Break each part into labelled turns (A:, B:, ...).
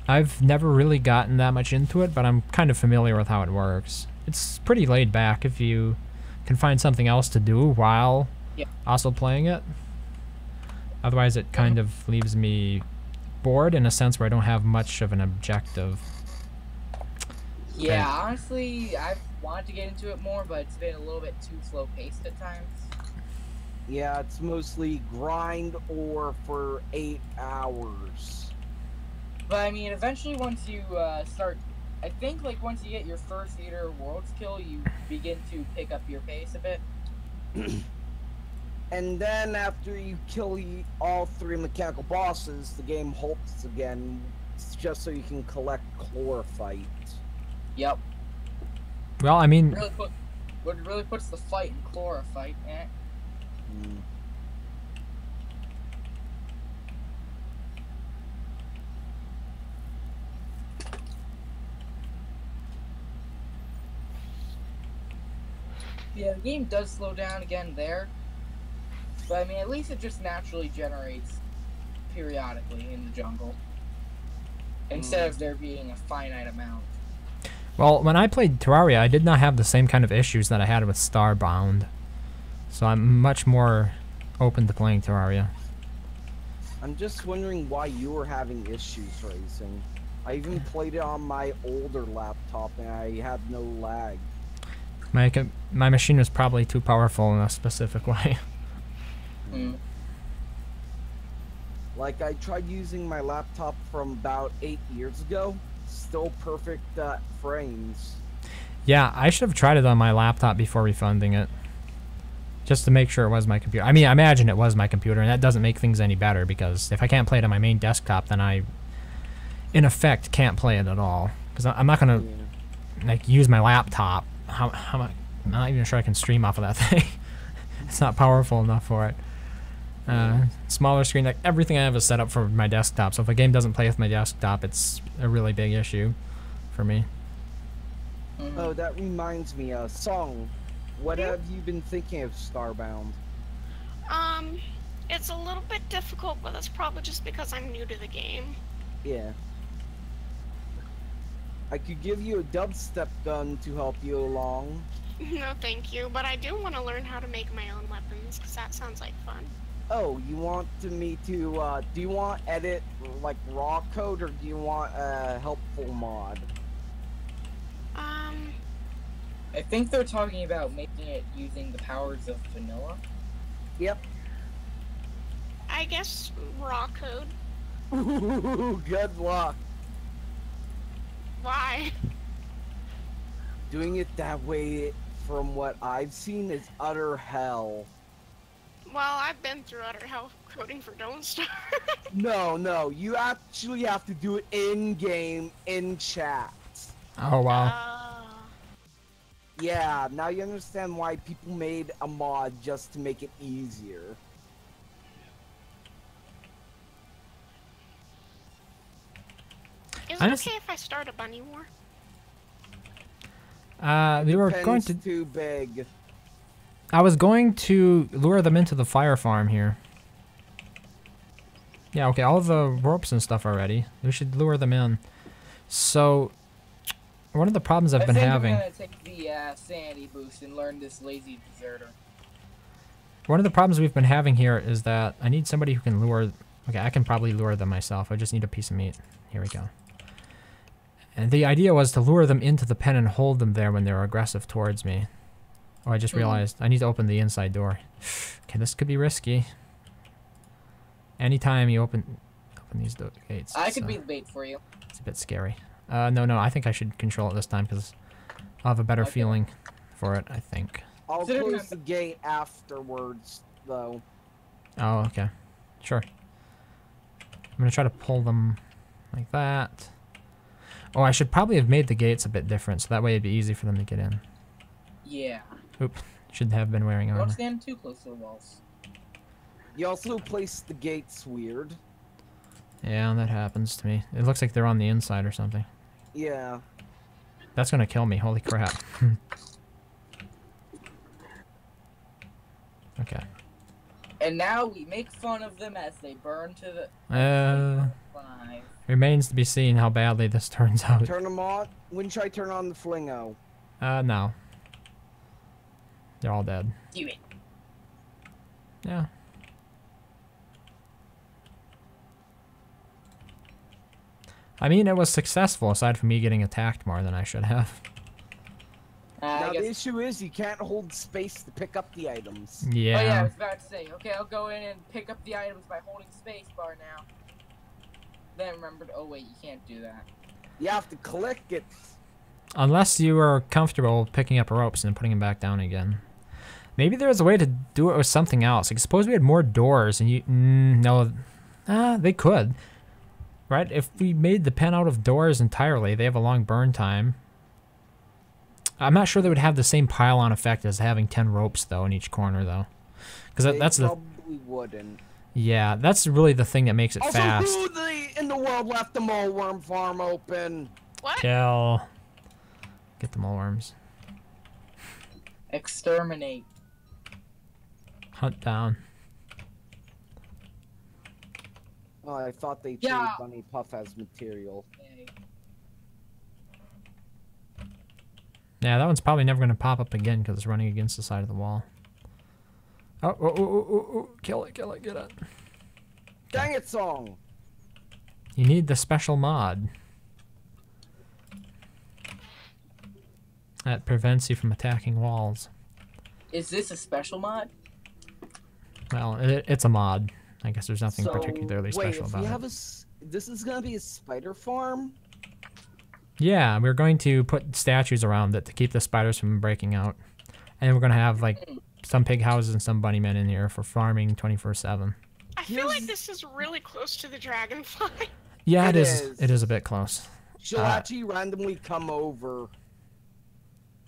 A: I've never really gotten that much into it, but I'm kind of familiar with how it works. It's pretty laid back if you can find something else to do while
B: Yeah.
A: also playing it. Otherwise, it kind of leaves me bored in a sense where I don't have much of an objective.
B: Yeah, honestly, I've wanted to get into it more, but it's been a little bit too slow paced at times.
C: Yeah, it's mostly grind or for 8 hours.
B: But I mean, eventually, once you start, I think like once you get your first Eater Worlds kill, you begin to pick up your pace a bit.
C: And then after you kill all 3 mechanical bosses, the game halts again, just so you can collect chlorophyte.
B: Yep.
A: Well, I mean,
B: what really puts the fight in chlorophyte, eh?
C: Mm.
B: Yeah, the game does slow down again there. But I mean, at least it just naturally generates periodically in the jungle. Instead of there being a finite amount.
A: well, when I played Terraria, I did not have the same kind of issues that I had with Starbound. So I'm much more open to playing Terraria.
C: I'm just wondering why you were having issues racing. I even played it on my older laptop and I had no lag.
A: My machine was probably too powerful in a specific way.
B: Mm.
C: Like, I tried using my laptop from about 8 years ago. Still perfect frames.
A: Yeah, I should have tried it on my laptop before refunding it. Just to make sure it was my computer. I mean, I imagine it was my computer, and that doesn't make things any better, because if I can't play it on my main desktop, then I, in effect, can't play it at all. Because I'm not going to, like, use my laptop. I'm not even sure I can stream off of that thing. It's not powerful enough for it. Smaller screen, like, everything I have is set up for my desktop, so if a game doesn't play with my desktop, it's a really big issue for me.
C: Oh, that reminds me, Song, what have you been thinking of Starbound?
D: It's a little bit difficult, but that's probably just because I'm new to the game.
C: Yeah. I could give you a dubstep gun to help you along.
D: No, thank you, but I do want to learn how to make my own weapons, because that sounds like fun.
C: Oh, you want me to, do you want edit, like, raw code, or do you want a helpful mod?
B: I think they're talking about making it using the powers of vanilla.
C: Yep.
D: I guess raw code.
C: Ooh, good luck.
D: Why?
C: Doing it that way, from what I've seen, is utter hell.
D: Well, I've been through utter hell coding for Don't Starve.
C: No, you actually have to do it in-game, in chat.
A: Oh, wow.
C: Yeah, now you understand why people made a mod just to make it easier.
D: Is it okay if I start a bunny war?
A: We were going to...
C: Too big.
A: I was going to lure them into the fire farm here. Yeah, okay, all the ropes and stuff are ready. We should lure them in. So, one of the problems I've been having...
B: I'm gonna take the sanity boost and learn this lazy deserter.
A: One of the problems we've been having here is that I need somebody who can lure... Okay, I can probably lure them myself. I just need a piece of meat. Here we go. And the idea was to lure them into the pen and hold them there when they're aggressive towards me. Oh, I just realized I need to open the inside door. Okay, this could be risky. Anytime you open these gates.
B: I could be the bait for you.
A: It's a bit scary. No, I think I should control it this time because I'll have a better feeling for it, I think.
C: I'll close the gate afterwards, though.
A: Oh, okay. Sure. I'm going to try to pull them like that. Oh, I should probably have made the gates a bit different, so that way it'd be easy for them to get in.
B: Yeah.
A: Oop. Should have been wearing armor.
B: Don't stand too close to the walls.
C: You also placed the gates weird.
A: Yeah, that happens to me. It looks like they're on the inside or something.
C: Yeah.
A: That's gonna kill me. Holy crap. Okay.
B: And now we make fun of them as they burn to the... 5,
A: Remains to be seen how badly this turns out.
C: Turn them on. When should I turn on the flingo?
A: No. They're all dead.
B: Do it.
A: Yeah. I mean, it was successful, aside from me getting attacked more than I should have.
C: Now
B: I guess...
C: the issue is you can't hold space to pick up the items.
A: Yeah.
B: Oh yeah, I was about to say. Okay, I'll go in and pick up the items by holding space bar now. Then remembered. Oh wait, you can't do that.
C: You have to click it.
A: Unless you are comfortable picking up ropes and putting them back down again. Maybe there was a way to do it with something else. Like, suppose we had more doors and you... no. They could. Right? If we made the pen out of doors entirely, they have a long burn time. I'm not sure they would have the same pile-on effect as having 10 ropes, though, in each corner, though. Because that's the...
C: probably wouldn't.
A: Yeah, that's really the thing that makes it
C: Also,
A: fast.
C: who in the world left the mole worm farm open?
D: What?
A: Kill. Get the mole worms.
B: Exterminate.
A: Hunt down.
C: Oh, I thought they
B: Yeah.
C: traded Bunny Puff as material.
B: Yay.
A: Yeah, that one's probably never going to pop up again because it's running against the side of the wall. Oh. Kill it, get it.
C: Dang it, Song!
A: You need the special mod. That prevents you from attacking walls.
B: Is this a special mod?
A: Well, it's a mod. I guess there's nothing
C: So,
A: particularly special
C: wait, if
A: about
C: we
A: it.
C: have this is gonna be a spider farm?
A: Yeah, we're going to put statues around it to keep the spiders from breaking out. And we're going to have, like, some pig houses and some bunny men in here for farming 24/7.
D: I feel like this is really close to the dragonfly.
A: Yeah,
C: It
A: it is.
C: is.
A: It is a bit close.
C: She'll actually randomly come over.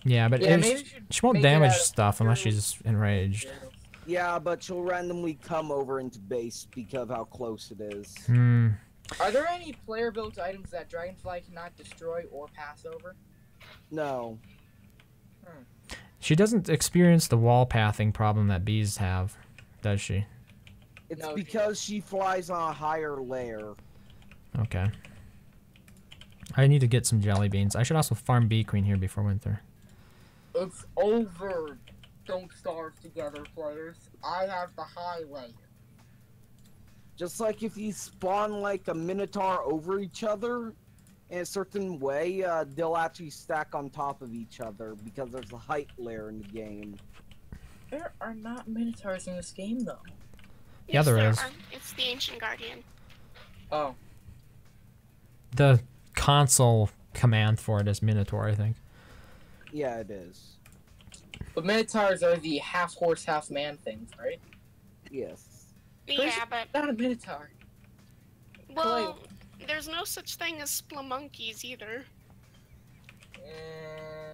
A: Yeah, but
B: Yeah,
A: it-
B: maybe we should
A: she won't
B: make it
A: damage
B: out of
A: stuff unless
B: material.
A: she's enraged.
C: Yeah, but she'll randomly come over into base because of how close it is.
A: Hmm.
B: Are there any player-built items that Dragonfly cannot destroy or pass over?
C: No.
A: She doesn't experience the wall pathing problem that bees have, does she?
C: It's
B: No, she
C: because she flies on a higher layer.
A: Okay. I need to get some jelly beans. I should also farm Bee Queen here before winter.
B: It's over. Don't starve together, players. I have the high layer.
C: Just like if you spawn like a minotaur over each other in a certain way, they'll actually stack on top of each other because there's a height layer in the game.
B: There are not minotaurs in this game, though.
A: Yeah, there is.
D: are. It's the Ancient Guardian.
B: Oh.
A: The console command for it is Minotaur, I think.
C: Yeah, it is.
B: But minotaurs are the half-horse, half-man things, right?
C: Yes.
D: Yeah, but
B: Not a minotaur.
D: well, there's no such thing as splumonkeys either.
B: Uh,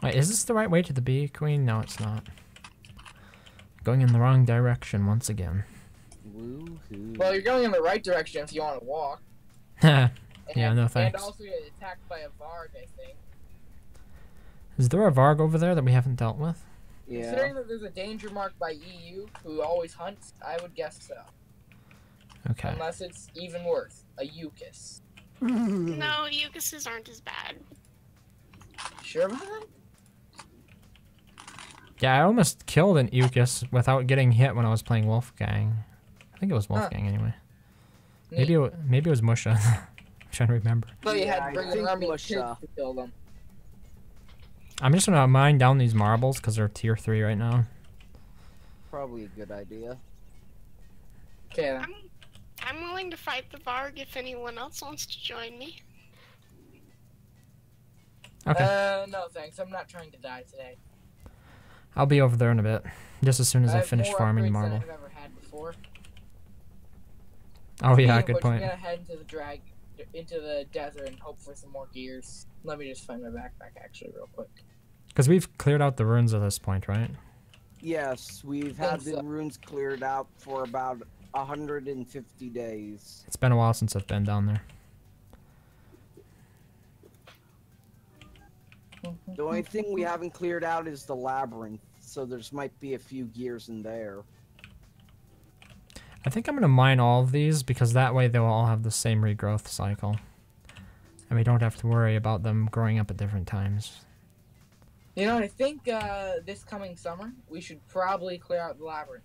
A: Wait, is this the right way to the Bee Queen? No, it's not. Going in the wrong direction once again.
C: Woohoo.
B: well, you're going in the right direction if you want to walk.
A: Yeah,
B: And,
A: no thanks.
B: And also get attacked by a Varg, I think.
A: Is there a Varg over there that we haven't dealt with?
C: Yeah.
B: Considering that there's a danger mark by EU, who always hunts, I would guess so.
A: Okay.
B: Unless it's even worse, a Eucus.
D: No, Yuguses aren't as bad.
B: Sure about that?
A: Yeah, I almost killed an Eucus without getting hit when I was playing Wolfgang. I think it was Wolfgang anyway. Maybe it was Musha. I'm trying to remember.
B: So you
C: Yeah,
B: had
C: I
B: to bring an
C: think
B: army of
C: Musha.
B: kids to kill them.
A: I'm just gonna mine down these marbles because they're tier 3 right now.
C: Probably a good idea.
B: Okay then.
D: I'm willing to fight the Varg if anyone else wants to join me.
A: Okay.
B: No thanks, I'm not trying to die today.
A: I'll be over there in a bit. Just as soon as I
B: have
A: finish
B: more
A: farming the
B: upgrades
A: marble.
B: than I've ever had before.
A: Oh yeah,
B: Speaking of
A: good
B: which,
A: point.
B: I'm gonna head into the desert and hope for some more gears. Let me just find my backpack actually real quick.
A: Because we've cleared out the ruins at this point, right?
C: Yes, we've had
B: Think
C: the
B: so.
C: runes cleared out for about 150 days.
A: It's been a while since I've been down there.
C: The only thing we haven't cleared out is the labyrinths. so there's might be a few gears in there.
A: I think I'm gonna mine all of these because that way they'll all have the same regrowth cycle. And we don't have to worry about them growing up at different times.
B: You know, I think this coming summer, we should probably clear out the labyrinth.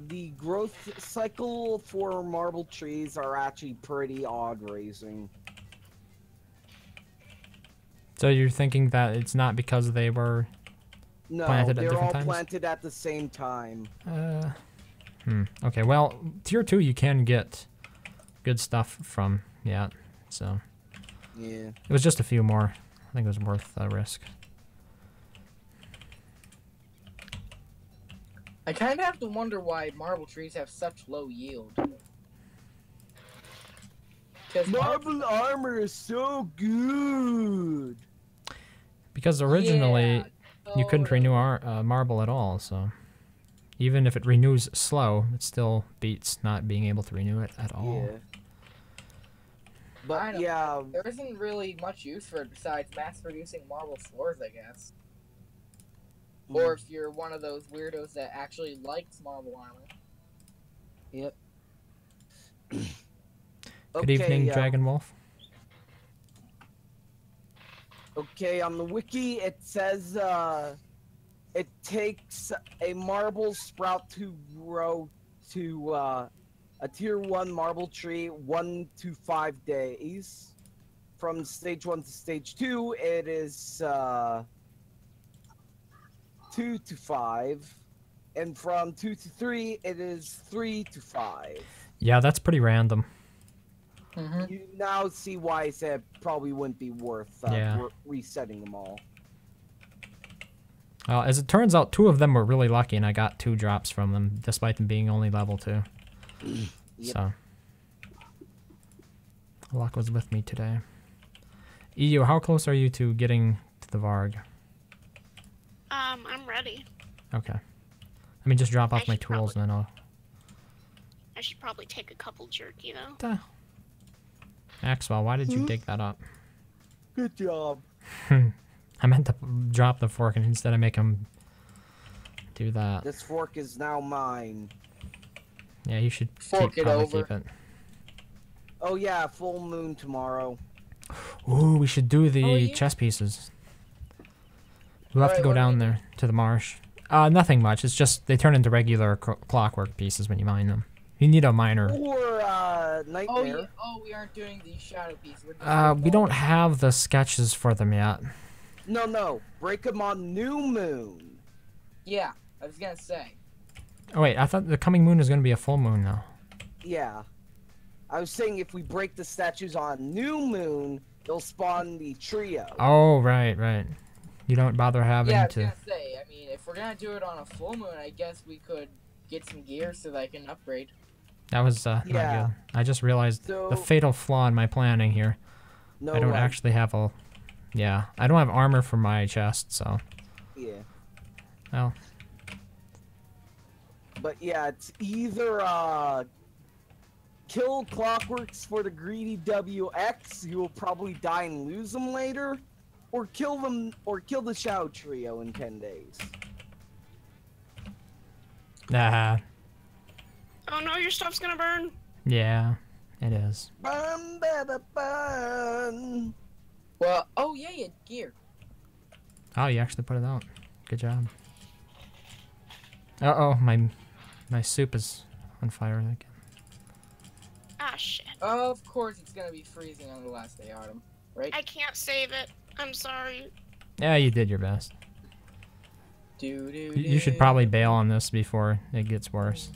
C: The growth cycle for marble trees are actually pretty odd raising.
A: So you're thinking that it's not because they were
C: No,
A: planted at
C: they're
A: different
C: all
A: times?
C: planted at the same time.
A: Okay, well, tier 2 you can get good stuff from, yeah, so.
C: Yeah.
A: It was just a few more. I think it was worth the risk.
B: I kind of have to wonder why marble trees have such low yield.
C: Marble armor is so good.
A: Because originally you couldn't
B: totally.
A: renew our marble at all, so even if it renews slow, it still beats not being able to renew it at all.
C: Yeah. But
B: I know.
C: yeah,
B: There isn't really much use for it besides mass-producing marble floors, I guess. Or if you're one of those weirdos that actually likes marble armor.
C: Yep.
A: Good evening, Dragon Wolf.
C: Okay, on the wiki it says it takes a marble sprout to grow to a tier 1 marble tree 1 to 5 days. From stage 1 to stage 2 it is 2 to 5, and from 2 to 3 it is 3 to 5.
A: Yeah, that's pretty random.
B: Mm-hmm.
C: You now see why I said it probably wouldn't be worth resetting them all.
A: As it turns out, 2 of them were really lucky, and I got 2 drops from them, despite them being only level 2.
C: Yep.
A: So, luck was with me today. EU, how close are you to getting to the Varg?
D: I'm ready.
A: Okay. Let me just drop off my
D: should
A: tools, and then I'll...
D: I should probably take a couple jerky, though.
A: Duh. Maxwell, why did you dig that up?
C: Good job.
A: I meant to drop the fork, and instead I make him do that.
C: This fork is now mine.
A: Yeah, you should
B: Fork it
A: probably
B: over.
A: keep it.
C: Oh yeah, full moon tomorrow.
A: Ooh, we should do the
B: Oh, yeah?
A: chess pieces. We'll have to
B: Alright,
A: go
B: what do
A: down
B: we
A: there to the marsh. Nothing much. It's just they turn into regular clockwork pieces when you mine them. You need a miner.
C: Or
B: Oh,
C: nightmare.
B: yeah. Oh, we aren't doing the shadow piece. We're doing
A: We don't have the sketches for them yet.
C: No. Break them on new moon.
B: Yeah, I was gonna say.
A: Oh wait, I thought the coming moon is going to be a full moon now.
C: Yeah. I was saying if we break the statues on new moon, they'll spawn the trio.
A: Oh, right. You don't bother having
B: Yeah, I was
A: to...
B: gonna say. I mean, if we're gonna do it on a full moon, I guess we could get some gear so that I can upgrade.
A: That was not
C: Yeah.
A: good. I just realized
C: So-
A: the fatal flaw in my planning here.
C: No,
A: I don't actually have a... Yeah, I don't have armor for my chest, so...
C: Yeah.
A: Well,
C: But yeah, it's either kill Clockworks for the greedy WX, who will probably die and lose them later, or kill the Shadow Trio in 10 days.
A: nah.
D: Oh no, your stuff's gonna burn.
A: Yeah, it is.
C: Burn, baby, burn.
B: Well, oh yeah, you had gear.
A: Oh, you actually put it out. Good job. Uh-oh, my soup is on fire again.
D: Ah, shit.
B: Of course, it's gonna be freezing on the last day, Autumn. Right?
D: I can't save it. I'm sorry.
A: Yeah, you did your best. You should probably bail on this before it gets worse.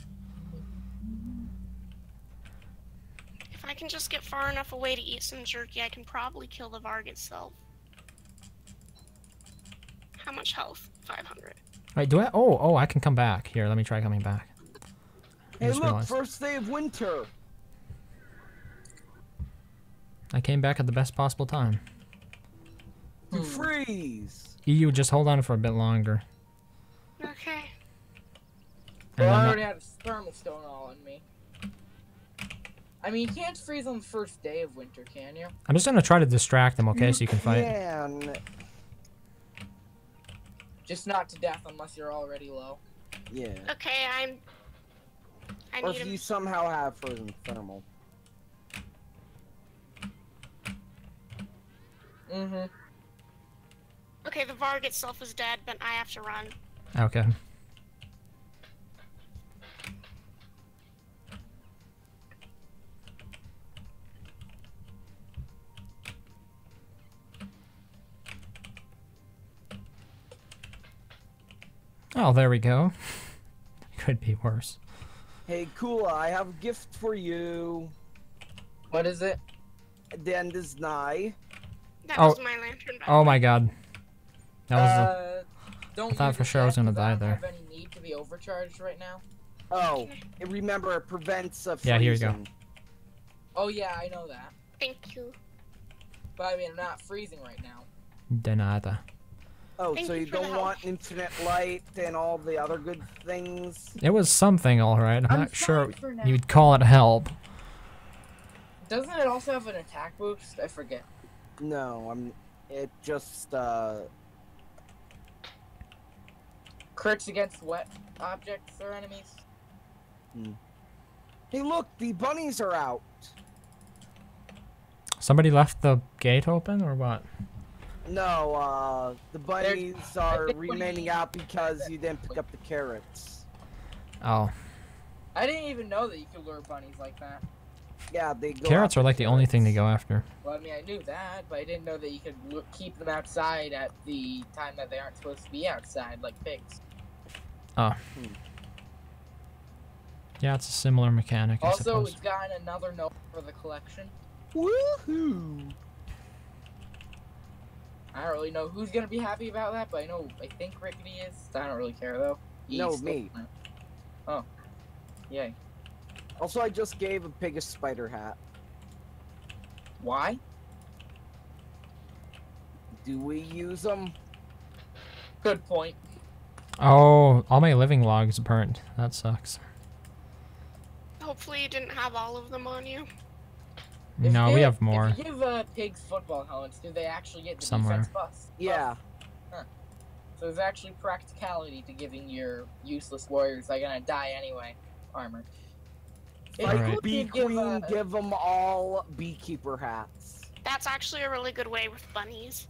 D: If I can just get far enough away to eat some jerky, I can probably kill the Varg itself. How much health? 500.
A: Wait, do I? Oh, I can come back. Here, let me try coming back. I
C: Hey,
A: just
C: look,
A: realized.
C: first day of winter.
A: I came back at the best possible time.
C: You freeze.
A: EU, just hold on for a bit longer.
D: Okay.
B: Well,
A: And
B: I
A: I'm
B: already
A: not-
B: had a thermal stone all on me. I mean, you can't freeze on the first day of winter, can you?
A: I'm just gonna try to distract them, okay, so you can fight.
C: Man.
B: Just not to death unless you're already low.
C: Yeah.
D: Okay, I
C: Or
D: need
C: if
D: him.
C: you somehow have frozen thermal.
B: Mm-hmm.
D: Okay, the Varg itself is dead, but I have to run.
A: Okay. Oh, there we go. Could be worse.
C: Hey, Kula, I have a gift for you.
B: What is it?
C: The end is nigh.
D: That
A: Oh.
D: was my lantern.
A: Oh my god. That was
B: Don't
A: I thought
B: use
A: for
B: it
A: sure I was
B: yet,
A: gonna
B: 'cause I
A: die
B: don't
A: there.
B: have any need to be overcharged right now.
C: Oh, and remember, it prevents freezing.
A: Yeah, here you go.
B: Oh yeah, I know that.
D: Thank you.
B: But I mean, I'm not freezing right now.
A: De nada.
C: Oh,
D: Thank
C: so
D: you
C: you
D: for the
C: don't
D: help.
C: want infinite light and all the other good things?
A: It was something, alright. I'm not sure
B: fine for now.
A: you'd call it help.
B: Doesn't it also have an attack boost? I forget.
C: No, it just,
B: Crits against wet objects or enemies?
C: Hey, look, the bunnies are out.
A: Somebody left the gate open or what?
C: No, the bunnies are
B: I think when
C: remaining
B: you-
C: out because you didn't pick up the carrots.
A: Oh.
B: I didn't even know that you could lure bunnies like that.
C: Yeah, they go
A: Carrots
C: after
A: are like the only thing to
C: carrots.
A: go after.
B: Well, I mean, I knew that, but I didn't know that you could keep them outside at the time that they aren't supposed to be outside, like pigs.
A: Oh. Yeah, it's a similar mechanic, I
B: Also,
A: suppose.
B: it's gotten another note for the collection.
C: Woohoo!
B: I don't really know who's gonna be happy about that, but I think Rickety is. I don't really care though.
C: No,
B: He's
C: me.
B: Oh, yay!
C: Also, I just gave a pig a spider hat.
B: Why?
C: Do we use them?
B: Good point.
A: Oh, all my living logs burnt. That sucks.
D: Hopefully you didn't have all of them on you.
B: If
A: No,
B: you
A: we
B: give-
A: have more.
B: If you give pigs football helmets, do they actually get the
A: Somewhere.
B: defense buff?
C: Yeah.
B: So there's actually practicality to giving your useless warriors that are gonna die anyway armor. It'd be
C: Like
A: Alright.
B: cool if
C: Bee
B: you give,
C: Queen, give them all beekeeper hats.
D: That's actually a really good way with bunnies.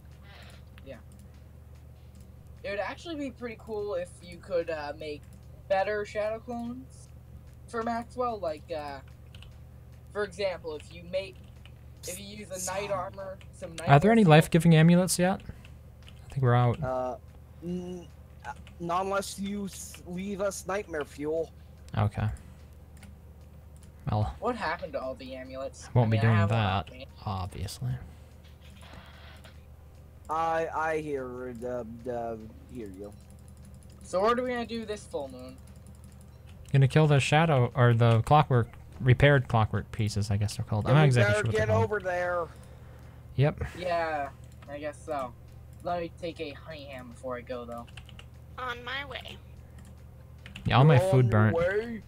B: It would actually be pretty cool if you could make better shadow clones for Maxwell. Like, for example, if you use a knight armor, some knight.
A: Are there any
B: armor-
A: life-giving amulets yet? I think we're out.
C: Not unless you leave us nightmare fuel.
A: Okay. Well,
B: What happened to all the amulets?
A: won't be
B: I
A: doing
B: have one
A: that,
B: on me.
A: obviously.
C: I hear you.
B: So what are we gonna do this full moon?
A: Gonna kill the shadow, or the clockwork, repaired clockwork pieces, I guess they're called. I'm not
C: we
A: exactly
C: better
A: sure what they're
C: get
A: called.
C: over there.
A: Yep.
B: Yeah, I guess so. Let me take a honey ham before I go though.
D: On my way.
A: Yeah, all my
C: You're on
A: food
C: your
A: burnt.
C: way.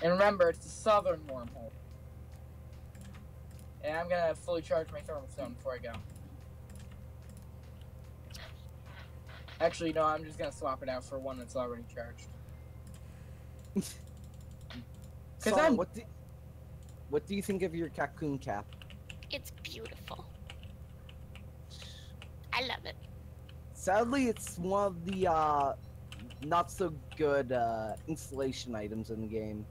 B: And remember, it's the southern wormhole. And I'm gonna fully charge my thermal stone before I go. Actually, no, I'm just gonna swap it out for one that's already charged.
C: So,
B: I'm-
C: what do you think of your cocoon cap?
D: It's beautiful. I love it.
C: Sadly, it's one of the not so good installation items in the game.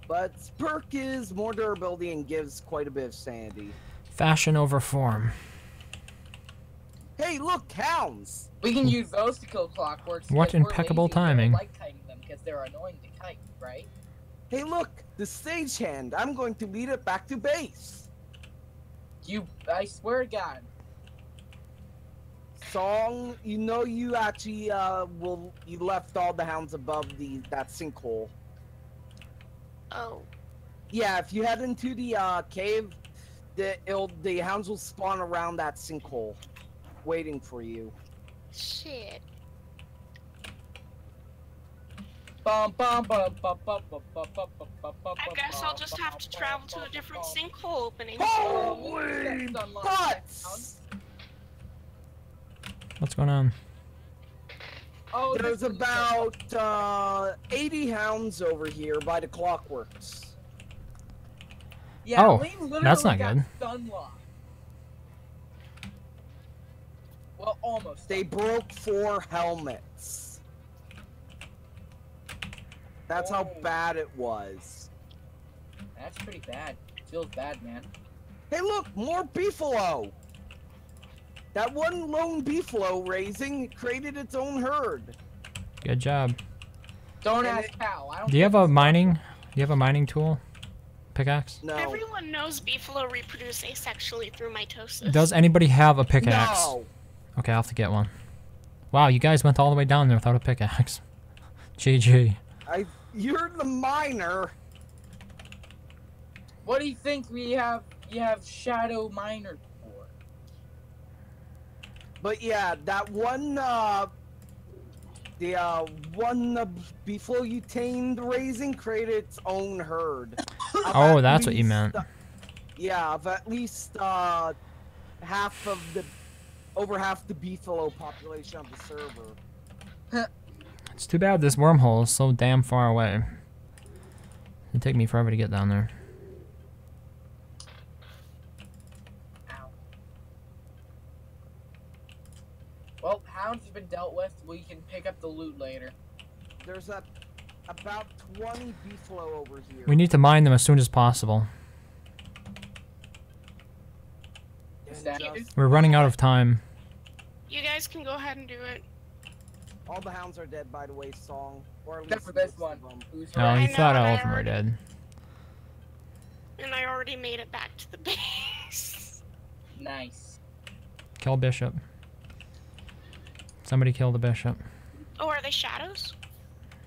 C: But its perk is more durability and gives quite a bit of sanity.
A: Fashion over form.
C: Hey, look, hounds!
B: We can use those to kill clockworks.
A: What
B: because we're
A: impeccable
B: lazy. We don't
A: timing.
B: like kiting them because they're annoying to kite, right?
C: Hey, look, the stagehand. I'm going to lead it back to base.
B: I swear to God.
C: Song, you know you actually you left all the hounds above that sinkhole.
D: Oh,
C: Yeah, if you head into the cave, the hounds will spawn around that sinkhole, waiting for you.
D: shit.
B: Bum, bum, bum, bum, bum, bum, bum, bum, bum, bum, bum,
D: I guess I'll just have to travel to a different sinkhole opening.
C: Holy
B: Yes, unlock
C: butts!
A: What's going on?
B: Oh,
C: There's
B: this is-
C: about 80 hounds over here by the clockworks.
B: Yeah,
A: Oh,
B: Lane literally
A: that's not
B: got
A: good.
B: stun locked. Well, almost.
C: They broke 4 helmets. That's how
B: Oh.
C: bad it was.
B: That's pretty bad. Feels bad, man.
C: Hey, look, more beefalo. That one lone beefalo raising created its own herd.
A: Good job.
B: Don't
C: And
B: ask how. I don't.
A: Do you have
B: think
A: a
B: it's
A: mining? Do you have a mining tool? Pickaxe?
C: No.
D: Everyone knows beefalo reproduce asexually through mitosis.
A: Does anybody have a pickaxe?
C: No.
A: Okay, I'll have to get one. Wow, you guys went all the way down there without a pickaxe. GG.
C: You're the miner.
B: What do you think we have? You have shadow miner for?
C: But yeah, that one, beefalo you tamed raising created its own herd.
A: Oh, that's what you meant.
C: Yeah, of at least, over half the beefalo population of the server.
A: It's too bad this wormhole is so damn far away. It'd take me forever to get down there.
B: Ow. Well, hounds have been dealt with. We can pick up the loot later.
C: There's about 20 beefalo over here.
A: We need to mine them as soon as possible.
C: And
B: Is that-
C: just-
A: We're running out of time.
D: You guys can go ahead and do it.
C: all the hounds are dead, by the way, Song. Or at
B: Except
C: least
B: for this
C: most of
B: one.
C: them.
B: Who's
A: Oh,
D: I
A: you
D: know,
A: thought
D: and
A: all
D: I
A: of them were
D: already-
A: dead.
D: And I already made it back to the base.
B: nice?
A: Kill Bishop. Somebody kill the Bishop.
D: Oh, are they shadows?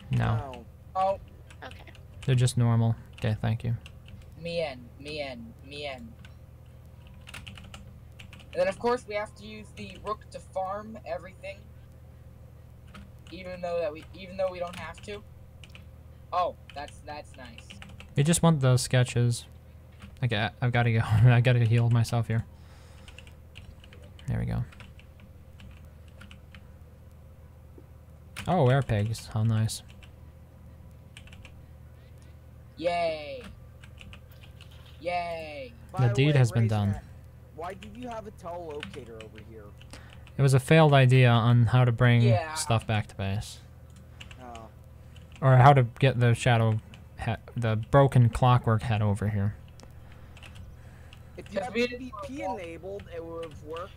A: No,
B: Oh,
D: Okay.
A: they're just normal. Okay, thank you.
B: mien. And then of course we have to use the rook to farm everything. Even though we don't have to. Oh, that's nice.
A: You just want those sketches. Okay, I've got to go. I got to heal myself here. There we go. Oh, air pigs. How nice.
B: Yay! Yay!
C: By
A: The deed
C: way,
A: has been
C: Raisin,
A: done.
C: Why did you have a telelocator over here?
A: It was a failed idea on how to bring
B: Yeah.
A: stuff back to base.
C: Oh.
A: Or how to get the shadow head, the broken clockwork head over here.
C: If you
B: Because
C: had
B: we didn't-
C: PvP enabled, it would have worked.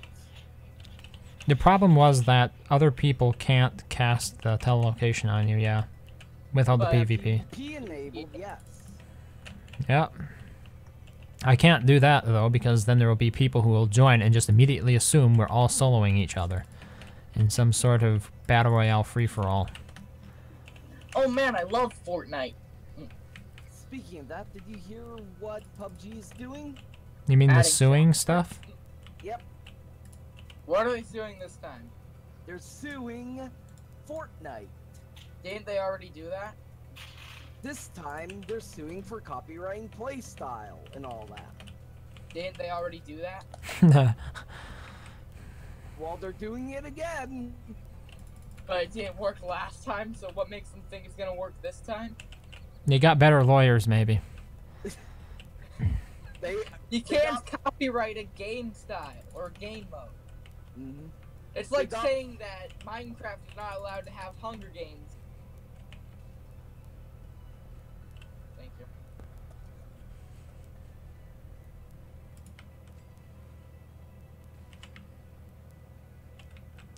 A: The problem was that other people can't cast the telelocation on you, yeah. Without the
B: But-
A: PvP.
C: PvP enabled, yes.
A: Yep. I can't do that though, because then there will be people who will join and just immediately assume we're all soloing each other in some sort of battle royale free-for-all.
B: Oh man, I love Fortnite.
C: Speaking of that, did you hear what PUBG is doing?
A: You mean the
B: Adding
A: suing
B: stuff.
A: stuff?
C: Yep,
B: What are they doing this time?
C: they're suing Fortnite.
B: Didn't they already do that?
C: This time, they're suing for copyright and playstyle and all that.
B: Didn't they already do that?
C: Well, they're doing it again.
B: But it didn't work last time, so what makes them think it's gonna work this time?
A: You got better lawyers, maybe.
C: They.
B: You
C: They
B: can't copyright a game style or a game mode.
C: Mhm.
B: It's
C: They
B: like
C: got-
B: saying that Minecraft is not allowed to have Hunger Games. Thank you.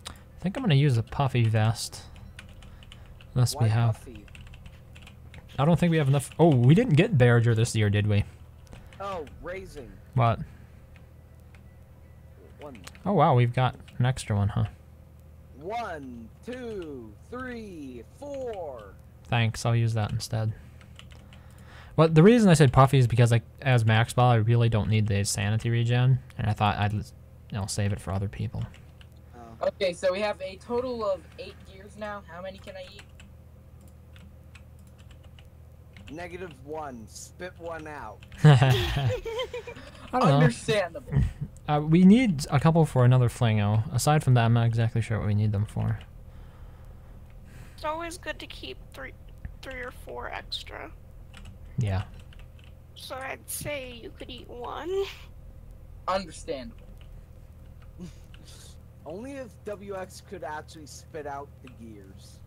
A: I think I'm gonna use a puffy vest. Unless
C: Why
A: we have.
C: Puffy?
A: I don't think we have enough. Oh, we didn't get Barriger this year, did we?
C: Oh, raising.
A: What?
C: One.
A: Oh wow, we've got an extra one, huh?
C: 1, 2, 3, 4.
A: Thanks, I'll use that instead. Well, the reason I said puffy is because, like, as max ball, I really don't need the sanity regen, and I thought I'd, save it for other people.
C: Oh.
B: Okay, so we have a total of 8 gears now. How many can I eat?
C: -1. Spit one out.
A: I don't know.
B: Understandable.
A: We need a couple for another flango. Aside from that, I'm not exactly sure what we need them for.
D: It's always good to keep three or four extra.
A: Yeah.
D: So I'd say you could eat one.
B: Understandable.
C: Only if WX could actually spit out the gears.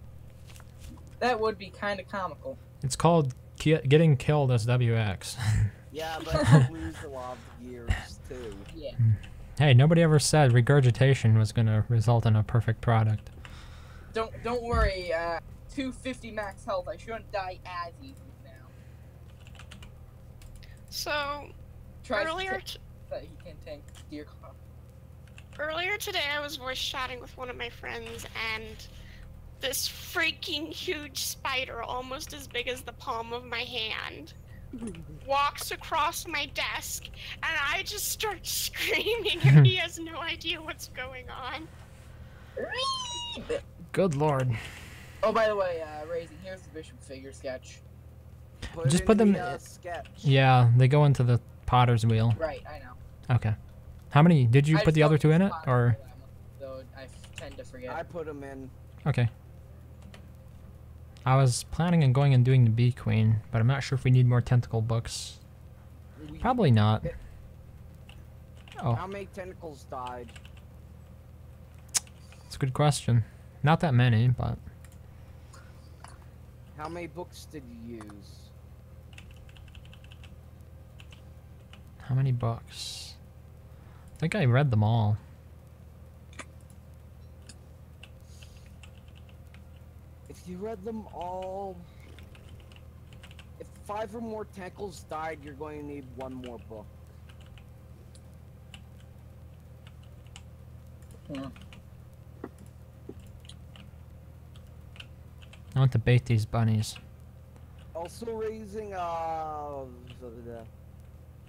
B: That would be kind of comical.
A: It's called getting killed as WX.
C: Yeah, but you lose a lot of the gears too.
B: Yeah.
A: Hey, nobody ever said regurgitation was going to result in a perfect product.
B: Don't worry. 250 max health. I shouldn't die as easy now.
D: So
B: Try
D: earlier,
B: that he can tank deer claw.
D: earlier today, I was voice chatting with one of my friends, and this freaking huge spider, almost as big as the palm of my hand, walks across my desk, and I just start screaming, and he has no idea what's going on.
A: Good lord.
B: Oh, by the way, Raising, here's the Bishop figure sketch.
A: Just
C: it
A: put
C: in
A: them.
C: the, sketch.
A: Yeah, they go into the potter's wheel.
B: Right, I know.
A: Okay. How many? Did you
B: I
A: put the
B: just
A: other two in
B: don't
A: it,
B: spot
A: or?
B: them, though I tend to forget.
C: I put them in.
A: Okay. I was planning on going and doing the Bee Queen, but I'm not sure if we need more tentacle books. Probably not.
C: How
A: Oh,
C: many tentacles died?
A: that's a good question. Not that many, but
C: How many books did you use?
A: how many books? I think I read them all.
C: If you read them all, if 5 or more tentacles died, you're going to need one more book.
B: Yeah.
A: I want to bait these bunnies.
C: Also raising, the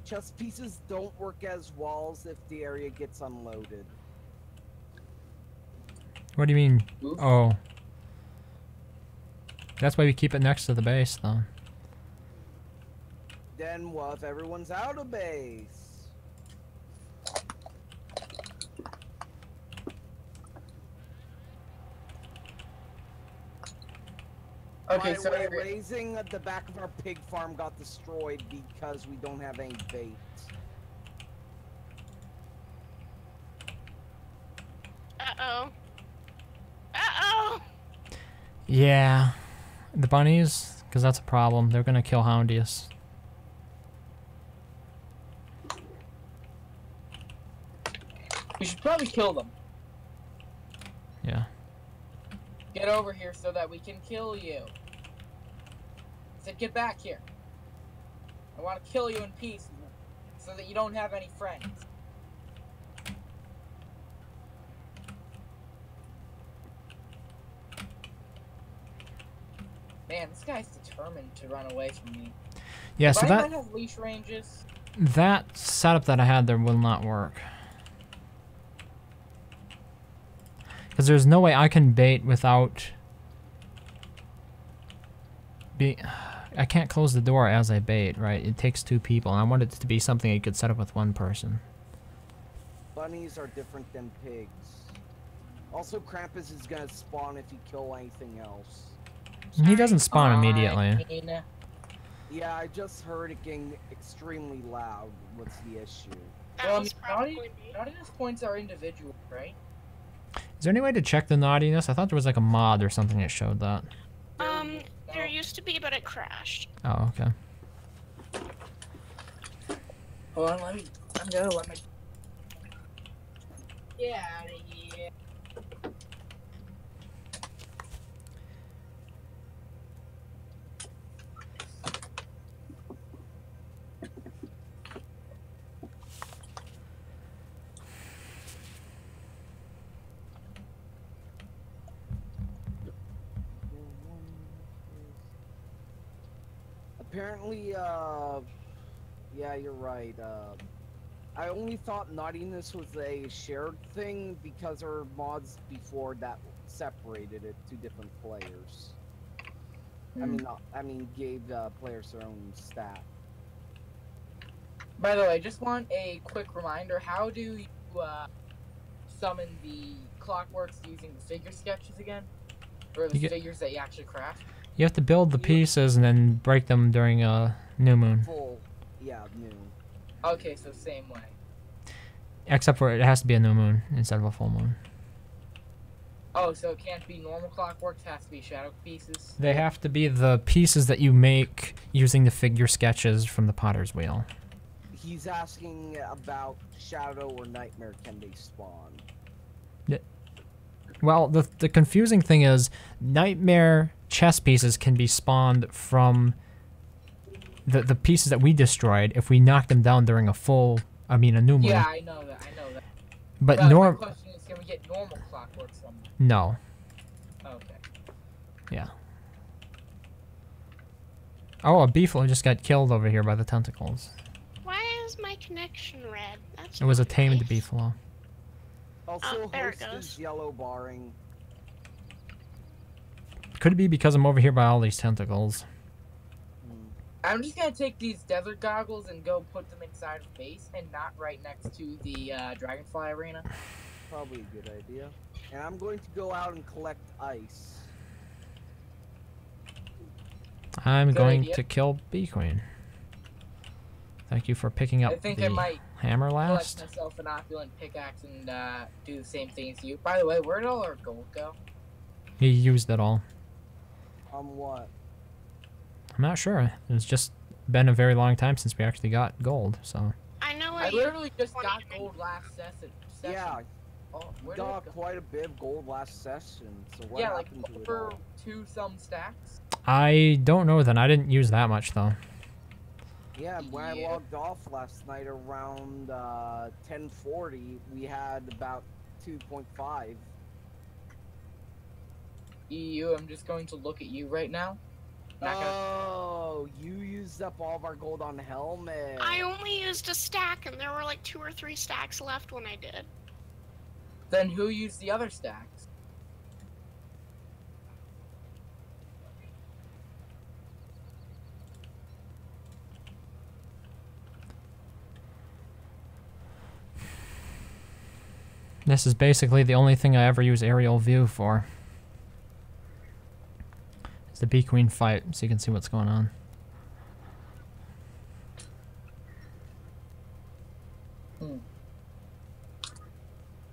C: chess pieces don't work as walls if the area gets unloaded.
A: What do you mean?
B: Oof.
A: Oh. That's why we keep it next to the base, though.
C: Then what if everyone's out of base?
B: Okay,
C: By the
B: so
C: way, raising at the back of our pig farm got destroyed because we don't have any bait.
D: Uh-oh. Uh-oh!
A: Yeah. The bunnies, because that's a problem. They're gonna kill Houndius.
B: we should probably kill them.
A: Yeah.
B: Get over here so that we can kill you. I said, get back here. I want to kill you in peace so that you don't have any friends. Man, this guy's determined to run away from me.
A: Yeah,
B: If
A: so
B: anyone
A: that
B: has leash ranges,
A: that setup that I had there will not work. Because there's no way I can bait without being... I can't close the door as I bait, right? It takes 2 people, and I want it to be something you could set up with 1 person.
C: Bunnies are different than pigs. Also, Krampus is gonna spawn if you kill anything else.
A: He doesn't spawn immediately.
B: fine.
C: Yeah, I just heard it getting extremely loud. What's the issue?
D: That
B: Well, I
D: was
B: mean,
D: probably me.
B: naughtiness points are individual, right?
A: Is there any way to check the naughtiness? I thought there was like a mod or something that showed that.
D: There used to be, but it crashed.
A: Oh, okay.
B: Hold on, I'm gonna let me... Get out of here.
C: Apparently, yeah, you're right. I only thought naughtiness was a shared thing because there were mods before that separated it to different players. I mean, gave players their own stat.
B: By the way, I just want a quick reminder. How do you summon the clockworks using the figure sketches again? Or the figures that you actually craft?
A: You have to build the pieces and then break them during a new moon.
C: Full. Yeah, noon.
B: Okay, so same way.
A: Except for it has to be a new moon instead of a full moon.
B: Oh, so it can't be normal clockworks, it has to be shadow pieces?
A: They have to be the pieces that you make using the figure sketches from the potter's wheel.
C: He's asking about Shadow or Nightmare, can they spawn?
A: Well, the confusing thing is Nightmare chess pieces can be spawned from the pieces that we destroyed if we knock them down during a new moon.
B: Yeah, I know that.
A: But
B: my question is, can we get normal clockworks from them?
A: No.
B: Okay.
A: Yeah. Oh, a beefalo just got killed over here by the tentacles.
D: Why is my connection red? That's
A: It was a
D: not
A: tamed
D: nice.
A: beefalo.
C: Also,
D: there it
C: host
D: goes.
C: is yellow barring.
A: Could it be because I'm over here by all these tentacles?
B: I'm just gonna take these desert goggles and go put them inside of base and not right next to the dragonfly arena.
C: Probably a good idea. And I'm going to go out and collect ice.
A: I'm
B: Good
A: going
B: idea.
A: to kill Bee Queen. Thank you for picking up
B: I think
A: the
B: I might
A: hammer
B: collect
A: last.
B: myself an opulent pickaxe and do the same thing as you. By the way, where did all our gold go?
A: He used it all.
C: What?
A: I'm not sure. It's just been a very long time since we actually got gold, so.
D: I know where
B: I
D: you
B: literally just got
D: 29.
B: gold last session.
C: Yeah,
B: Oh,
C: we
B: where did
C: got
B: it go?
C: quite a bit of gold last session. So what
B: Yeah, like
C: happened to it
B: over
C: all?
B: 2 stacks.
A: I don't know then. I didn't use that much though.
C: Yeah, when I
B: Yeah.
C: logged off last night around 10:40, we had about 2.5.
B: EU, I'm just going to look at you right now. Not gonna-
C: Oh, you used up all of our gold on helmet.
D: I only used a stack, and there were like 2 or 3 stacks left when I did.
B: Then who used the other stacks?
A: This is basically the only thing I ever use aerial view for. It's the Bee Queen fight, so you can see what's going on.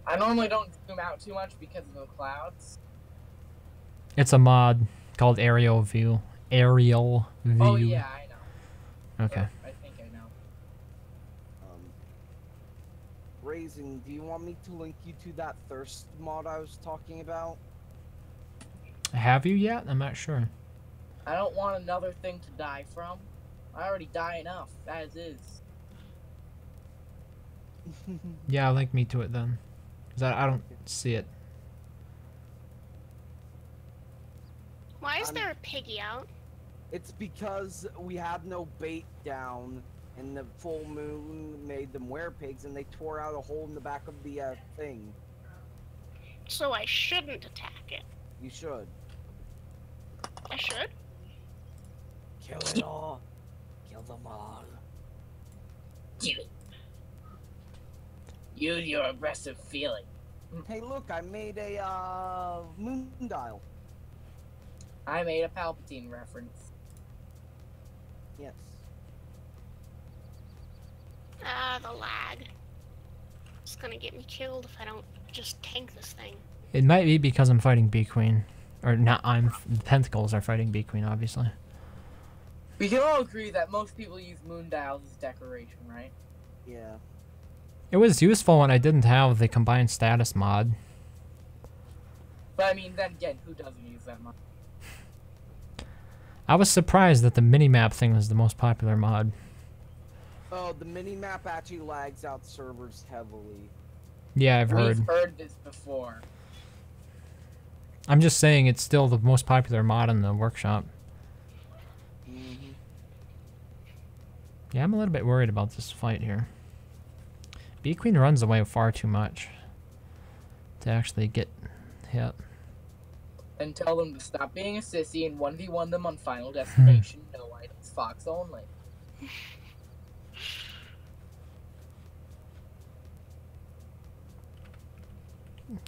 B: I normally don't zoom out too much because of the clouds.
A: It's a mod called aerial view. Aerial view.
B: Oh yeah, I know.
A: Okay.
B: I think I know.
C: Raising, do you want me to link you to that thirst mod I was talking about?
A: Have you yet? I'm not sure.
B: I don't want another thing to die from. I already die enough, as is.
A: Yeah, link me to it then. Cause I don't see it.
D: Why is
C: I'm-
D: there a piggy out?
C: It's because we have no bait down, and the full moon made them wear pigs, and they tore out a hole in the back of the thing.
D: So I shouldn't attack it.
C: You should.
D: I should?
C: Kill it all. Kill them all.
B: Do it. Use your aggressive feeling.
C: Hey, look, I made a moon dial.
B: I made a Palpatine reference.
C: Yes.
D: Ah, the lag. It's gonna get me killed if I don't just tank this thing.
A: It might be because I'm fighting Bee Queen. Or not, the tentacles are fighting Bee Queen, obviously.
B: We can all agree that most people use moon dials as decoration, right?
C: Yeah.
A: It was useful when I didn't have the combined status mod.
B: But I mean, then again, who doesn't use that much?
A: I was surprised that the minimap thing was the most popular mod.
C: Oh, the mini-map actually lags out servers heavily.
A: Yeah, I've heard.
B: We've heard this before.
A: I'm just saying it's still the most popular mod in the workshop.
C: Mm-hmm.
A: Yeah, I'm a little bit worried about this fight here. Bee Queen runs away far too much to actually get hit.
B: And tell them to stop being a sissy and 1v1 them on Final Destination. No items, Fox only.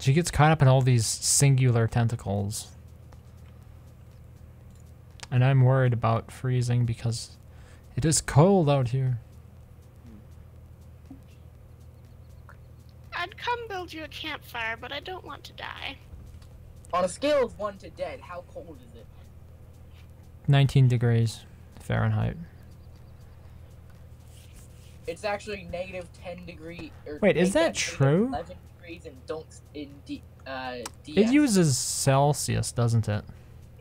A: She gets caught up in all these singular tentacles. And I'm worried about freezing because it is cold out here.
D: I'd come build you a campfire, but I don't want to die.
B: On a scale of 1 to dead, how cold is it?
A: 19 degrees Fahrenheit.
B: It's actually negative 10 degree. Or
A: Wait, is that
B: negative
A: true?
B: 11 degrees and don't in DS.
A: It uses Celsius, doesn't it?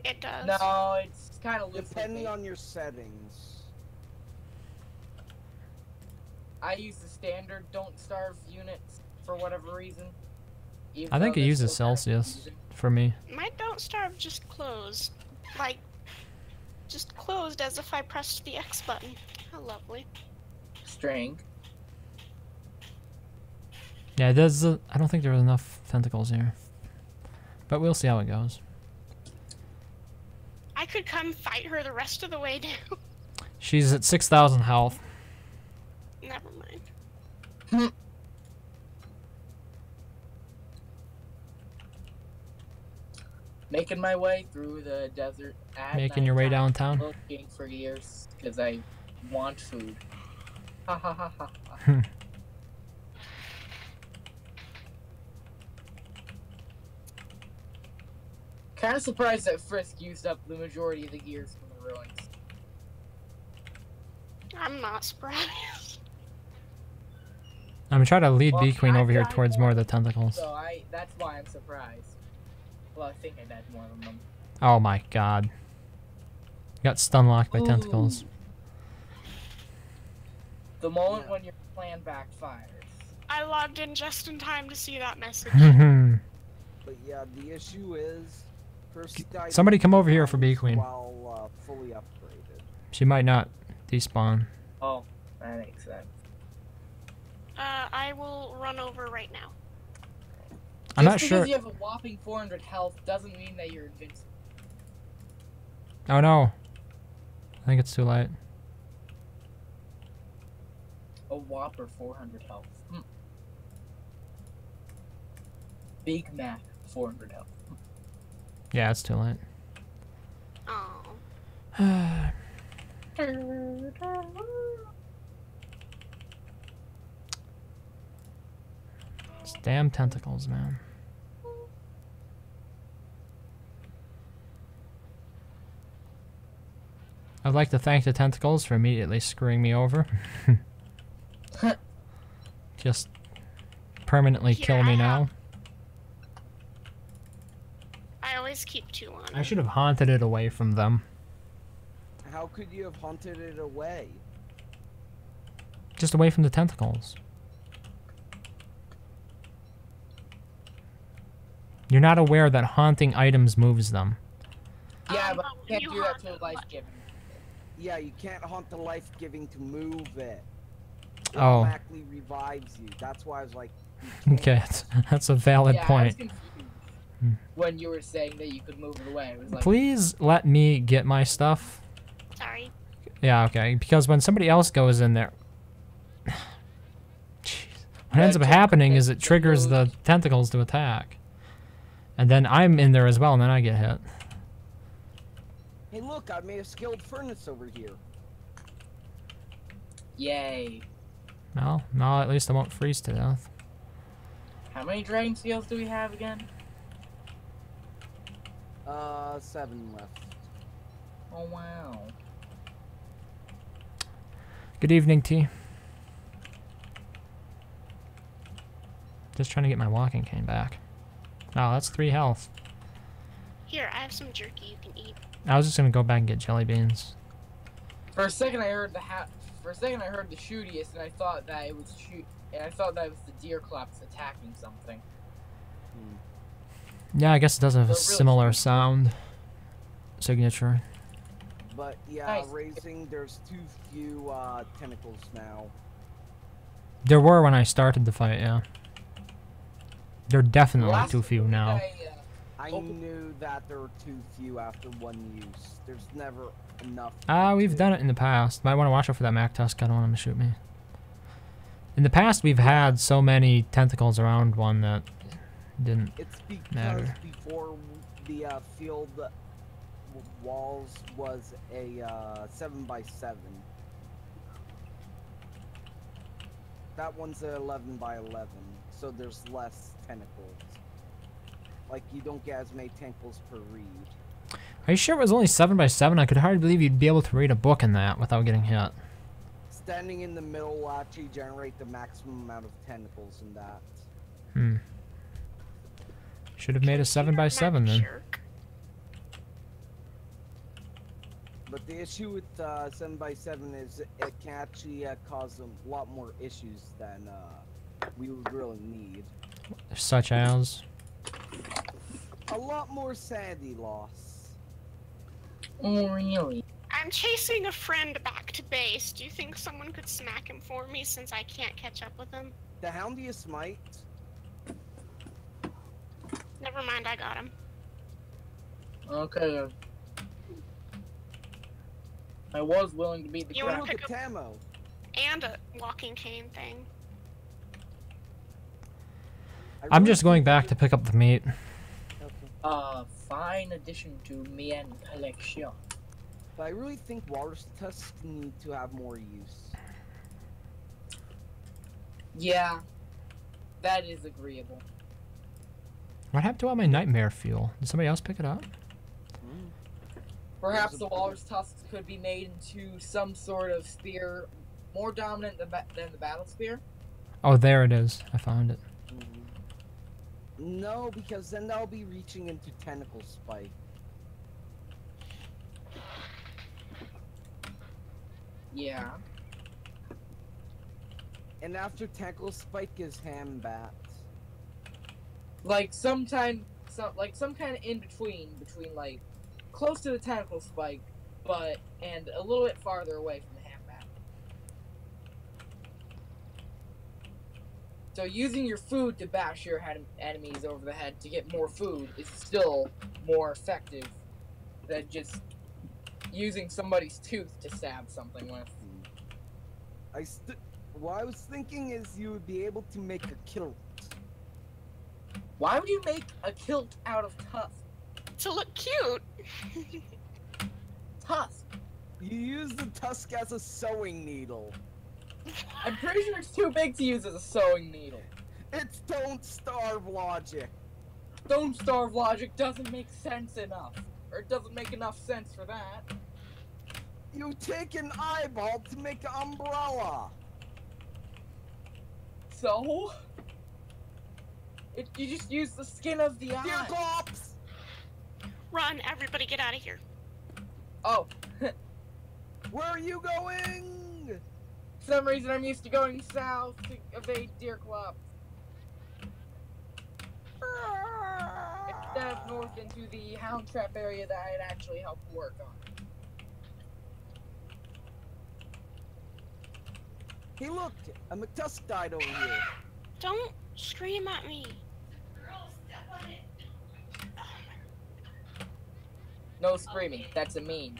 D: It does.
B: No, it's kind of
C: Depending on your settings.
B: I use the standard don't starve units for whatever reason. even
A: I think
B: though
A: it
B: they're
A: uses
B: still kind of
A: Celsius
B: confusing.
A: for me.
D: My don't starve just closed. Like, just closed as if I pressed the X button. How lovely.
B: String.
A: Yeah, there's. I don't think there are enough tentacles here, but we'll see how it goes.
D: I could come fight her the rest of the way down.
A: She's at 6,000 health.
D: Never mind.
B: Making my way through the desert at
A: Making your way
B: nighttime,
A: downtown?
B: looking for gears because I want food. Ha ha ha ha. ha.
A: Hmm.
B: Kind of surprised that Frisk used up the majority of the gears from the ruins.
D: I'm not surprised.
A: I'm trying to lead
B: Well,
A: Bee Queen
B: I
A: over here
B: died
A: towards more of the tentacles.
B: So that's why I'm surprised. Well, I think I died more than them.
A: Oh my god. Got stun locked by tentacles.
B: The moment
C: Yeah.
B: when your plan backfires.
D: I logged in just in time to see that message.
C: But yeah, the issue is first
A: Somebody come over here for Bee Queen.
C: while fully upgraded.
A: She might not despawn.
B: Oh, that makes sense.
D: I will run over right now.
A: I'm not
B: Just
A: sure.
B: because you have a whopping 400 health doesn't mean that you're invincible.
A: Oh no. I think it's too late.
B: A whopper 400 health. Big Mac 400 health.
A: Yeah, it's too late.
D: Oh.
A: It's damn tentacles, man. I'd like to thank the tentacles for immediately screwing me over. Just permanently kill me now.
D: I always keep 2 on.
A: I should have haunted it away from them.
C: How could you have hunted it away?
A: Just away from the tentacles. You're not aware that haunting items moves them.
B: Yeah, but
D: when
B: you can't
D: you
B: do that
D: haunt
B: to a
D: it,
B: life-giving.
C: Yeah, you can't hunt the life-giving to move it. It
A: Oh.
C: automatically revives you. That's why I was like, you
A: Okay,
C: can't.
A: that's a valid
B: Yeah, I was
A: point.
B: confused
A: Hmm.
B: when you were saying that you could move it away. I was like,
A: Please let me get my stuff.
D: Sorry.
A: Yeah, okay. Because when somebody else goes in there, Jeez. What ends up
B: Yeah,
A: happening is it
B: the
A: triggers the tentacles to attack, and then I'm in there as well, and then I get hit.
C: Hey, look, I made a skilled furnace over here.
B: yay.
A: No, no. At least I won't freeze to death.
B: How many dragon seals do we have again?
C: 7 left.
B: Oh, wow.
A: Good evening, T. Just trying to get my walking cane back. Oh, that's 3 health.
D: Here, I have some jerky you can eat.
A: I was just gonna go back and get jelly beans.
B: For a second, I heard the shootiest, and I thought that it was the deer clops attacking something.
A: Yeah, I guess it does have a
B: They're really
A: similar
B: sweet.
A: sound signature.
C: But yeah,
B: Nice.
C: raising, there's too few tentacles now.
A: There were when I started the fight, yeah. There are definitely
B: Last
A: too few
B: week
A: now.
C: I
B: Oh.
C: knew that there were too few after 1 use. There's never enough.
A: We've done it in the past. Might want to watch out for that Mac Tusk. I don't want him to shoot me. In the past, we've had so many tentacles around one that Didn't.
C: It's because
A: Matter.
C: before the field walls was a 7x7. That one's a 11x11, so there's less tentacles. Like, you don't get as many tentacles per read.
A: Are you sure it was only 7x7? I could hardly believe you'd be able to read a book in that without getting hit.
C: Standing in the middle will actually generate the maximum amount of tentacles in that.
A: Hmm. Should have made a 7x7 then.
D: Jerk.
C: But the issue with 7x7 is it can actually cause a lot more issues than we would really need.
A: Such as.
C: A lot more sanity loss.
B: Oh, really?
D: I'm chasing a friend back to base. Do you think someone could smack him for me since I can't catch up with him?
C: The Houndiest Smite.
D: Never mind, I got him.
B: Okay. I was willing to beat the
D: You
B: crap.
D: wanna
C: Look
D: pick
C: at
D: up-
C: Tamo.
D: And a walking cane thing.
A: I'm just going back to pick up the meat.
C: Okay.
B: Fine addition to Mian collection.
C: But I really think walrus tusks need to have more use.
B: Yeah, that is agreeable.
A: What happened to all my nightmare fuel? Did somebody else pick it up?
B: Perhaps the walrus tusks could be made into some sort of spear more dominant than the battle spear.
A: Oh, there it is. I found it.
C: No, because then they'll be reaching into tentacle spike.
B: Yeah.
C: And after tentacle spike is ham bats.
B: Like some kind of in between like close to the tentacle spike, but and a little bit farther away from the ham bat. So using your food to bash your enemies over the head to get more food is still more effective than just using somebody's tooth to stab something with.
C: What I was thinking is you would be able to make a kilt.
B: Why would you make a kilt out of tusk?
D: To look cute.
B: Tusk.
C: You use the tusk as a sewing needle.
B: I'm pretty sure it's too big to use as a sewing needle.
C: It's don't starve logic.
B: Don't starve logic doesn't make sense enough. Or it doesn't make enough sense for that.
C: You take an eyeball to make an umbrella.
B: So? You just use the skin of the
C: Dear
B: eye.
C: cops!
D: Run, everybody get out of here.
B: Oh.
C: Where are you going?
B: For some reason I'm used to going south to evade deer club. Instead of north into the hound trap area that I'd actually helped work on.
C: Hey look, a McTusk died over here.
D: Don't scream at me.
B: No screaming, that's a meme.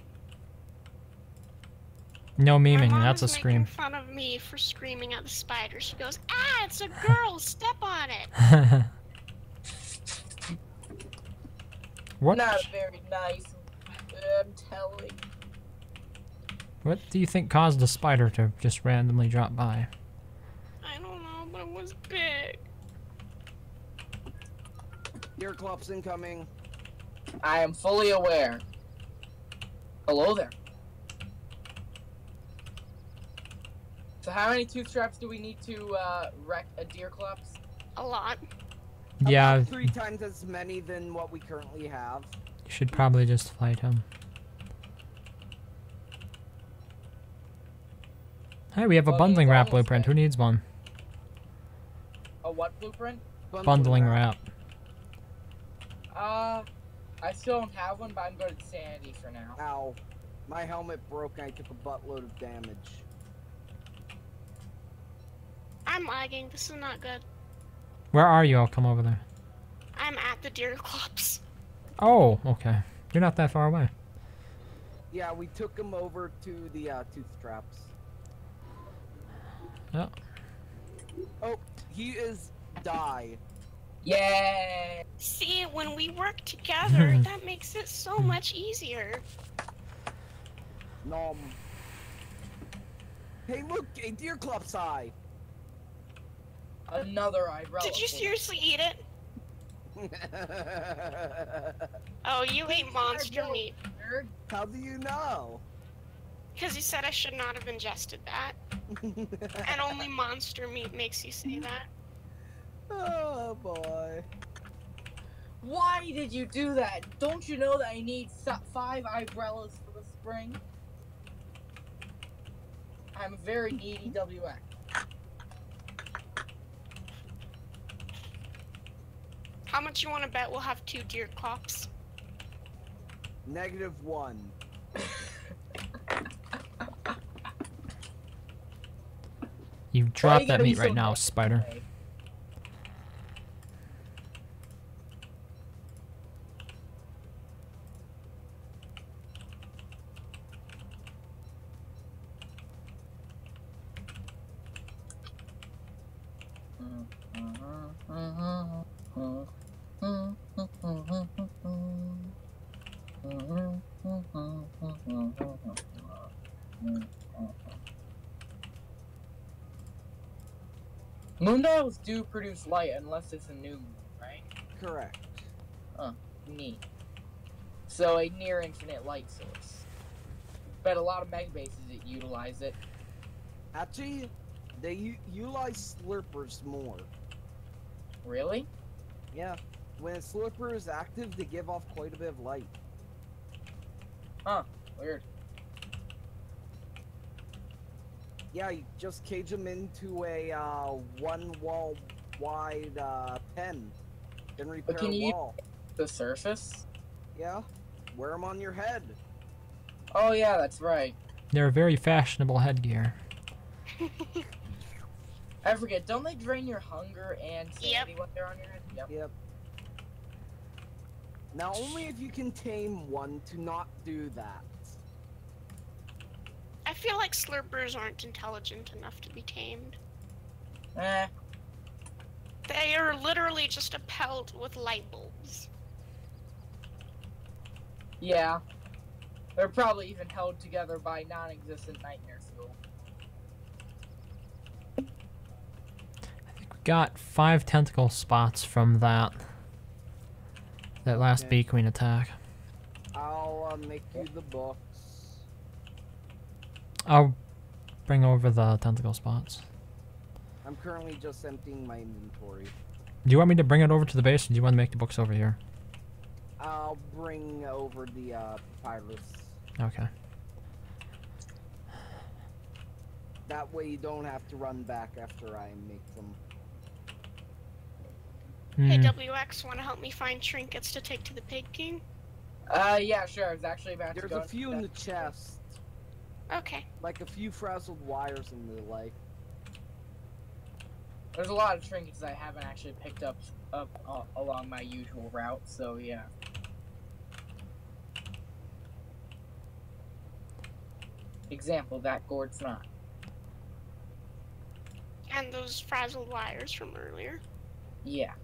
A: No
D: My
A: memeing,
D: mom
A: that's a
D: is making
A: scream.
D: fun of me for screaming at the spider. She goes, "Ah, it's a girl. Step on it."
A: What?
B: Not very nice, I'm telling.
A: What do you think caused the spider to just randomly drop by?
D: I don't know, but it was big.
C: Deer clubs incoming.
B: I am fully aware. Hello there. So how many tooth traps do we need to wreck a deer clubs?
D: A lot.
A: Yeah,
C: About 3 times as many than what we currently have.
A: you should probably just fight him. Hey, we have a
B: Well,
A: bundling
B: he's
A: wrap
B: almost
A: blueprint. Who
B: dead.
A: needs one?
B: A what blueprint?
A: Bundling wrap.
B: I still don't have one, but I'm going to sanity for now.
C: Ow. My helmet broke and I took a buttload of damage.
D: I'm lagging. This is not good.
A: Where are you? I'll come over there.
D: I'm at the deer clubs.
A: Oh, okay. You're not that far away.
C: Yeah, we took him over to the tooth traps.
A: Yeah.
C: Oh, he is die.
B: Yeah.
D: See, when we work together, that makes it so much easier.
C: Nom. Hey, look, a deer club's eye.
B: Another eyebrow.
D: Did you seriously eat it? Oh, you ate monster meat.
B: Nerd.
C: How do you know?
D: Because you said I should not have ingested that. And only monster meat makes you say that.
C: Oh boy.
B: Why did you do that? Don't you know that I need 5 eyebrows for the spring? I'm a very needy WX.
D: How much you want to bet we'll have 2 deer clops?
C: -1.
A: You
B: Why
A: drop
B: you
A: that
B: gotta be
A: meat right
B: so
A: now,
B: nice
A: Spider.
B: today? Moondials do produce light unless it's a new moon, right?
C: Correct.
B: Neat. So a near infinite light source. Bet a lot of mega bases that utilize it.
C: Actually, they utilize slurpers more.
B: Really?
C: Yeah. When a slurper is active, they give off quite a bit of light.
B: Huh. Weird.
C: Yeah, you just cage them into a 1 wall wide pen. Then repair
B: can
C: a
B: you-
C: wall.
B: The surface?
C: Yeah. Wear them on your head.
B: Oh yeah, that's right.
A: They're a very fashionable headgear.
B: I forget, don't they drain your hunger and sanity when they're on your head? Yep.
C: Yep. Now, only if you can tame one to not do that.
D: I feel like slurpers aren't intelligent enough to be tamed.
B: Eh.
D: They are literally just a pelt with light bulbs.
B: Yeah. They're probably even held together by non-existent nightmare fuel.
A: Got 5 tentacle spots from that last
C: Okay.
A: bee queen attack.
C: I'll make you the books.
A: I'll bring over the tentacle spots.
C: I'm currently just emptying my inventory.
A: Do you want me to bring it over to the base, or do you want to make the books over here?
C: I'll bring over the papyrus.
A: Okay.
C: That way you don't have to run back after I make them.
D: Hey,
A: Hmm.
D: WX, want to help me find trinkets to take to the Pig King?
B: Yeah, sure. I was actually about to
C: There's
B: go.
C: a few in the chest.
D: Okay.
C: Like a few frazzled wires and the like.
B: There's a lot of trinkets I haven't actually picked up along my usual route, so yeah. Example, that gourd's not.
D: And those frazzled wires from earlier.
B: Yeah.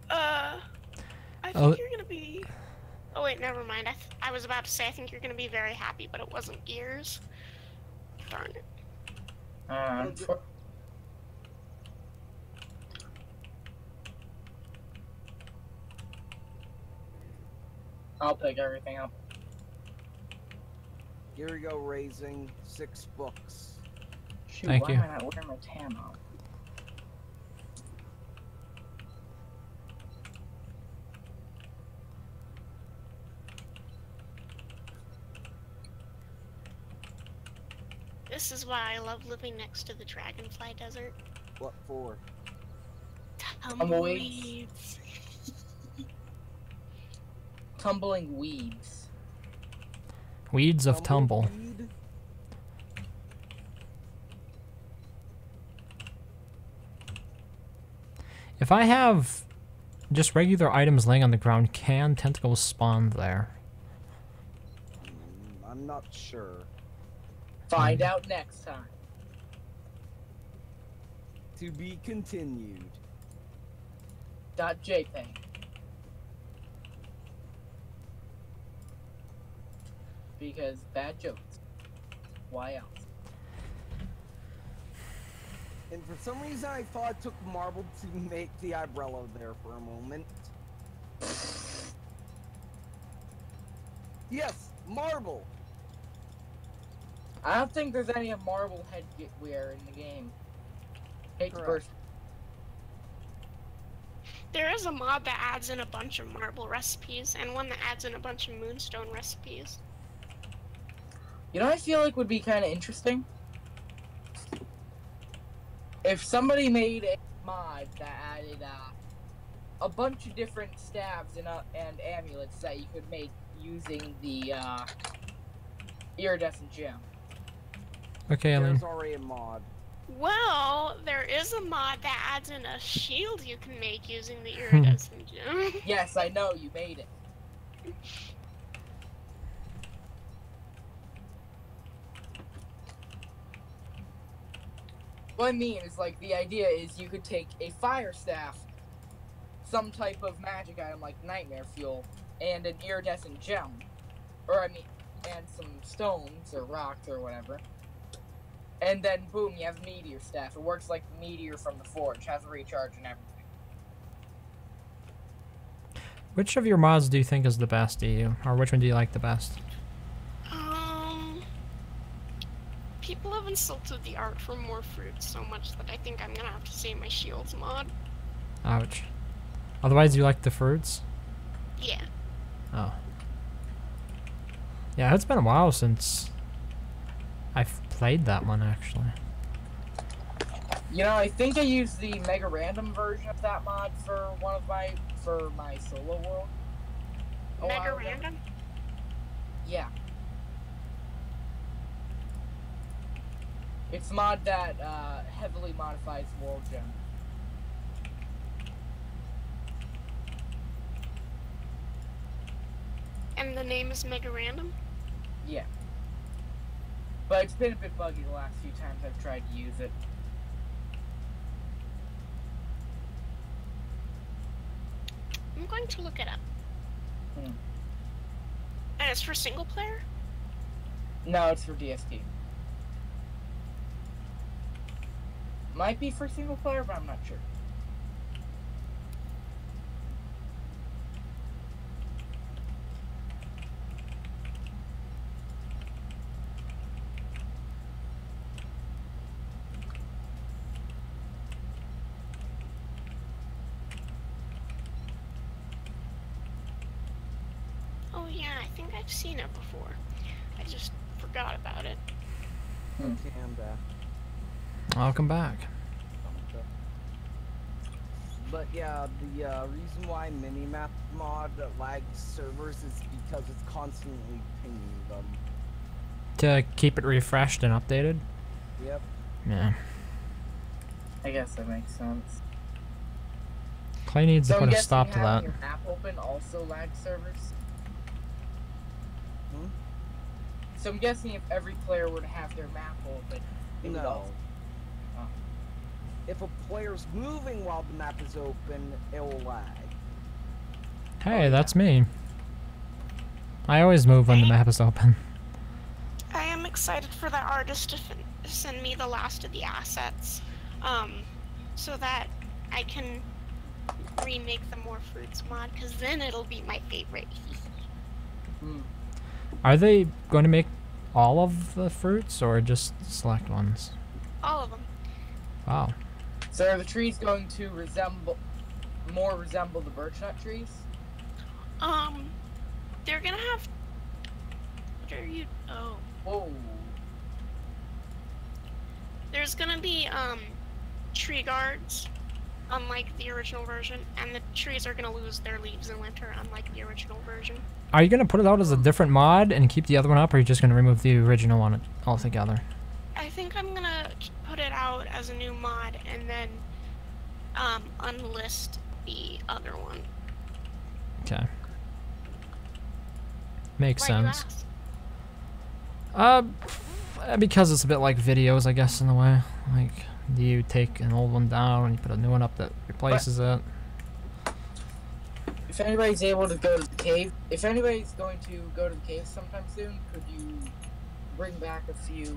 D: I
A: Oh.
D: think you're gonna be... Oh wait, never mind. I was about to say I think you're gonna be very happy, but it wasn't gears. Darn it.
B: I'll pick everything up.
C: Here we go, raising 6 books.
B: Shoot,
A: Thank
B: why
A: you.
B: am I not ordering my Tamo?
D: This is why I love living next to the Dragonfly Desert.
C: What for?
D: Tumbleweeds.
B: Tumbling weeds.
A: Weeds of tumble.
C: Tumbleweed?
A: If I have Just regular items laying on the ground, can tentacles spawn there?
C: I'm not sure.
B: Find out next time.
C: To be continued.
B: .jpg. Because bad jokes. Why else?
C: And for some reason, I thought it took marble to make the umbrella there for a moment. Yes, marble.
B: I don't think there's any marble headwear in the game. Hate to burst.
D: There is a mod that adds in a bunch of marble recipes, and one that adds in a bunch of moonstone recipes.
B: You know what I feel like would be kind of interesting? If somebody made a mod that added a bunch of different staves and amulets that you could make using the iridescent gem.
A: Okay, Elaine.
C: There's already a mod.
D: Well, there is a mod that adds in a shield you can make using the iridescent gem.
B: Yes, I know, you made it. What I mean is, like, the idea is you could take a fire staff, some type of magic item like nightmare fuel, and an iridescent gem. And some stones or rocks or whatever. And then, boom, you have a meteor staff. It works like the meteor from the forge, has a recharge and everything.
A: Which of your mods do you think is the best to you? Or which one do you like the best?
D: People have insulted the art for more fruits so much that I think I'm gonna have to say my shields mod.
A: Ouch. Otherwise, you like the fruits?
D: Yeah.
A: Oh. Yeah, it's been a while since I've played that one, actually.
B: You know, I think I used the Mega Random version of that mod for my solo world.
D: Mega Random?
B: Yeah. It's a mod that heavily modifies World Gem.
D: And the name is Mega Random?
B: Yeah. But it's been a bit buggy the last few times I've tried to use it.
D: I'm going to look it up. And it's for single player?
B: No, it's for DST. Might be for single player, but I'm not sure.
D: Oh yeah, I think I've seen it before. I just forgot about it.
C: Okay, I'm back.
A: Welcome back.
C: But yeah, the reason why Minimap mod lags servers is because it's constantly pinging them.
A: To keep it refreshed and updated?
C: Yep.
A: Yeah.
B: I guess that makes sense.
A: Clay needs to
B: So
A: put
B: I'm
A: a stop to
B: guessing
A: that.
B: having your map open also lags servers?
C: Hmm?
B: So I'm guessing if every player were to have their map open, it would
C: No.
B: also... Oh.
C: If a player's moving while the map is open, it will lag.
A: Hey, that's me. I always move when the map is open.
D: I am excited for the artist to send me the last of the assets, so that I can remake the More Fruits mod, because then it'll be my favorite.
A: Are they going to make all of the fruits or just select ones?
D: All of them.
A: Wow.
B: So are the trees going to more resemble the birchnut trees?
D: They're gonna have... What are you... Oh.
B: Whoa.
D: There's gonna be, tree guards, unlike the original version, and the trees are gonna lose their leaves in winter, unlike the original version.
A: Are you going to put it out as a different mod and keep the other one up, or are you just going to remove the original one altogether?
D: I think I'm gonna put it out as a new mod, and then, unlist the other one.
A: Okay. Makes
D: Why do you
A: sense.
D: ask?
A: Because it's a bit like videos, I guess, in a way. Like, you take an old one down and you put a new one up that replaces it.
B: If anybody's able to go to the cave, if anybody's going to go to the cave sometime soon, could you bring back a few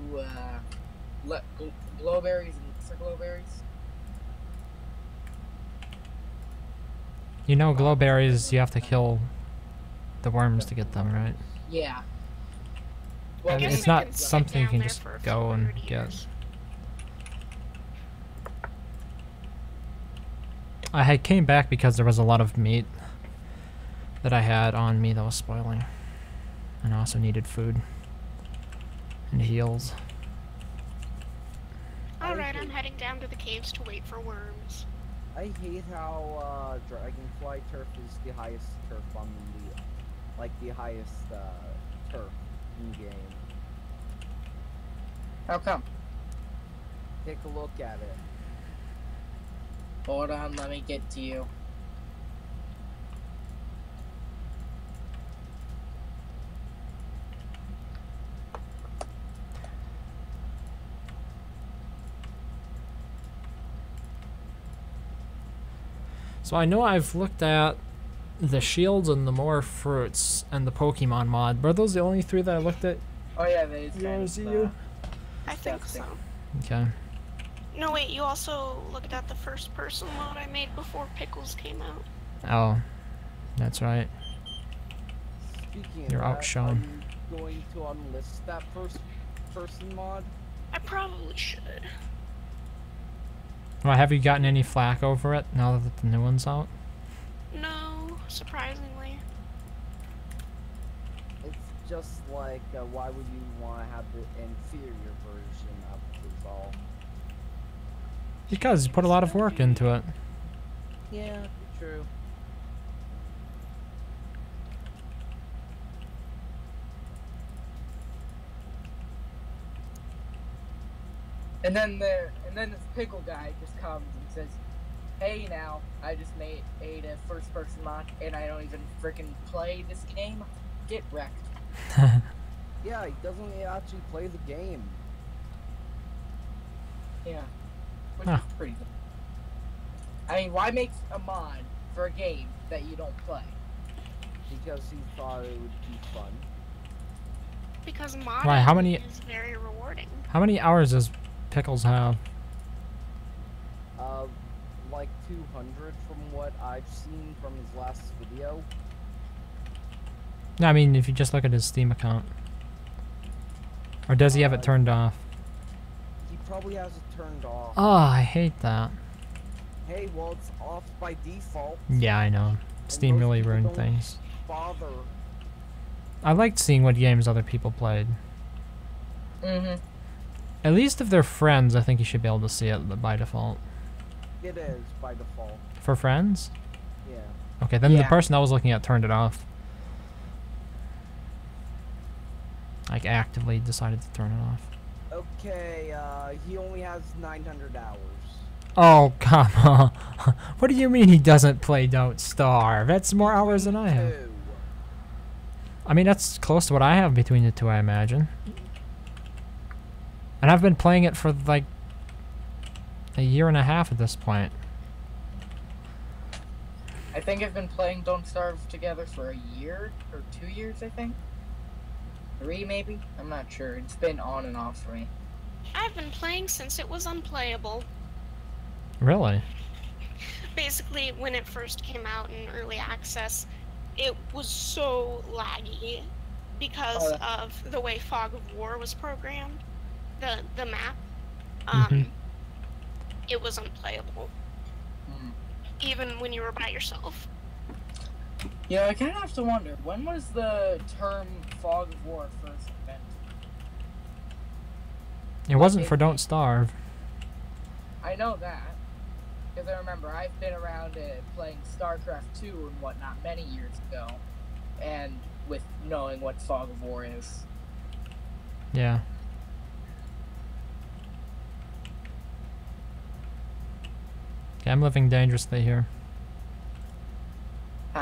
B: glowberries and lesser glowberries?
A: You know, glowberries, you have to kill the worms to get them, right?
B: Yeah.
A: I mean,
D: guess
A: it's
D: they
A: not
D: can sit
A: something you
D: down
A: can
D: there
A: just
D: for a
A: go
D: few
A: and
D: hundred
A: get.
D: years.
A: I had came back because there was a lot of meat that I had on me that was spoiling. And I also needed food. And heals.
D: Alright, I'm heading down to the caves to wait for worms.
C: I hate how dragonfly turf is the highest turf on the, like the highest turf in game.
B: How come?
C: Take a look at it.
B: Hold on, let me get to you.
A: So I know I've looked at the shields and the more fruits and the Pokemon mod. Were those the only three that I looked at?
B: Oh yeah, they is
A: You wanna
B: kind
A: see
B: of,
A: you?
D: I think so.
A: Okay.
D: No, wait, you also looked at the first person mod I made before Pickles came out.
A: Oh, that's right.
C: Speaking of
A: You're
C: that,
A: outshone.
C: are you going to unlist that first person mod?
D: I probably should.
A: Well, have you gotten any flack over it now that the new one's out?
D: No, surprisingly.
C: It's just like, why would you want to have the inferior version of this all?
A: Because you put a lot of work into it.
C: Yeah, true.
B: And then this pickle guy just comes and says, "Hey, now I just made a first-person mod, and I don't even freaking play this game. Get wrecked."
C: Yeah, he doesn't actually play the game.
B: Yeah, which
A: Huh.
B: is pretty good. I mean, why make a mod for a game that you don't play?
C: Because he thought it would be fun.
D: Because modding
A: Why, how many-
D: is very rewarding.
A: How many hours does Pickles have?
C: Like 200 from what I've seen from his last video.
A: No, I mean, if you just look at his Steam account. Or does he have it turned off?
C: He probably has it turned off.
A: Oh, I hate that.
C: Hey, well, it's off by default.
A: Yeah, I know. Steam
C: most
A: really
C: people
A: ruined
C: don't
A: things.
C: Bother.
A: I liked seeing what games other people played.
B: Mm-hmm.
A: At least if they're friends, I think you should be able to see it by default.
C: It is by default.
A: For friends?
C: Yeah.
A: Okay, then the
B: Yeah.
A: person I was looking at turned it off. Like, actively decided to turn it off.
C: Okay, he only has 900 hours.
A: Oh, come on. What do you mean he doesn't play Don't Starve? That's more hours than I have.
C: 22.
A: I mean, that's close to what I have between the two, I imagine. And I've been playing it for, like, a year and a half at this point.
B: I think I've been playing Don't Starve together for a year or 2 years. I think 3 maybe. I'm not sure. It's been on and off for me.
D: I've been playing since it was unplayable.
A: Really?
D: Basically, when it first came out in early access, it was so laggy because of the way Fog of War was programmed. The map. It was unplayable. Even when you were by yourself.
B: Yeah, I kind of have to wonder, when was the term Fog of War first invented?
A: It wasn't for Don't Starve.
B: I know that, because I remember I've been around playing StarCraft 2 and whatnot many years ago, and with knowing what Fog of War is.
A: Yeah. Okay, I'm living dangerously here.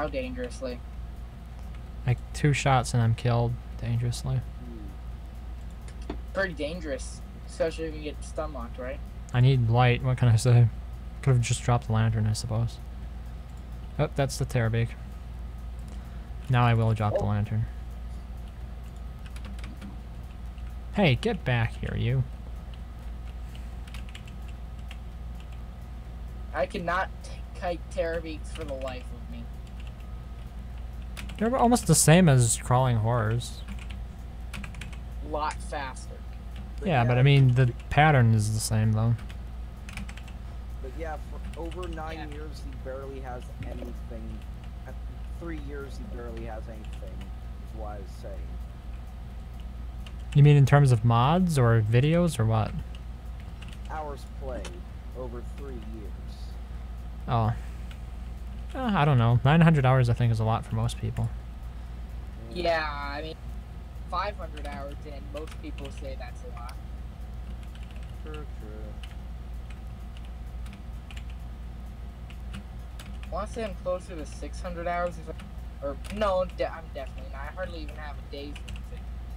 B: How dangerously?
A: Like 2 shots and I'm killed dangerously.
B: Pretty dangerous, especially if you get stun locked, right?
A: I need light. What can I say? Could have just dropped the lantern, I suppose. Oh, that's the Terabake. Now I will drop the lantern. Hey, get back here, you.
B: I cannot kite Terabakes for the life of me.
A: They're almost the same as crawling horrors.
B: A lot faster.
A: Yeah, but I mean, the pattern is the same, though.
C: But yeah, for over 9 years, he barely has anything. At 3 years, he barely has anything, is what I was saying.
A: You mean in terms of mods or videos or what?
C: Hours played over 3 years.
A: Oh. I don't know. 900 hours I think is a lot for most people.
B: Yeah, I mean, 500 hours in, most people say that's a lot.
C: True.
B: I want to say I'm closer to 600 hours. Or, no, I'm definitely not. I hardly even have a day's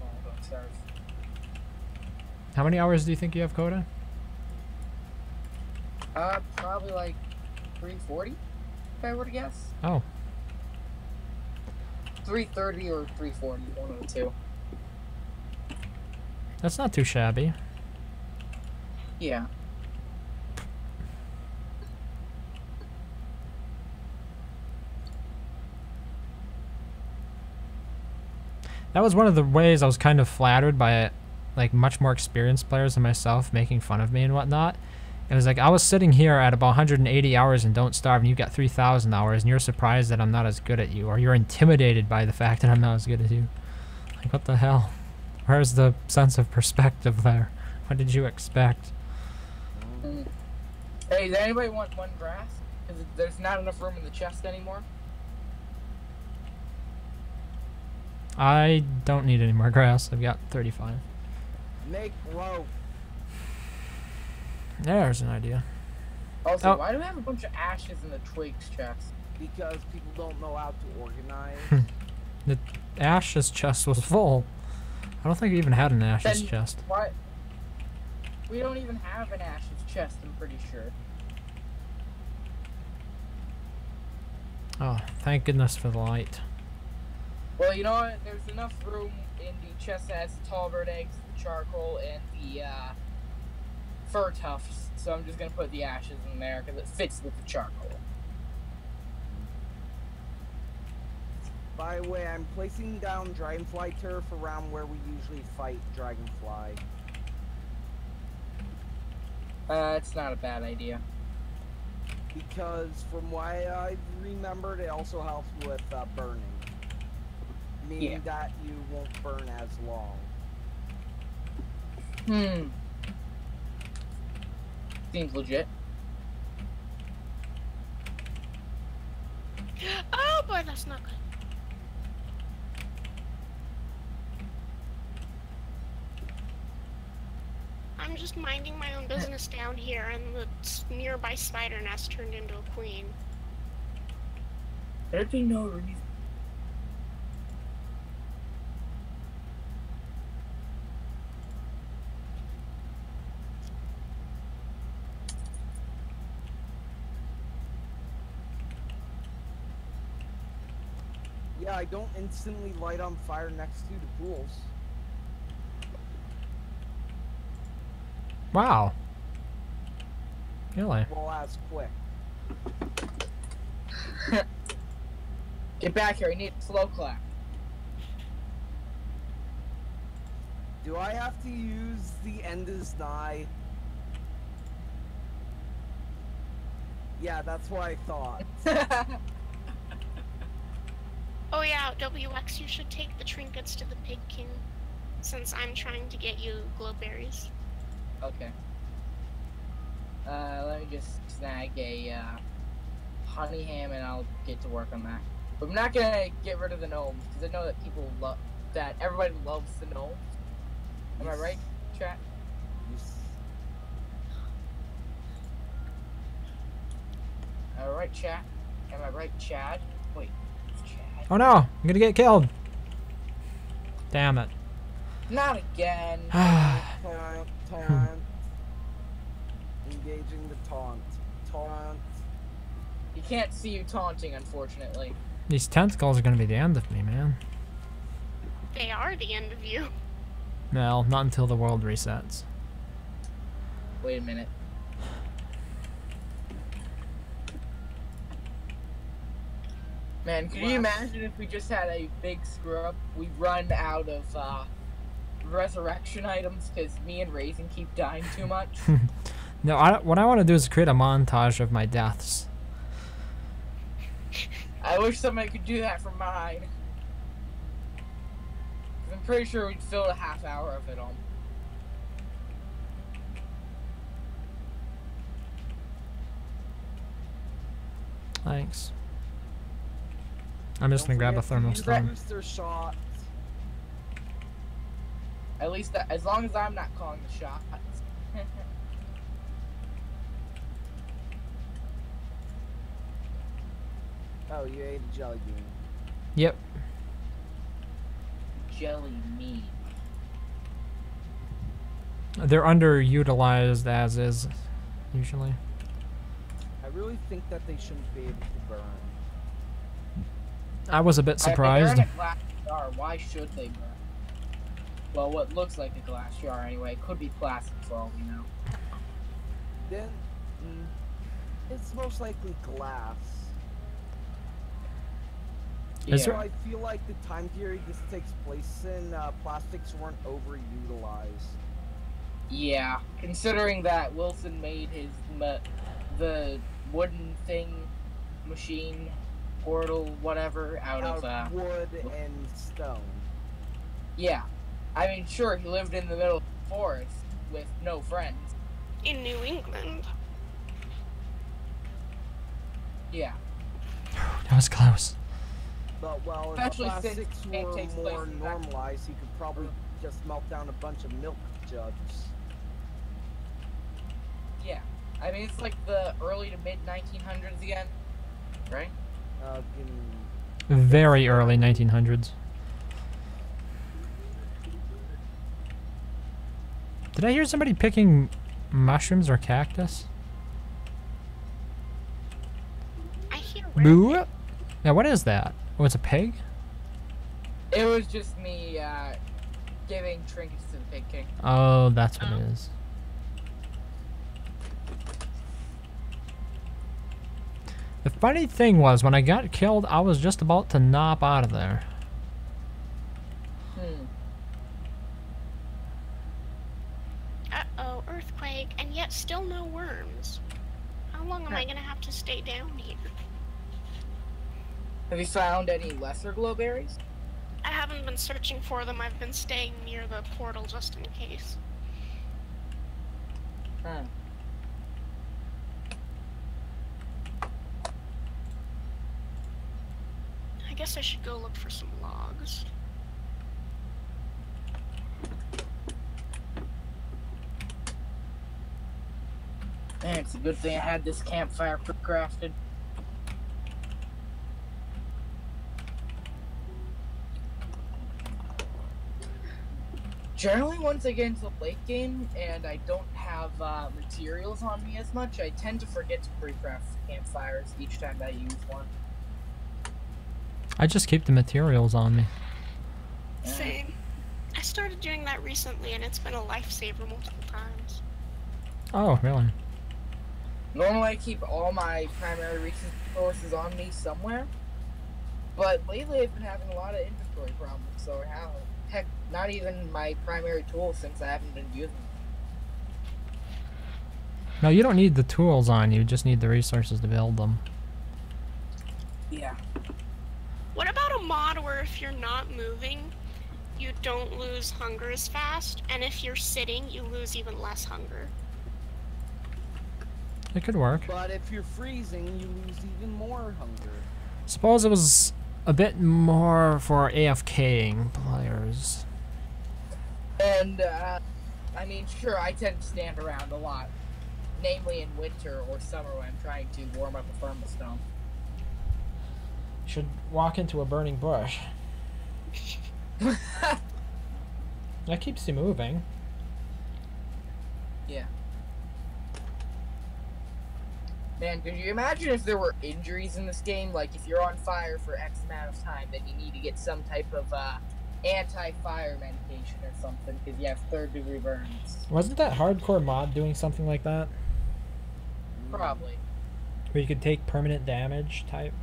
B: worth of stars.
A: How many hours do you think you have, Coda?
B: Probably like 340, if I were to guess.
A: Oh.
B: 330 or 340, one of the two.
A: That's not too shabby.
B: Yeah.
A: That was one of the ways I was kind of flattered by like much more experienced players than myself making fun of me and whatnot. It was like I was sitting here at about 180 hours and Don't Starve, and you got 3,000 hours, and you're surprised that I'm not as good at you, or you're intimidated by the fact that I'm not as good as you. Like, what the hell? Where's the sense of perspective there? What did you expect?
B: Hey, does anybody want one grass? Because there's not enough room in the chest anymore.
A: I don't need any more grass. I've got 35.
C: Make rope.
A: There's an idea.
B: Also,
A: Oh.
B: why do we have a bunch of ashes in the twigs chest?
C: Because people don't know how to organize.
A: The ashes chest was full. I don't think we even had an ashes
B: Then
A: chest.
B: Why? We don't even have an ashes chest, I'm pretty sure.
A: Oh, thank goodness for the light.
B: Well, you know what? There's enough room in the chest that has the tall bird eggs, the charcoal, and the fur tufts. So I'm just gonna put the ashes in there because it fits with the charcoal.
C: By the way, I'm placing down dragonfly turf around where we usually fight dragonfly.
B: It's not a bad idea.
C: Because from what I've remembered, it also helps with burning. Meaning that you won't burn as long.
B: Seems legit.
D: Oh boy, that's not good. I'm just minding my own business down here, and the nearby spider nest turned into a queen.
B: There'd be no reason.
C: Yeah, I don't instantly light on fire next to the pools.
A: Wow. Really?
C: Well, as quick.
B: Get back here, I need a slow clap.
C: Do I have to use the end is nigh? Yeah, that's what I thought.
D: Oh yeah, WX, you should take the trinkets to the Pig King, since I'm trying to get you glowberries.
B: Okay. Let me just snag a honey ham and I'll get to work on that. But I'm not gonna get rid of the gnomes because I know that people love that. Everybody loves the gnomes. Am I right, chat? All right, chat. Am I right, Chad? Wait.
A: Oh no, I'm gonna get killed. Damn it.
B: Not again.
C: Taunt, taunt. Engaging the taunt. Taunt.
B: He can't see you taunting, unfortunately.
A: These tentacles are gonna be the end of me, man.
D: They are the end of you.
A: Well, not until the world resets.
B: Wait a minute. Man, could you imagine if we just had a big screw up? We run out of resurrection items because me and Raisin keep dying too much.
A: No, what I want to do is create a montage of my deaths.
B: I wish somebody could do that for mine. I'm pretty sure we'd fill a half hour of it on.
A: Thanks. I'm just gonna grab a thermostat.
C: Booster shots.
B: At least that, as long as I'm not calling the shots.
C: Oh, you ate a jelly bean.
A: Yep.
B: Jelly meat.
A: They're underutilized as is, usually.
C: I really think that they shouldn't be able to burn.
A: I was a bit surprised.
B: They're in a glass jar. Why should they burn? Well, what looks like a glass jar anyway. Could be plastic for all we know.
C: Then, it's most likely glass.
A: Is
C: So
A: there-
C: I feel like the time period this takes place in, plastics weren't overutilized.
B: Yeah, considering that Wilson made his the wooden thing, machine, portal, whatever, out of
C: wood and stone.
B: yeah. I mean, sure, he lived in the middle of the forest with no friends.
D: In New England.
B: Yeah.
A: That was close.
C: But well, if
B: Especially since
C: plastics
B: it
C: were
B: takes place
C: more
B: in that-
C: normalized, he could probably just melt down a bunch of milk jugs.
B: Yeah. I mean, it's like the early to mid 1900s again, right?
C: Give me
A: Very early 1900s. Did I hear somebody picking mushrooms or cactus?
D: I hear
A: Boo! Now what is that? Oh, it's a pig?
B: It was just me giving trinkets to the Pig King.
A: Oh, that's what it is. The funny thing was, when I got killed, I was just about to nop out of there.
D: Uh-oh, earthquake, and yet still no worms. How long am I gonna have to stay down here?
B: Have you found any lesser glowberries?
D: I haven't been searching for them, I've been staying near the portal just in case.
B: Huh.
D: I guess I should go look for some logs.
B: Man, it's a good thing I had this campfire crafted. Generally, once I get into the late game and I don't have materials on me as much, I tend to forget to pre-craft campfires each time I use one.
A: I just keep the materials on me.
D: Same. I started doing that recently and it's been a lifesaver multiple times.
A: Oh, really?
B: Normally, I keep all my primary resources on me somewhere, but lately I've been having a lot of inventory problems, so heck, not even my primary tools since I haven't been using them.
A: No, you don't need the tools on you, just need the resources to build them.
B: Yeah.
D: What about a mod where if you're not moving, you don't lose hunger as fast, and if you're sitting, you lose even less hunger?
A: It could work.
C: But if you're freezing, you lose even more hunger.
A: Suppose it was a bit more for AFKing players.
B: And, I mean, sure, I tend to stand around a lot. Namely in winter or summer when I'm trying to warm up a thermostone.
A: should walk into a burning bush. That keeps you moving.
B: Yeah. Man, could you imagine if there were injuries in this game? Like, if you're on fire for X amount of time, then you need to get some type of anti-fire medication or something because you have third-degree burns.
A: Wasn't that hardcore mod doing something like that?
B: Probably.
A: Where you could take permanent damage type?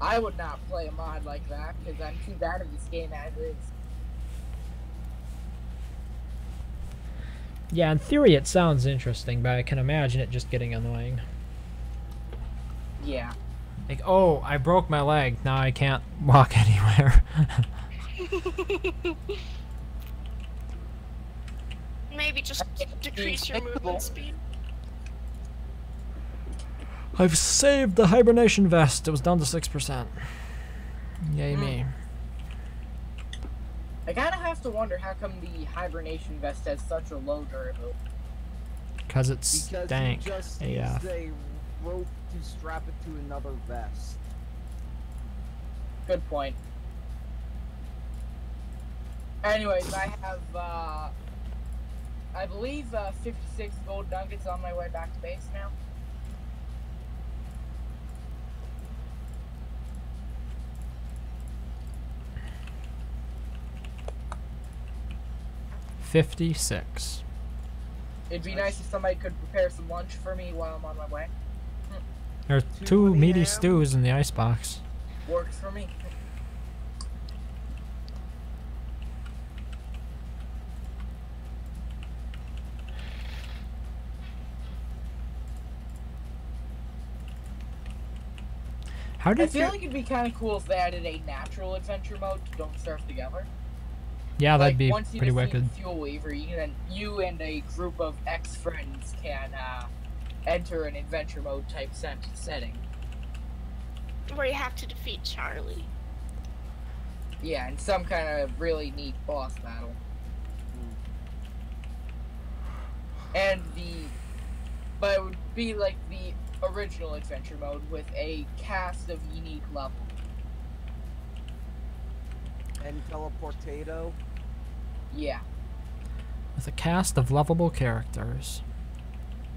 B: I would not play a mod like that because I'm too bad at this game as is.
A: Yeah, in theory it sounds interesting, but I can imagine it just getting annoying.
B: Yeah.
A: Like, oh, I broke my leg. Now I can't walk anywhere.
D: Maybe just decrease your movement speed.
A: I've saved the hibernation vest. It was down to 6%. Yay me.
B: I kind of have to wonder how come the hibernation vest has such a low durability.
A: Because it's
C: Because
A: dank
C: you just
A: AF.
C: used a rope to strap it to another vest.
B: Good point. Anyways, I have, I believe, 56 gold nuggets on my way back to base now.
A: $56.
B: It'd be nice if somebody could prepare some lunch for me while I'm on my way.
A: There are
C: 2
A: two meaty
C: a.m.
A: stews in the icebox.
B: Works for me.
A: How
B: I
A: did
B: feel
A: you...
B: like it'd be kind of cool if they added a natural adventure mode to Don't Starve Together.
A: Yeah, that'd
B: Like,
A: be
B: once you
A: pretty
B: defeat
A: wicked.
B: the Fuel Weaver, you and a group of ex-friends can enter an adventure mode type setting.
D: Where you have to defeat Charlie.
B: Yeah, and some kind of really neat boss battle. And but it would be like the original adventure mode with a cast of unique levels.
C: And teleportado.
B: Yeah.
A: With a cast of lovable characters.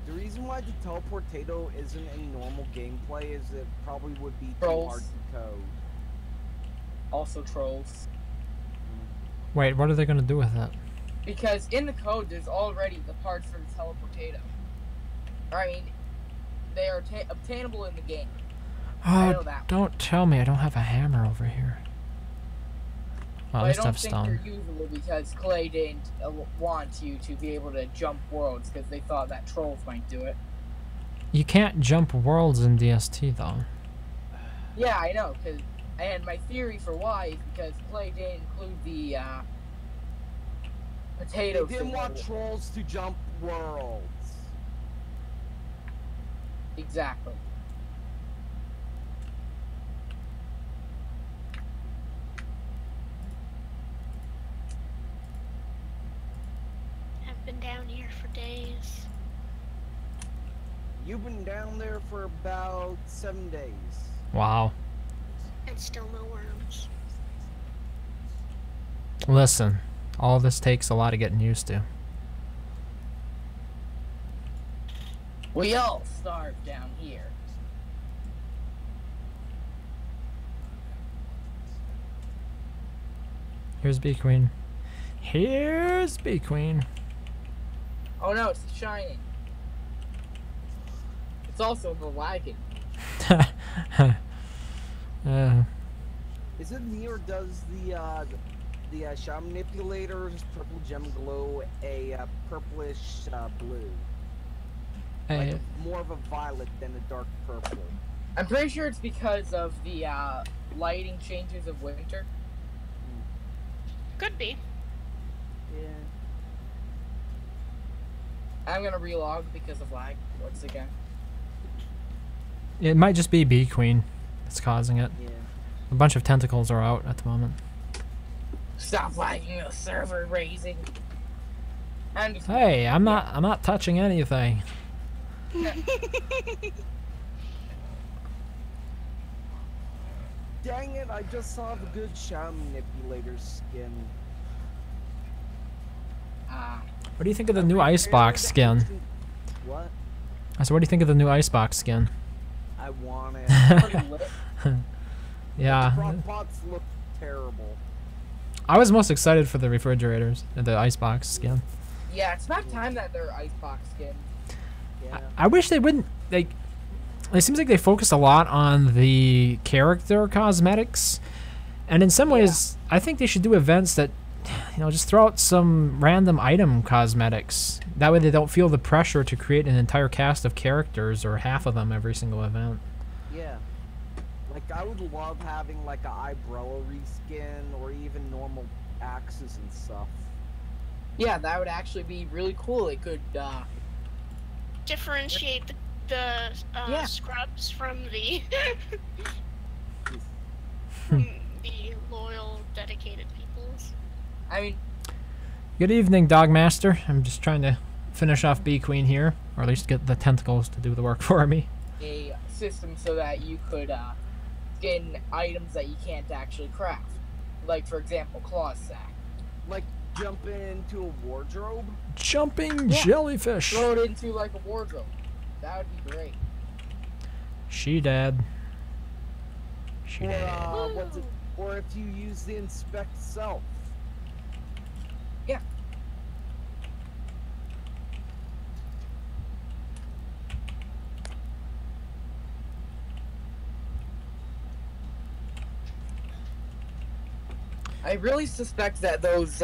C: The reason why the teleportado isn't in normal gameplay is it probably would be too
B: Trolls.
C: hard to code.
B: Also trolls.
A: Wait, what are they gonna do with it?
B: Because in the code, there's already the parts for the teleportado. I mean, they are obtainable in the game. I know
A: Oh,
B: that.
A: don't tell me I don't have a hammer over here. Well,
B: But
A: at
B: I
A: least I
B: don't
A: have
B: think
A: stone.
B: they're usable because Clay didn't want you to be able to jump worlds because they thought that trolls might do it.
A: You can't jump worlds in DST though.
B: Yeah, I know. And my theory for why is because Clay didn't include the potato.
C: They didn't want
B: symbol.
C: trolls to jump worlds.
B: Exactly.
D: I've been down here for days.
C: You've been down there for about 7 days.
A: Wow.
D: And still no worms.
A: Listen, all this takes a lot of getting used to.
B: We all starve down here.
A: Here's B Queen. Here's B Queen.
B: Oh no, it's the Shining. It's also the Lagging.
C: Is it me or does the shot manipulator's purple gem glow a purplish blue? Like more of a violet than a dark purple.
B: I'm pretty sure it's because of the lighting changes of winter.
D: Could be.
C: Yeah.
B: I'm gonna relog because of lag once again.
A: It might just be B Queen that's causing it.
C: Yeah.
A: A bunch of tentacles are out at the moment.
B: Stop lagging, the server raising. I'm just
A: Hey, I'm not touching anything.
C: Dang it, I just saw the good Shadow Manipulator skin.
A: What do you think of the new Icebox skin?
C: What?
A: I said, what do you think of the new Icebox skin?
C: I want it.
A: Yeah.
C: The crock pots look terrible.
A: I was most excited for the refrigerators, the Icebox skin.
B: Yeah, it's about time that they're icebox skins.
C: Yeah.
A: I wish they wouldn't, like, it seems like they focus a lot on the character cosmetics. And in some ways, I think they should do events that, you know, just throw out some random item cosmetics. That way they don't feel the pressure to create an entire cast of characters or half of them every single event.
C: Yeah. Like, I would love having, like, a eyebrow reskin or even normal axes and stuff.
B: Yeah, that would actually be really cool. It could,
D: Differentiate the
B: Yeah.
D: scrubs from the from the loyal, dedicated peoples.
B: I mean,
A: Good evening, Dogmaster. I'm just trying to finish off Bee Queen here, or at least get the tentacles to do the work for me.
B: a system so that you could, skin items that you can't actually craft. Like, for example, claw sack.
C: Like, jump into a wardrobe.
A: Jumping
B: Yeah.
A: jellyfish.
B: Throw it into, like, a wardrobe. That would be great.
A: She dead. She
C: Or,
A: dead.
C: what's it? Or if you use the inspect self.
B: Yeah. I really suspect that those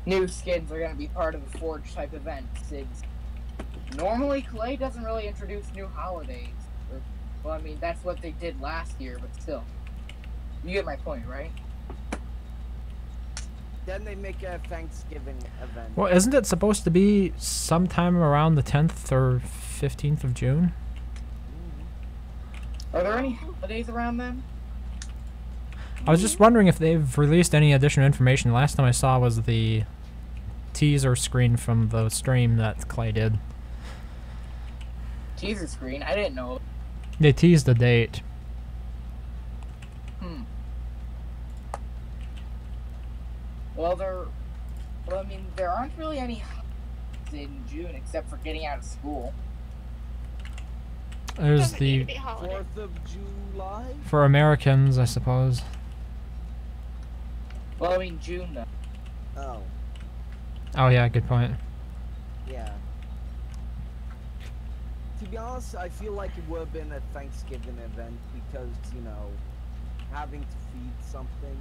B: new skins are going to be part of the Forge type events. Normally, Clay doesn't really introduce new holidays. Well, I mean, that's what they did last year, but still. You get my point, right?
C: Then they make a Thanksgiving event.
A: Well, isn't it supposed to be sometime around the 10th or 15th of June?
B: Are there any holidays around then?
A: I was just wondering if they've released any additional information. Last time I saw was the teaser screen from the stream that Clay did.
B: Teaser screen? I didn't know.
A: They teased the date.
B: Well, I mean, there aren't really any holidays in June except for getting out of school.
A: There's
D: Doesn't need
A: the
D: to be holiday.
C: 4th of July?
A: for Americans, I suppose.
B: Well, I mean, June, though.
C: Oh,
A: Oh yeah, good point.
C: yeah. To be honest, I feel like it would have been a Thanksgiving event because, you know, having to feed something.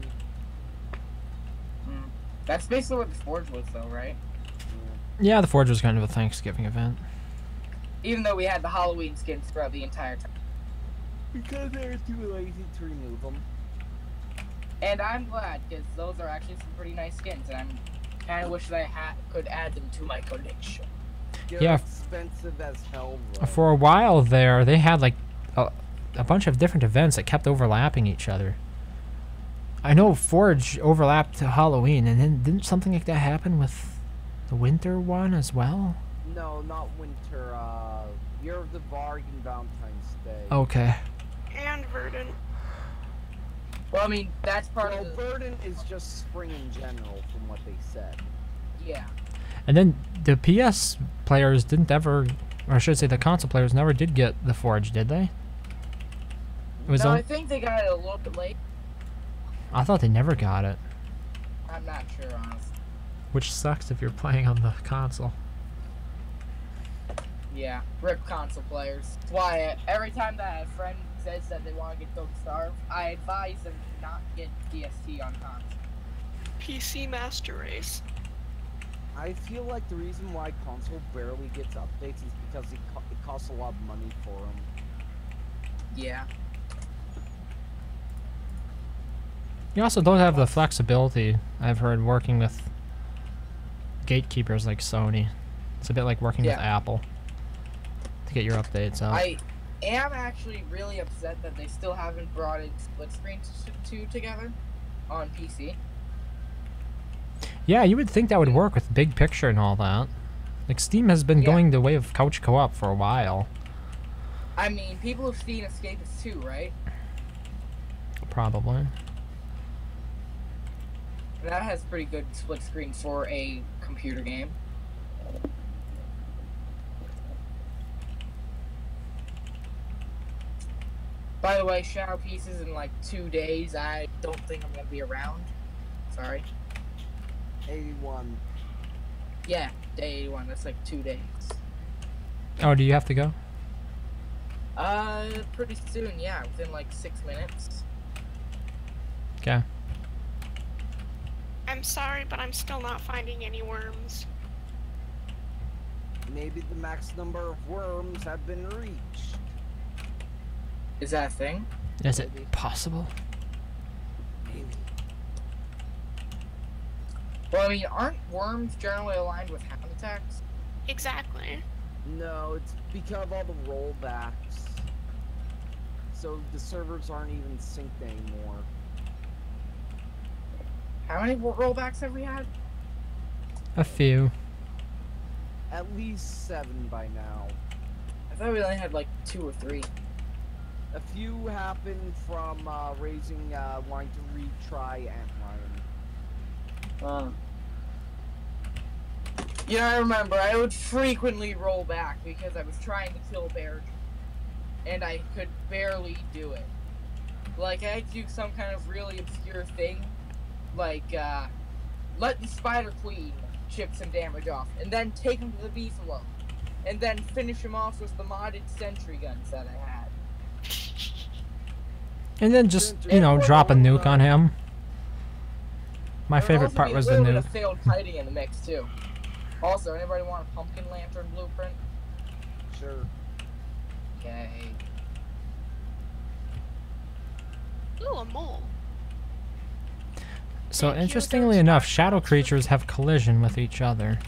B: That's basically what the Forge was, though, right?
A: Yeah, the Forge was kind of a Thanksgiving event.
B: Even though we had the Halloween skins throughout the entire time.
C: Because they're too lazy to remove them.
B: And I'm glad, because those are actually some pretty nice skins, and I'm kind of wish that I could add them to my collection.
C: They're
A: Yeah.
C: expensive as hell, though.
A: For a while there, they had like a bunch of different events that kept overlapping each other. I know Forge overlapped to Halloween, and then didn't something like that happen with the winter one as well?
C: No, not winter. Year of the Varg and Valentine's Day.
A: Okay.
D: And Verdant.
B: Well, I mean, that's part
C: Well,
B: of the...
C: Verdant is just spring in general, from what they said.
B: Yeah.
A: And then the PS players didn't ever, or I should say the console players never did get the Forge, did they? It was
B: No,
A: on,
B: I think they got it a little bit late.
A: I thought they never got it,
B: I'm not sure, honestly.
A: which sucks if you're playing on the console.
B: Yeah, rip console players. That's why every time that a friend says that they want to get Don't Starve, I advise them to not get DST on console.
D: PC Master Race.
C: I feel like the reason why console barely gets updates is because it costs a lot of money for them.
B: Yeah.
A: You also don't have the flexibility, I've heard, working with gatekeepers like Sony. It's a bit like working with
B: Yeah.
A: Apple to get your updates out.
B: I am actually really upset that they still haven't brought in split screen 2 together on PC.
A: Yeah, you would think that would work with big picture and all that. Like, Steam has been
B: Yeah.
A: going the way of couch co-op for a while.
B: I mean, people have seen Escapists too, right?
A: probably.
B: That has pretty good split screen for a computer game. By the way, Shadow Pieces in like 2 days. I don't think I'm gonna be around. Sorry.
C: 81.
B: Yeah, day 81. That's like 2 days.
A: Oh, do you have to go?
B: Pretty soon. Yeah, within like 6 minutes.
A: Okay.
D: I'm sorry, but I'm still not finding any worms.
C: Maybe the max number of worms have been reached.
B: Is that a thing?
A: Is it possible?
C: Maybe.
B: Well, I mean, aren't worms generally aligned with hound attacks?
D: Exactly.
C: No, it's because of all the rollbacks. So the servers aren't even synced anymore.
B: How many rollbacks have we had?
A: A few.
C: At least 7 by now.
B: I thought we only had like 2 or 3.
C: A few happened from wanting to retry Antlion.
B: Yeah, I remember. I would frequently roll back because I was trying to kill bear, and I could barely do it. Like, I had to do some kind of really obscure thing, like, let the Spider Queen chip some damage off, and then take him to the Beefalo, and then finish him off with the modded sentry guns that I had.
A: And then just, you know, drop a nuke on him. My favorite part was the
B: There would
A: nuke.
B: also be a little bit of failed kiting in the mix, too. Also, anybody want a pumpkin lantern blueprint?
C: Sure.
B: Okay.
D: Ooh, a mole.
A: So
D: Thank you,
A: interestingly
D: those
A: enough,
D: dark
A: shadow
D: monsters.
A: creatures have collision with each other.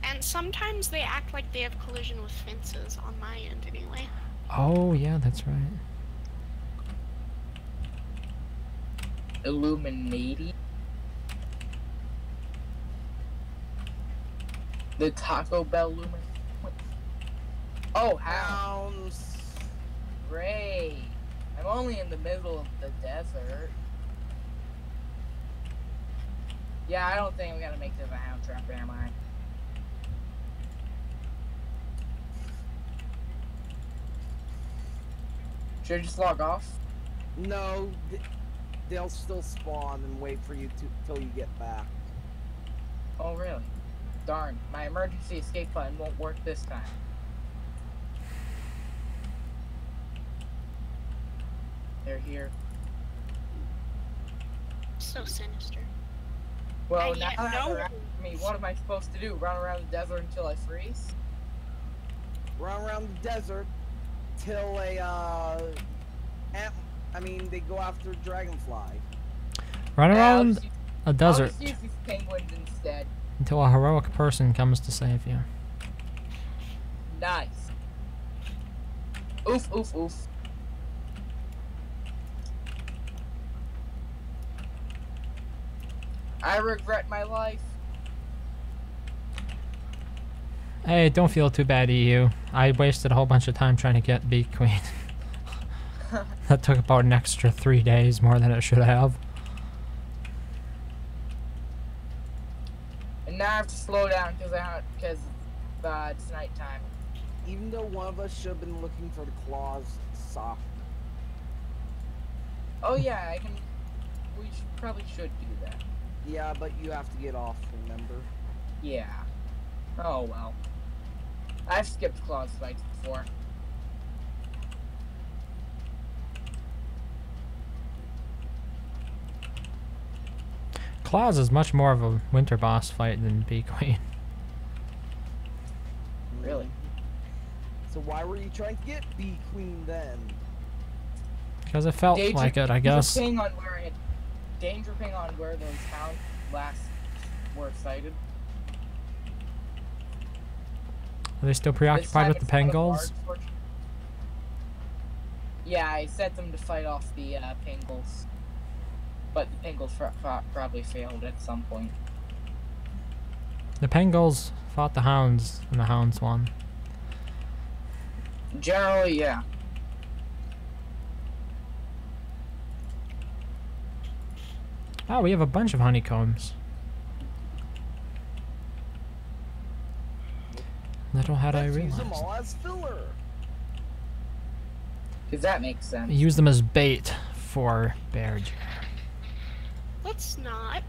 D: And sometimes they act like they have collision with fences, on my end anyway.
A: Oh, yeah, that's right.
B: Illuminati. The Taco Bell Lumin. Oh, how
C: Hounds.
B: great! I'm only in the middle of the desert. Yeah, I don't think I'm gonna make this a hound trap, am I? Should I just log off?
C: No, they'll still spawn and wait for you till you get back.
B: Oh, really? Darn, my emergency escape button won't work this time. They're here.
D: So sinister.
B: Well,
D: And
B: now
D: yet
B: that
D: no
B: they're after me, what am I supposed to do? Run around the desert until I freeze?
C: Run around the desert till they they go after dragonfly.
A: Run
B: I'll
A: around
B: just use-
A: a desert
B: I'll just use these penguins instead.
A: until a heroic person comes to save you.
B: Nice. Oof, oof, oof. I regret my life.
A: Hey, don't feel too bad, EU. I wasted a whole bunch of time trying to get Bee Queen. That took about an extra 3 days, more than it should have.
B: And now I have to slow down because it's nighttime.
C: Even though one of us should have been looking for the claws soft.
B: Oh yeah, probably should do that.
C: Yeah, but you have to get off, remember?
B: Yeah. Oh well. I've skipped claws fights before.
A: Claws is much more of a winter boss fight than Bee Queen.
B: Really?
C: So why were you trying to get Bee Queen then?
A: Because it felt like it, I guess.
B: Danger ping on where those hounds last were sighted.
A: Are they still
B: This
A: preoccupied
B: time
A: with the
B: it's not a
A: Pangolls?
B: large fortune. Yeah, I set them to fight off the Pangolls. But the Pangolls probably failed at some point.
A: The Pangolls fought the Hounds, and the Hounds won.
B: Generally, yeah.
A: Oh, we have a bunch of honeycombs. Little had I
C: Let's use them
A: realized.
C: all as filler.
B: Because that makes sense.
A: Use them as bait for bear.
D: Let's not.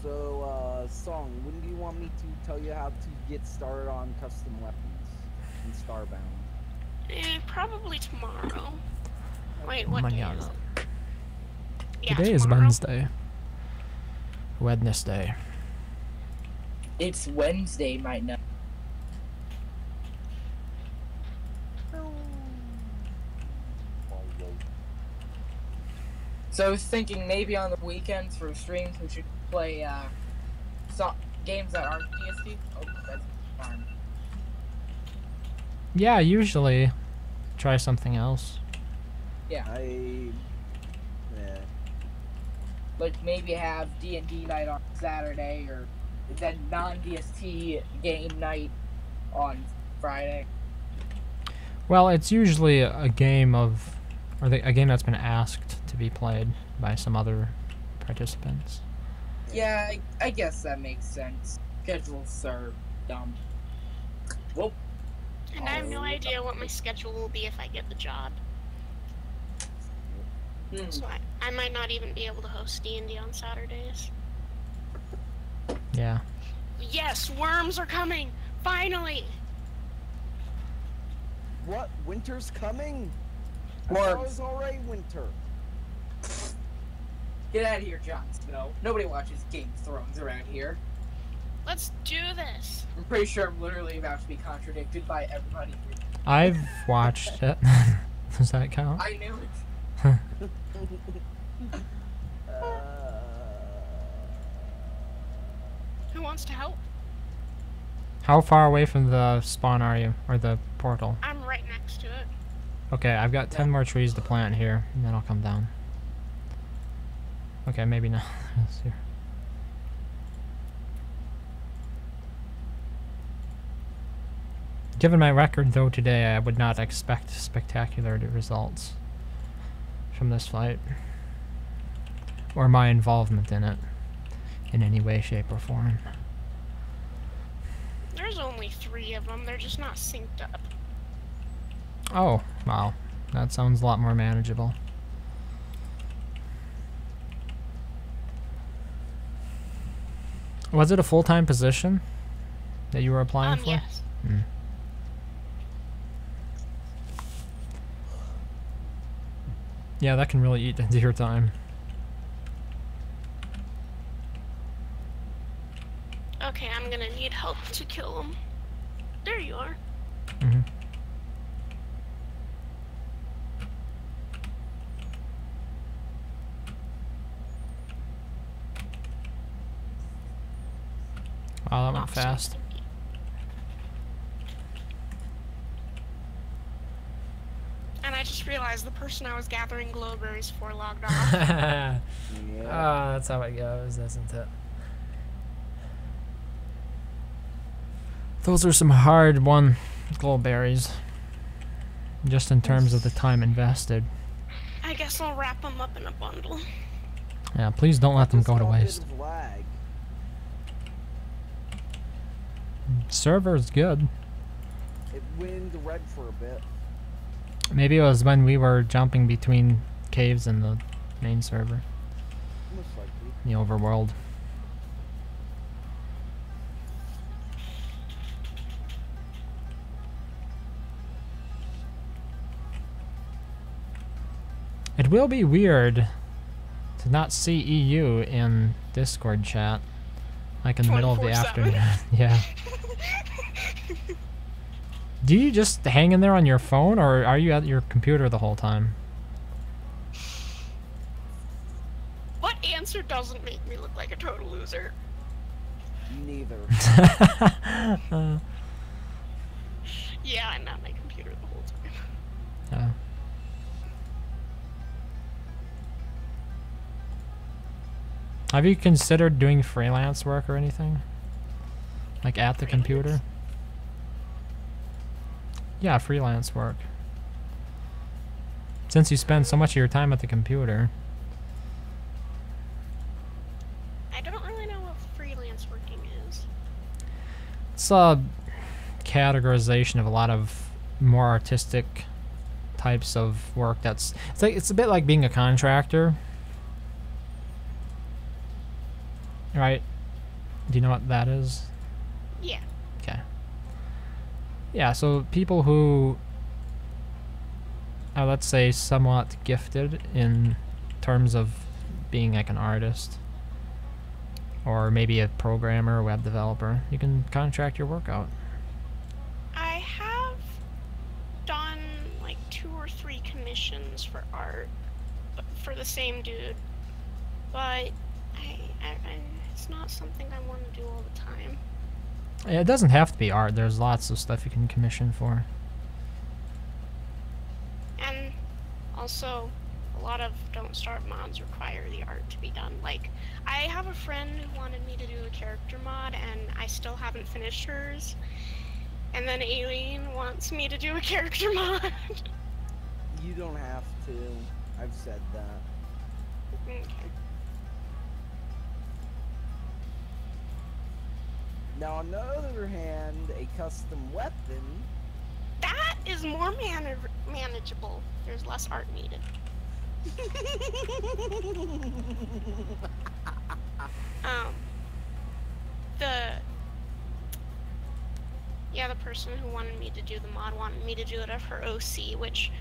C: So, Song, when do you want me to tell you how to get started on custom weapons in Starbound?
D: Probably tomorrow. Wait, what day is
A: Mañana.
D: it? Yeah,
A: Today is
D: tomorrow.
A: Wednesday. Wednesday.
B: It's Wednesday, might know. So I was thinking maybe on the weekends for streams we should play games that aren't DST. Oh, that's fine.
A: Yeah, usually try something else.
B: Yeah,
C: Yeah.
B: like maybe have D&D night on Saturday, or then non-DST game night on Friday.
A: Well, it's usually a game of, or a game that's been asked to be played by some other participants.
B: Yeah, I guess that makes sense. Schedules are dumb. Well,
D: And I have no idea what my schedule will be if I get the job. So I might not even be able to host D&D on Saturdays.
A: Yeah.
D: Yes, worms are coming! Finally!
C: What? Winter's coming? I thought it
B: Worms.
C: was already winter.
B: Get out of here, Jon Snow. Nobody watches Game of Thrones around here.
D: Let's do this!
B: I'm pretty sure I'm literally about to be contradicted by everybody here.
A: I've watched it. Does that count?
B: I knew it.
D: Who wants to help?
A: How far away from the spawn are you? Or the portal?
D: I'm right next to it.
A: Okay, I've got 10 more trees to plant here, and then I'll come down. Okay, maybe not. Let's see. Given my record, though, today, I would not expect spectacular results from this fight. Or my involvement in it. In any way, shape, or form.
D: There's only 3 of them, they're just not synced up.
A: Oh, wow. That sounds a lot more manageable. Was it a full-time position that you were applying for?
D: Yes.
A: Hmm. Yeah, that can really eat into your time.
D: Okay, I'm gonna need help to kill them. There you are.
A: Mm-hmm. Wow, that went
D: Awesome.
A: fast.
D: And I just realized the person I was gathering glowberries for logged off.
C: Yeah.
A: That's how it goes, isn't it? Those are some hard-won glowberries. Just in terms of the time invested.
D: I guess I'll wrap them up in a bundle.
A: Yeah, please don't let them go to
C: Just a bit
A: waste.
C: of lag.
A: Server's good.
C: It went into red for a bit.
A: Maybe it was when we were jumping between caves and the main server,
C: Most likely.
A: the overworld. It will be weird to not see EU in Discord chat, like in the middle of the
D: 24/7.
A: afternoon. Yeah. Do you just hang in there on your phone, or are you at your computer the whole time?
D: What answer doesn't make me look like a total loser?
C: Neither.
D: Yeah, I'm at my computer the whole time.
A: Yeah. Have you considered doing freelance work or anything? Like at the computer? Yeah, freelance work. Since you spend so much of your time at the computer.
D: I don't really know what freelance working is.
A: It's a categorization of a lot of more artistic types of work. It's a bit like being a contractor, right? Do you know what that is?
D: Yeah.
A: Okay. Yeah, so people who are, let's say, somewhat gifted in terms of being like an artist or maybe a programmer or web developer, you can contract your work out.
D: I have done like 2 or 3 commissions for art for the same dude, but it's not something I want to do all the time.
A: It doesn't have to be art. There's lots of stuff you can commission for.
D: And also, a lot of Don't Start mods require the art to be done. Like, I have a friend who wanted me to do a character mod, and I still haven't finished hers. And then Aileen wants me to do a character mod.
C: You don't have to. I've said that.
D: Okay.
C: Now, on the other hand, a custom weapon.
D: That is more manageable. There's less art needed. The person who wanted me to do the mod wanted me to do it of her OC, which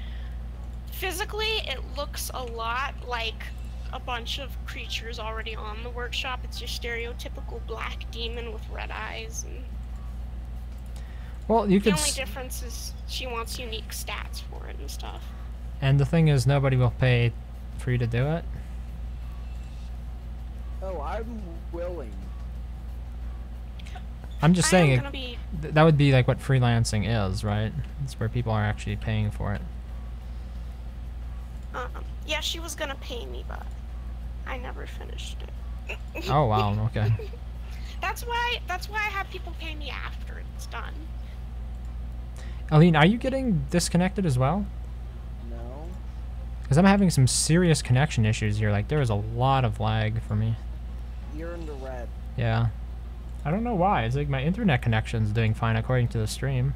D: physically it looks a lot like a bunch of creatures already on the workshop. It's your stereotypical black demon with red eyes, and
A: Well, you
D: the
A: could.
D: only difference is she wants unique stats for it and stuff.
A: And the thing is, nobody will pay for you to do it.
C: Oh, I'm willing.
A: I'm just saying
D: I am
A: it,
D: gonna be
A: that would be like what freelancing is, right? It's where people are actually paying for it.
D: yeah, she was gonna pay me, but I never finished it.
A: Oh wow, okay.
D: That's why I have people pay me after it's done.
A: Aline, are you getting disconnected as well?
C: No.
A: Because I'm having some serious connection issues here. Like, there is a lot of lag for me.
C: You're in the red.
A: Yeah. I don't know why. It's like my internet connection's doing fine according to the stream.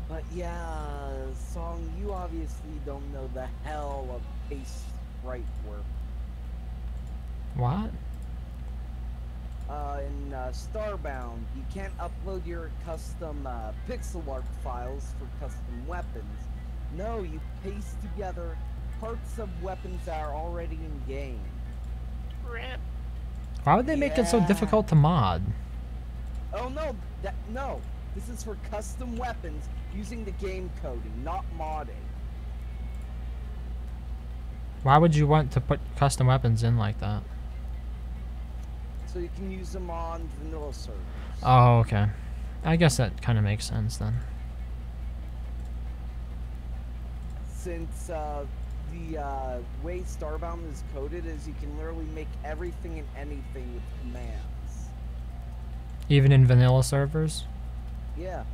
C: But yeah, Song, you obviously don't know the hell of pace right work.
A: What?
C: In Starbound, you can't upload your custom pixel art files for custom weapons. No, you paste together parts of weapons that are already in game.
D: Rip.
A: Why would they make it so
C: Yeah.
A: difficult to mod?
C: Oh no, no. This is for custom weapons using the game coding, not modding.
A: Why would you want to put custom weapons in like that?
C: So you can use them on vanilla servers.
A: Oh, okay. I guess that kind of makes sense then.
C: Since the way Starbound is coded is you can literally make everything and anything with commands.
A: Even in vanilla servers?
C: Yeah.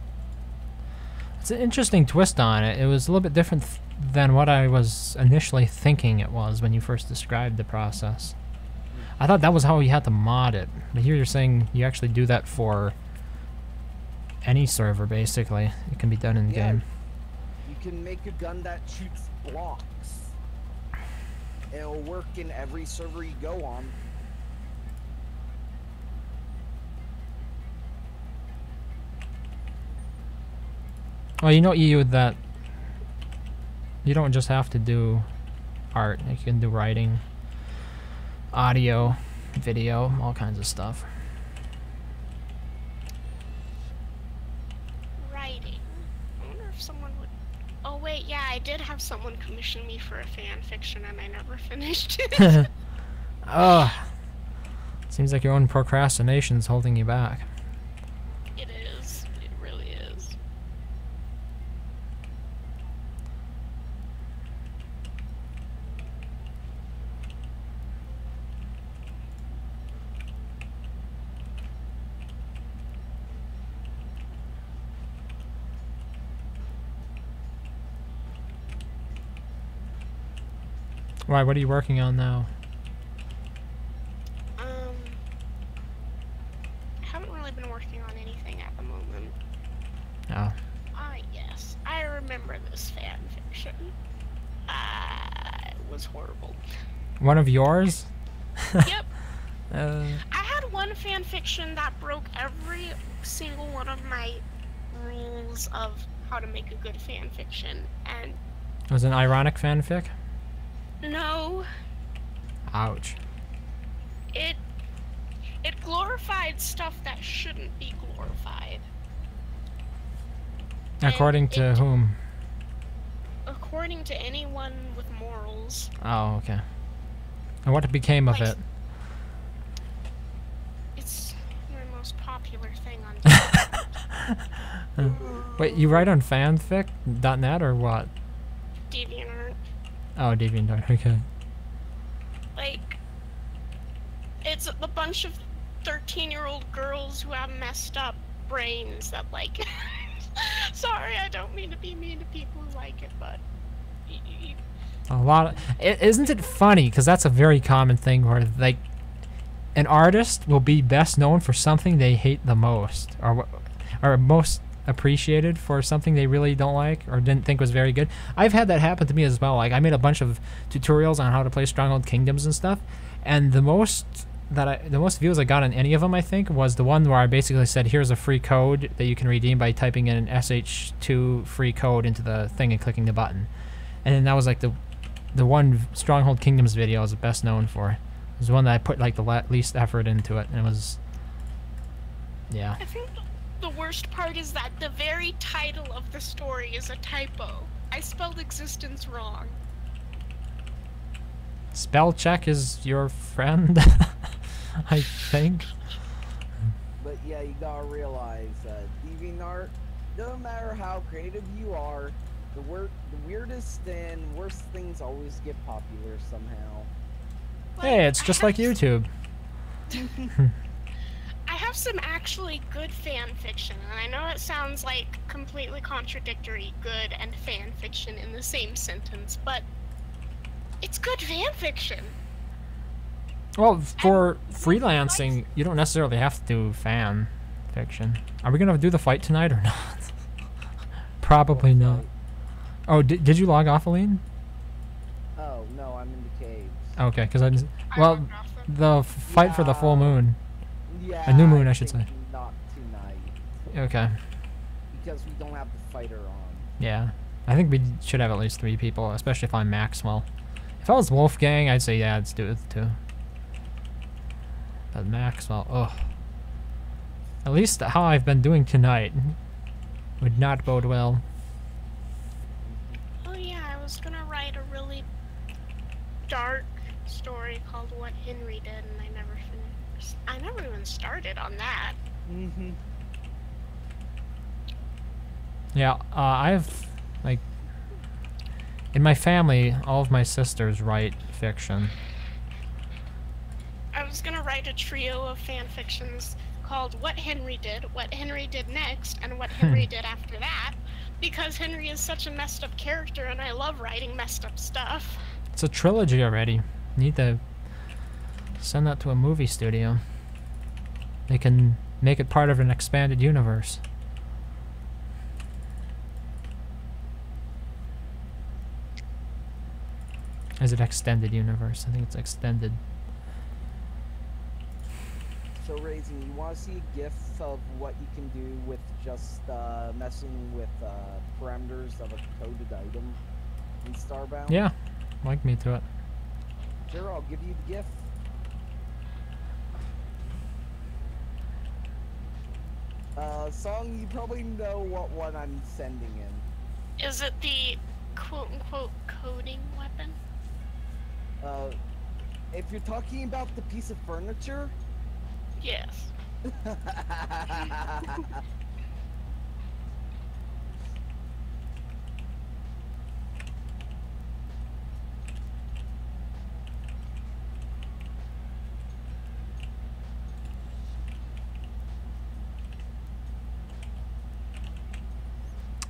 A: It's an interesting twist on it. It was a little bit different than what I was initially thinking it was when you first described the process. I thought that was how you had to mod it, but here you're saying you actually do that for any server, basically. It can be done in game.
C: You can make a gun that shoots blocks. It'll work in every server you go on.
A: Well, you know, EU, that you don't just have to do art. You can do writing, audio, video, all kinds of stuff.
D: Writing. I wonder if someone would. Oh wait, yeah, I did have someone commission me for a fan fiction, and I never finished it.
A: Ugh. Seems like your own procrastination's holding you back.
D: It is. It really is.
A: Why? What are you working on now?
D: I haven't really been working on anything at the moment.
A: Oh.
D: Ah, yes. I remember this fan fiction. It was horrible.
A: One of yours?
D: Yep.
A: Uh,
D: I had one fan fiction that broke every single one of my rules of how to make a good fan fiction, and
A: it was an ironic fanfic?
D: no,
A: Ouch.
D: it glorified stuff that shouldn't be glorified.
A: According to
D: it-
A: whom?
D: According to anyone with morals.
A: Oh, okay. And what became of
D: Like-
A: it?
D: It's my most popular thing on
A: Wait, you write on fanfic.net or what?
D: DeviantArt.
A: Oh, DeviantArt, okay.
D: Like, it's a bunch of 13-year-old girls who have messed up brains that like it. Sorry, I don't mean to be mean to people who like it, but
A: A lot of, isn't it funny? Because that's a very common thing where, like, an artist will be best known for something they hate the most, or most appreciated for something they really don't like or didn't think was very good. I've had that happen to me as well. Like, I made a bunch of tutorials on how to play Stronghold Kingdoms and stuff, and the most views I got on any of them, I think, was the one where I basically said, here's a free code that you can redeem by typing in an SH2 free code into the thing and clicking the button. And then that was like the one Stronghold Kingdoms video I was best known for. It was the one that I put like the least effort into it, and it was, yeah.
D: I think the worst part is that the very title of the story is a typo. I spelled existence wrong.
A: Spell check is your friend, I think.
C: But yeah, you gotta realize, DeviantArt, no matter how creative you are, the weirdest and worst things always get popular somehow.
A: Hey, it's just like YouTube.
D: I have some actually good fan fiction, and I know it sounds like completely contradictory, good and fan fiction in the same sentence, but it's good fan fiction.
A: Well, for freelancing, you don't necessarily have to do fan fiction. Are we gonna do the fight tonight or not? Probably not. Oh, did you log off, Aline?
C: Oh, no, I'm in the caves.
A: Okay, because I just,
D: I
A: well,
D: logged off them.
A: the fight for the full moon.
C: Yeah,
A: A new moon, I should
C: think
A: say.
C: Not tonight,
A: Okay,
C: because we don't have the fighter on.
A: yeah. I think we should have at least 3 people, especially if I'm Maxwell. If I was Wolfgang, I'd say yeah, let's do it too. But Maxwell, ugh. At least how I've been doing tonight would not bode well.
D: Oh yeah, I was gonna write a really dark story called What Henry Did, and I never finished. I never even started on that.
C: Mm-hmm.
A: Yeah, I've, like, in my family, all of my sisters write fiction.
D: I was gonna write a trio of fan fictions called What Henry Did Next, and What Henry Did After That, because Henry is such a messed up character and I love writing messed up stuff.
A: It's a trilogy already. Need to send that to a movie studio. They can make it part of an expanded universe. Is it extended universe? I think it's extended.
C: So, Raisin, you want to see a GIF of what you can do with just messing with parameters of a coded item in Starbound?
A: Yeah, like me to it.
C: Sure, I'll give you the GIF. Song, you probably know what one I'm sending in.
D: Is it the quote-unquote coding weapon?
C: If you're talking about the piece of furniture,
D: Yes.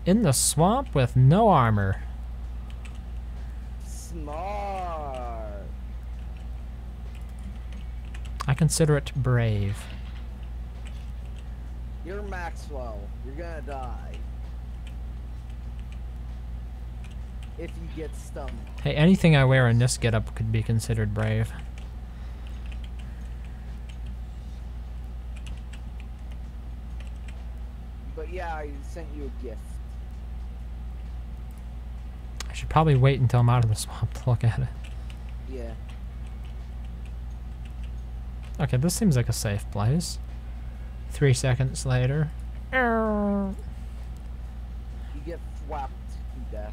A: In the swamp with no armor.
C: Smart.
A: I consider it brave.
C: You're Maxwell. You're gonna die. If you get stung.
A: Hey, anything I wear in this getup could be considered brave.
C: But yeah, I sent you a gift.
A: I should probably wait until I'm out of the swamp to look at it.
C: Yeah.
A: Okay, this seems like a safe place. 3 seconds later.
C: You get flapped to death.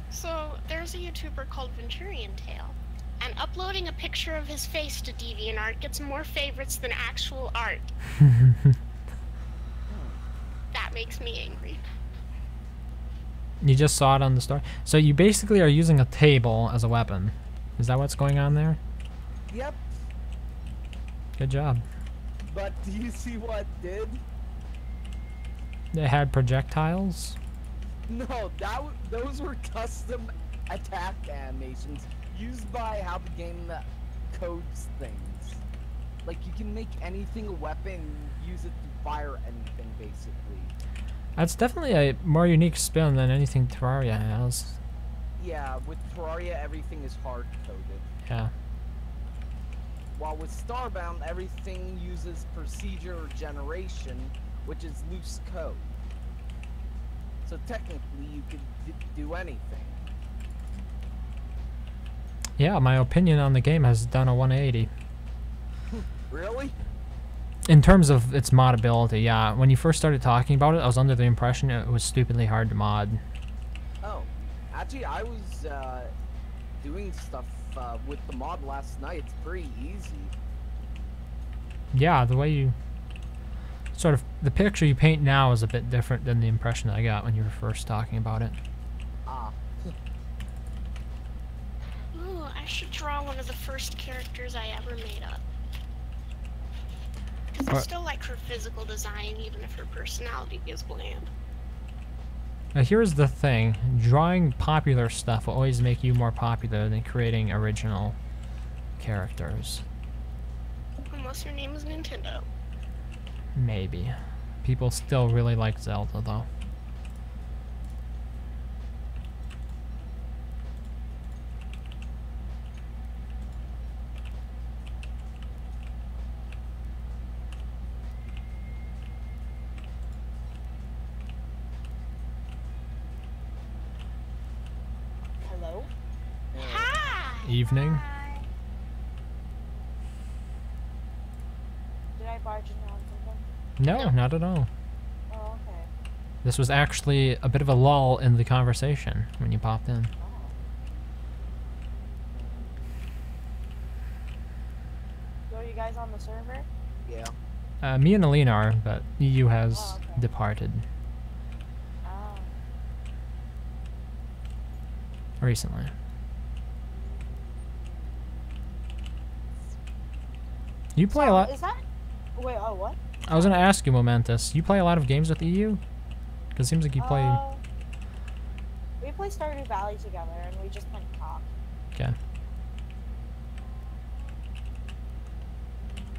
D: So, there's a YouTuber called Venturian Tale, and uploading a picture of his face to DeviantArt gets more favorites than actual art. That makes me angry.
A: You just saw it on the story. So you basically are using a table as a weapon. Is that what's going on there?
C: Yep.
A: Good job.
C: But do you see what it did?
A: They had projectiles?
C: No, those were custom attack animations used by how the game codes things. Like, you can make anything a weapon, use it to fire anything, basically.
A: That's definitely a more unique spin than anything Terraria has.
C: Yeah, with Terraria, everything is hard-coded.
A: Yeah.
C: While with Starbound, everything uses procedure generation, which is loose code. So technically, you could do anything.
A: Yeah, my opinion on the game has done a 180.
C: Really?
A: In terms of its modability, yeah. When you first started talking about it, I was under the impression it was stupidly hard to mod.
C: Oh, actually, I was doing stuff with the mod last night. It's pretty easy.
A: Yeah, the way you... Sort of... The picture you paint now is a bit different than the impression I got when you were first talking about it.
C: Ah.
D: Ooh, I should draw one of the first characters I ever made up. Because I still like her physical design, even if her personality is bland.
A: Now here's the thing. Drawing popular stuff will always make you more popular than creating original characters.
D: Unless your name is Nintendo.
A: Maybe. People still really like Zelda, though.
E: Hello?
D: Hi!
A: Evening.
E: Hi. Did I barge in on something?
A: No, not at all.
E: Oh, okay.
A: This was actually a bit of a lull in the conversation when you popped in.
E: Oh. So are you guys on the server?
C: Yeah.
A: Me and Alina are, but EU has
E: Oh, okay.
A: departed
E: Oh.
A: recently. You play a lot.
E: Is that... Wait, oh, what?
A: I was gonna ask you, Momentous. You play a lot of games with EU? Because it seems like you play.
E: We play Stardew Valley together, and we just kind of talk.
A: Okay.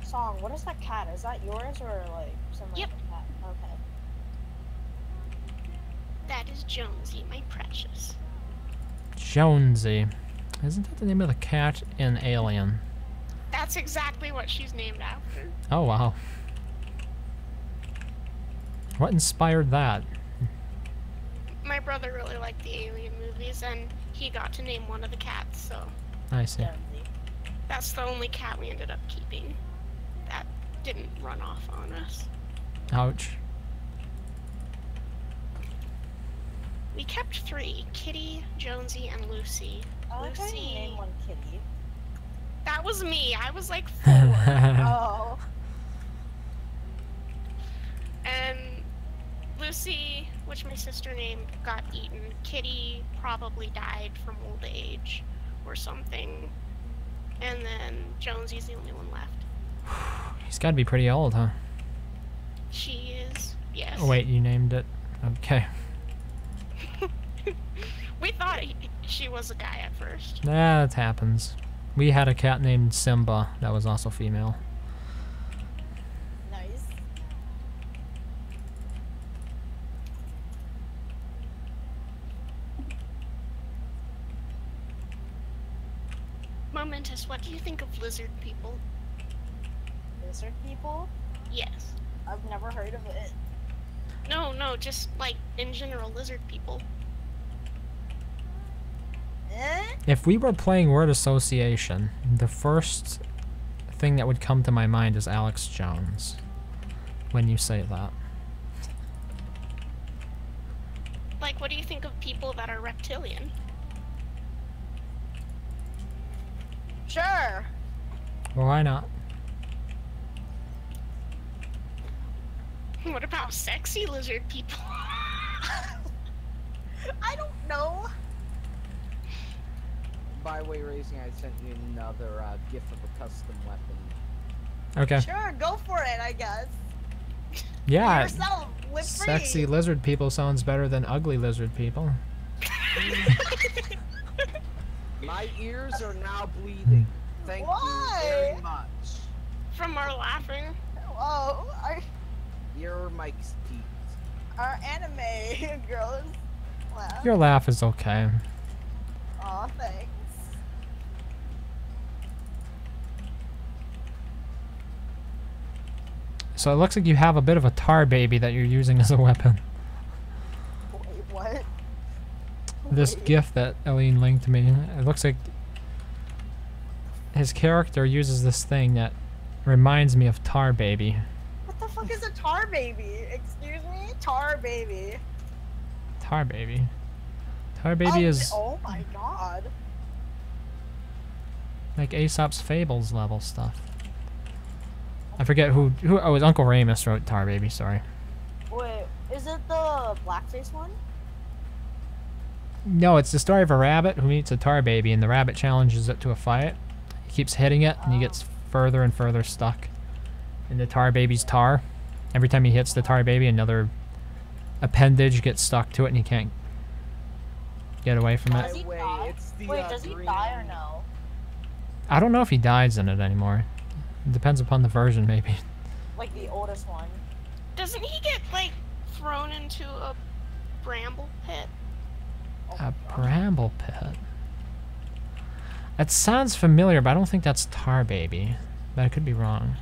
E: Song, what is that cat? Is that yours or like some
D: Yep.
E: random cat? Okay.
D: That is Jonesy, my precious.
A: Jonesy. Isn't that the name of the cat in Alien?
D: That's exactly what she's named after.
A: Oh, wow. What inspired that?
D: My brother really liked the Alien movies, and he got to name one of the cats, so
A: I see.
E: Jonesy.
D: that's the only cat we ended up keeping. That didn't run off on us.
A: Ouch.
D: We kept 3, Kitty, Jonesy, and Lucy.
E: I like how you
D: Lucy...
E: name one kitty.
D: That was me. I was like 4.
E: Oh.
D: And Lucy, which my sister named, got eaten. Kitty probably died from old age or something. And then Jonesy's the only one left.
A: He's got to be pretty old, huh?
D: She is, yes.
A: Oh, wait, you named it. Okay.
D: We thought she was a guy at first.
A: That happens. We had a cat named Simba that was also female.
E: Nice.
D: Momentous, what do you think of lizard people?
E: Lizard people?
D: Yes.
E: I've never heard of it.
D: No, just like in general, lizard people.
E: Eh?
A: If we were playing word association, the first thing that would come to my mind is Alex Jones when you say that.
D: Like, what do you think of people that are reptilian?
E: Sure.
A: Well, why not?
D: What about sexy lizard people?
E: I don't know.
C: By way raising, I sent you another GIF of a custom weapon.
A: Okay.
E: Sure, go for it, I guess. Be
A: Yeah.
E: yourself. Live free.
A: Sexy lizard people sounds better than ugly lizard people.
C: My ears are now bleeding. Thank
E: Why?
C: you very much.
D: From our laughing?
E: Whoa,
C: Your mic's peaked.
E: our anime girls. Wow.
A: Your laugh is okay.
E: Aw, thanks.
A: So it looks like you have a bit of a tar baby that you're using as a weapon.
E: Wait, what?
A: This
E: Wait.
A: GIF that Eileen linked me, it looks like his character uses this thing that reminds me of Tar Baby.
E: What the fuck is a tar baby? Excuse me? Tar baby.
A: Tar Baby. Tar Baby is
E: Oh my god.
A: like Aesop's Fables level stuff. I forget who oh, it was Uncle Ramus wrote Tar Baby, sorry.
E: Wait, is it the blackface one?
A: No, it's the story of a rabbit who meets a tar baby and the rabbit challenges it to a fight. He keeps hitting it and he gets further and further stuck in the tar baby's tar. Every time he hits the tar baby, another appendage gets stuck to it and he can't get away from
C: By
E: Does
C: the
E: he
C: way,
E: die?
C: it's the
E: Wait, does he
C: green...
E: die or no?
A: I don't know if he dies in it anymore. It depends upon the version, maybe.
E: Like the oldest one.
D: Doesn't he get, like, thrown into a bramble pit?
A: A bramble pit. That sounds familiar, but I don't think that's Tar Baby. But I could be wrong.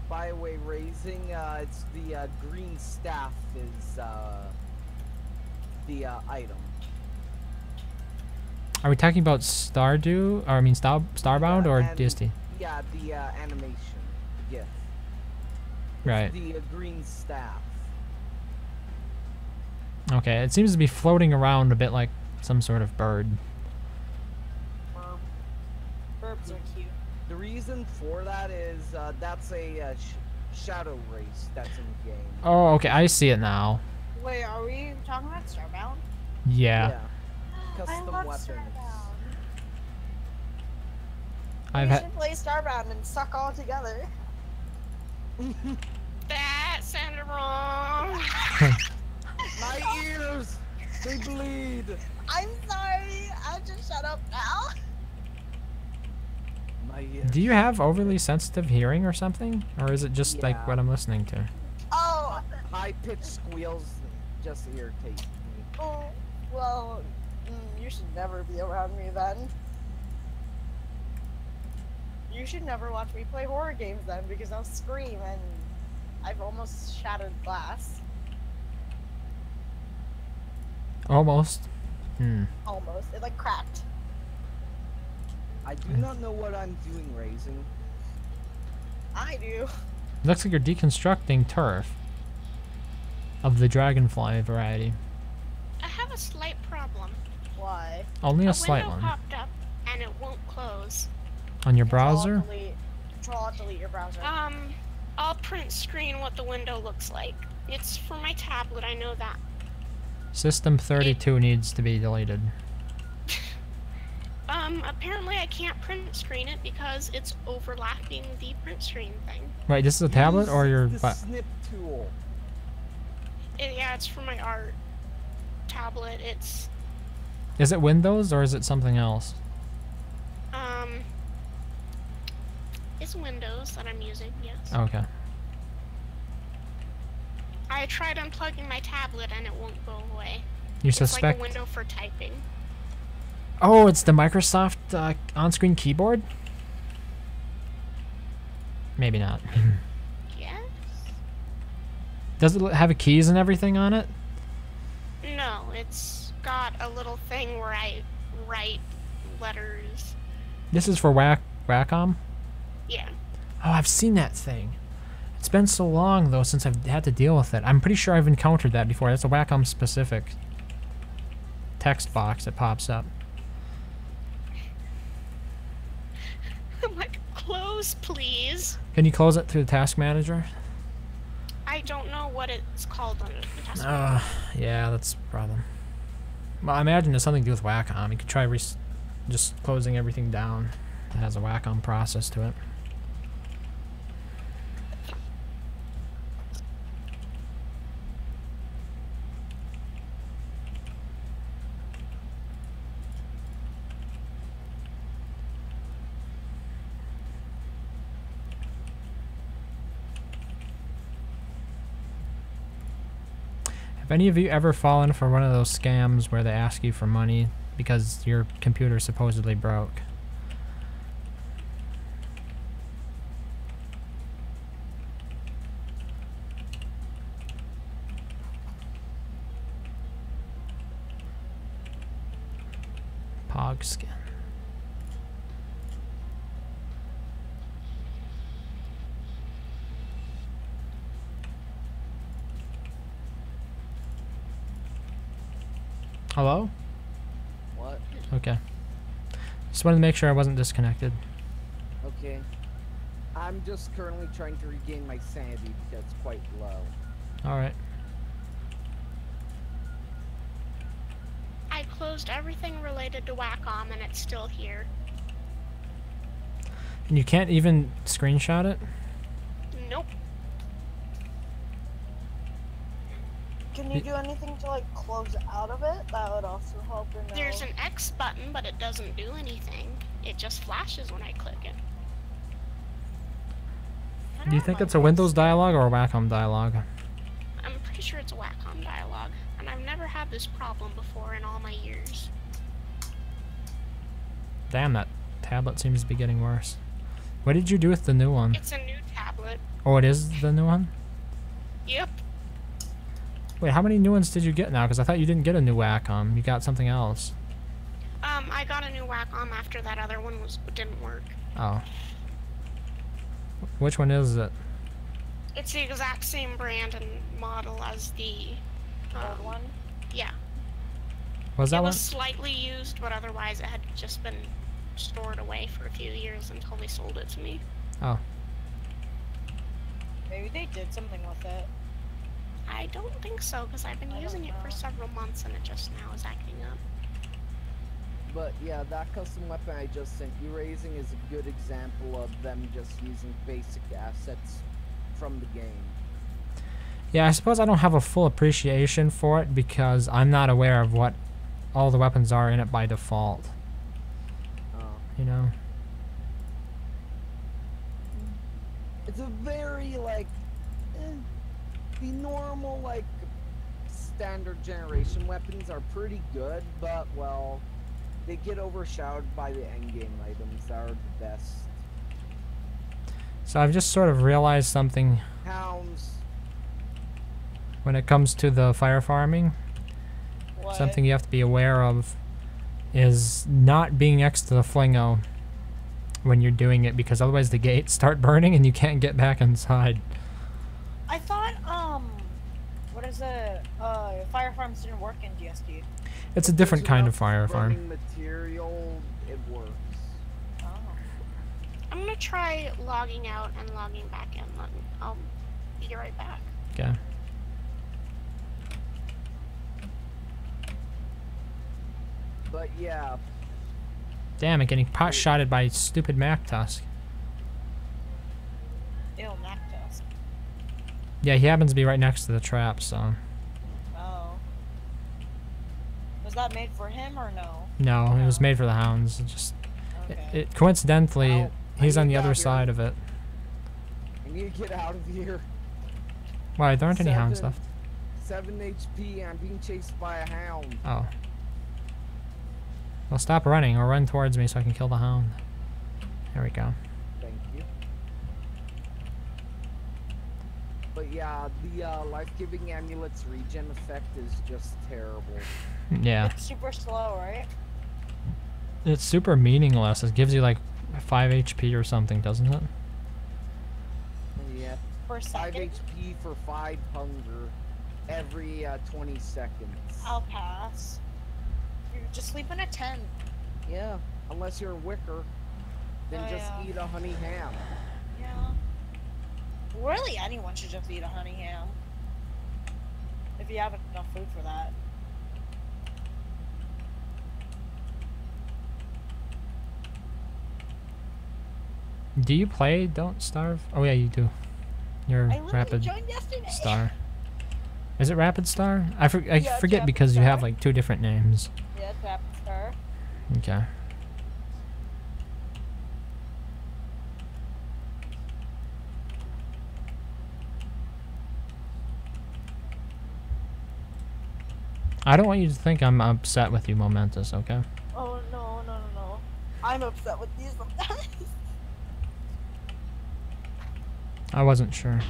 C: By the way, raising, it's the green staff is the item.
A: Are we talking about Stardew? Or I mean Starbound or
C: And-
A: DST?
C: Yeah, the animation, the GIF.
A: Right.
C: The green staff.
A: Okay, it seems to be floating around a bit like some sort of bird.
E: Burbs are cute.
C: The reason for that is that's a shadow race that's in the game.
A: Oh, okay, I see it now.
E: Wait, are we talking about Starbound?
A: Yeah.
C: Custom
E: I love
C: weapons.
E: Starbound.
A: I've
E: We
A: had
E: should play Starbound and suck all together.
D: That sounded wrong.
C: My ears! They bleed!
E: I'm sorry. I'll just shut up now.
C: My ears.
A: Do you have overly sensitive hearing or something? Or is it just like
C: Yeah.
A: what I'm listening to?
E: Oh,
C: High-pitched squeals just irritate me.
E: oh well, you should never be around me then. You should never watch me play horror games then, because I'll scream and I've almost shattered glass.
A: Almost. Hmm.
E: Almost. It like cracked.
C: I do not know what I'm doing, raising.
E: I do.
A: Looks like you're deconstructing turf. Of the dragonfly variety.
D: I have a slight problem.
E: Why?
A: Only a
D: A
A: slight
D: window
A: one.
D: popped up and it won't close.
A: On your browser?
E: Control Alt Delete your browser.
D: I'll print screen what the window looks like. It's for my tablet, I know that.
A: System 32 needs to be deleted.
D: Apparently I can't print screen it because it's overlapping the print screen thing.
A: Wait, this is a tablet or your
C: the
A: butt?
C: snip tool.
D: Yeah, it's for my art tablet. It's,
A: Is it Windows or is it something else?
D: Windows that I'm using, yes.
A: Okay.
D: I tried unplugging my tablet and it won't go away.
A: You
D: It's like
A: suspect?
D: a window for typing.
A: Oh, it's the Microsoft on-screen keyboard? Maybe not.
D: Yes?
A: Does it have keys and everything on it?
D: No, it's got a little thing where I write letters.
A: This is for Wacom?
D: Yeah.
A: Oh, I've seen that thing. It's been so long, though, since I've had to deal with it. I'm pretty sure I've encountered that before. That's a Wacom-specific text box that pops up.
D: I'm like, close, please.
A: Can you close it through the task manager?
D: I don't know what it's called under the task.
A: Yeah, that's the problem. Well, I imagine it's something to do with Wacom. You could try just closing everything down. It has a Wacom process to it. Have any of you ever fallen for one of those scams where they ask you for money because your computer supposedly broke? Pog skin. Hello?
C: What?
A: Okay. Just wanted to make sure I wasn't disconnected.
C: Okay. I'm just currently trying to regain my sanity because it's quite low.
A: Alright.
D: I closed everything related to Wacom and it's still here.
A: And you can't even screenshot it?
D: Nope.
E: Can you do anything to like close out of it? That would also help.
D: There's an X button, but it doesn't do anything. It just flashes when I click it.
A: Do you think it's a Windows dialog or a Wacom dialog?
D: I'm pretty sure it's a Wacom dialog, and I've never had this problem before in all my years.
A: Damn, that tablet seems to be getting worse. What did you do with the new one?
D: It's a new tablet.
A: Oh, it is the new one?
D: Yep.
A: Wait, how many new ones did you get now? Because I thought you didn't get a new Wacom. You got something else.
D: I got a new Wacom after that other one didn't work.
A: Oh. Which one is it?
D: It's the exact same brand and model as the
E: old one.
D: Yeah.
A: Was that
D: It
A: one?
D: was slightly used, but otherwise it had just been stored away for a few years until they sold it to me.
A: Oh.
E: Maybe they did something with it.
D: I don't think so, because I've been
E: I
D: using
E: don't
D: it for
E: know.
D: several months and it just now is acting up.
C: But yeah, that custom weapon I just sent you raising is a good example of them just using basic assets from the game.
A: Yeah, I suppose I don't have a full appreciation for it because I'm not aware of what all the weapons are in it by default.
C: Oh.
A: You know?
C: It's a very, like, the normal, like, standard generation weapons are pretty good, but, well, they get overshadowed by the endgame items that are the best.
A: So I've just sort of realized something
C: Hounds.
A: when it comes to the fire farming.
E: What?
A: Something you have to be aware of is not being next to the flingo when you're doing it, because otherwise the gates start burning and you can't get back inside.
E: I thought, what is it? Fire farms didn't work in DST.
A: It's a different
C: There's
A: kind of
C: enough
A: fire farm.
C: burning material, it works.
E: Oh.
D: I'm gonna try logging out and logging back in. I'll be right back.
A: Okay.
C: But yeah,
A: Damn it, getting pot shotted by stupid Mac Tusk.
E: Ew, Mac Tusk.
A: Yeah, he happens to be right next to the trap, so.
E: Oh. Was that made for him or no?
A: No, it was made for the hounds. It just
E: Okay.
A: it coincidentally
C: Ow.
A: he's
C: I
A: on
C: need
A: the other
C: that here.
A: side of it.
C: need to get out of here.
A: Why, there aren't any hounds left.
C: 7 HP, I'm being chased by a hound.
A: Oh. Well, stop running or run towards me so I can kill the hound. There we go.
C: Thank you. But yeah, the life-giving amulet's regen effect is just terrible.
A: Yeah.
E: It's super slow, right?
A: It's super meaningless. It gives you like 5 HP or something, doesn't it?
C: Yeah.
E: Per
C: 5
E: second.
C: HP for 5 hunger every 20 seconds.
E: I'll pass. You just sleep in a tent.
C: Yeah, unless you're a wicker, then
E: Oh,
C: just
E: yeah.
C: eat a honey ham.
E: Yeah. Really, anyone should just eat a honey ham. If you have enough food for that.
A: Do you play Don't Starve? Oh yeah, you do. You're
E: I literally
A: Rapid
E: joined yesterday.
A: Star. Is it Rapid Star? I
E: Yeah, it's
A: forget
E: Rapid
A: because you have
E: Star.
A: like 2 different names.
E: Yeah, it's Rapid Star.
A: Okay. I don't want you to think I'm upset with you, Momentous, okay?
E: Oh no, no, no, no. I'm upset with you sometimes.
A: I wasn't sure.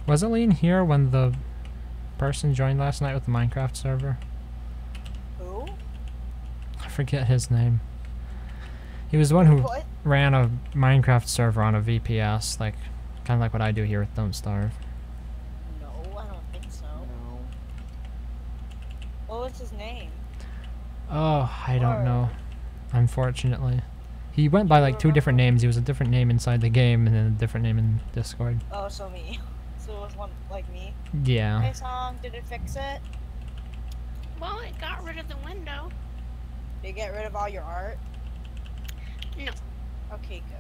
A: Was Aline here when the person joined last night with the Minecraft server?
E: Who?
A: I forget his name. He was the one who
E: What?
A: ran a Minecraft server on a VPS, like kind of like what I do here with Don't Starve.
E: No, I don't think so.
C: No.
E: What was his name?
A: Oh, I don't
E: Or-
A: know. Unfortunately. He went by like 2 different names. He was a different name inside the game and then a different name in Discord.
E: Oh, so me. So it was one like me.
A: Yeah.
E: Hey, Song, did it fix it?
D: Well, it got rid of the window.
E: Did it get rid of all your art?
D: No,
E: Okay, good.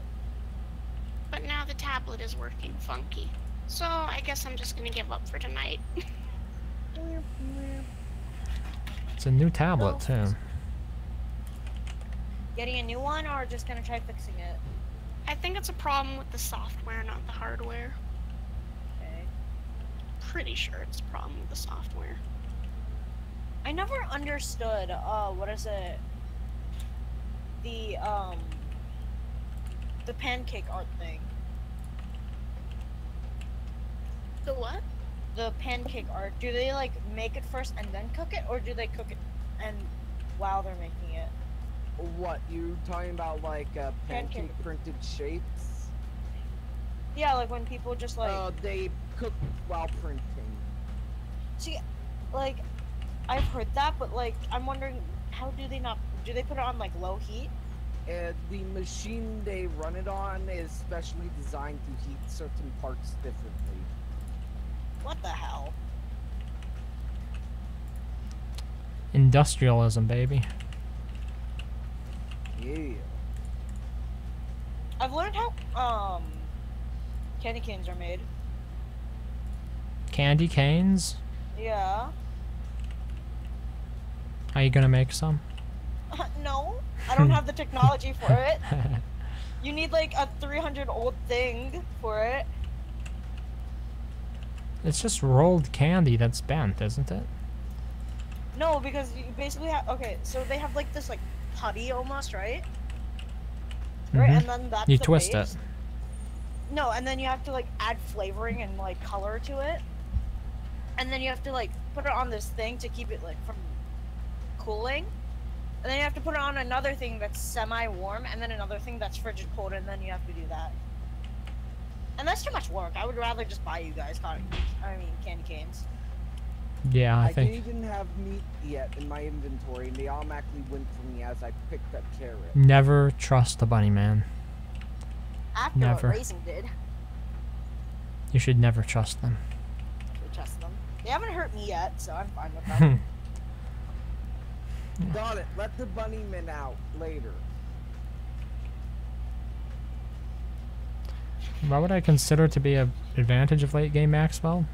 D: but now the tablet is working funky. So I guess I'm just gonna give up for tonight.
A: It's a new tablet too.
E: Getting a new one or just gonna try fixing it?
D: I think it's a problem with the software, not the hardware.
E: Okay.
D: Pretty sure it's a problem with the software.
E: I never understood, what is it? The pancake art thing.
D: The what?
E: The pancake art. Do they like make it first and then cook it, or do they cook it and while they're making it?
C: What, you talking about like pancake printed shapes?
E: Yeah, like when people just like
C: They cook while printing.
E: see, like I've heard that, but like I'm wondering how do they not do they put it on like low heat?
C: The machine they run it on is specially designed to heat certain parts differently.
E: What the hell?
A: Industrialism, baby.
C: Yeah.
E: I've learned how candy canes are made.
A: Candy canes?
E: Yeah.
A: Are you gonna make some?
E: No, I don't have the technology for it. You need like a 300-old thing for it.
A: It's just rolled candy that's bent, isn't it?
E: No, because you basically have okay, so they have like this like putty almost, right? Right,
A: Mhm.
E: and then that's
A: You
E: the
A: twist
E: base.
A: it.
E: No, and then you have to like add flavoring and like color to it. And then you have to like put it on this thing to keep it like from cooling. And then you have to put it on another thing that's semi-warm and then another thing that's frigid cold and then you have to do that. And that's too much work. I would rather just buy you guys candy canes.
A: Yeah, I
C: didn't
A: think.
C: even have meat yet in my inventory, and they automatically went for me as I picked up carrot.
A: Never trust the bunny man.
E: After
A: Never.
E: what Raisin did,
A: You should never trust them.
E: we trust them. They haven't hurt me yet, so I'm fine with them.
C: Got it. Let the bunnymen out later.
A: What would I consider to be a advantage of late game Maxwell?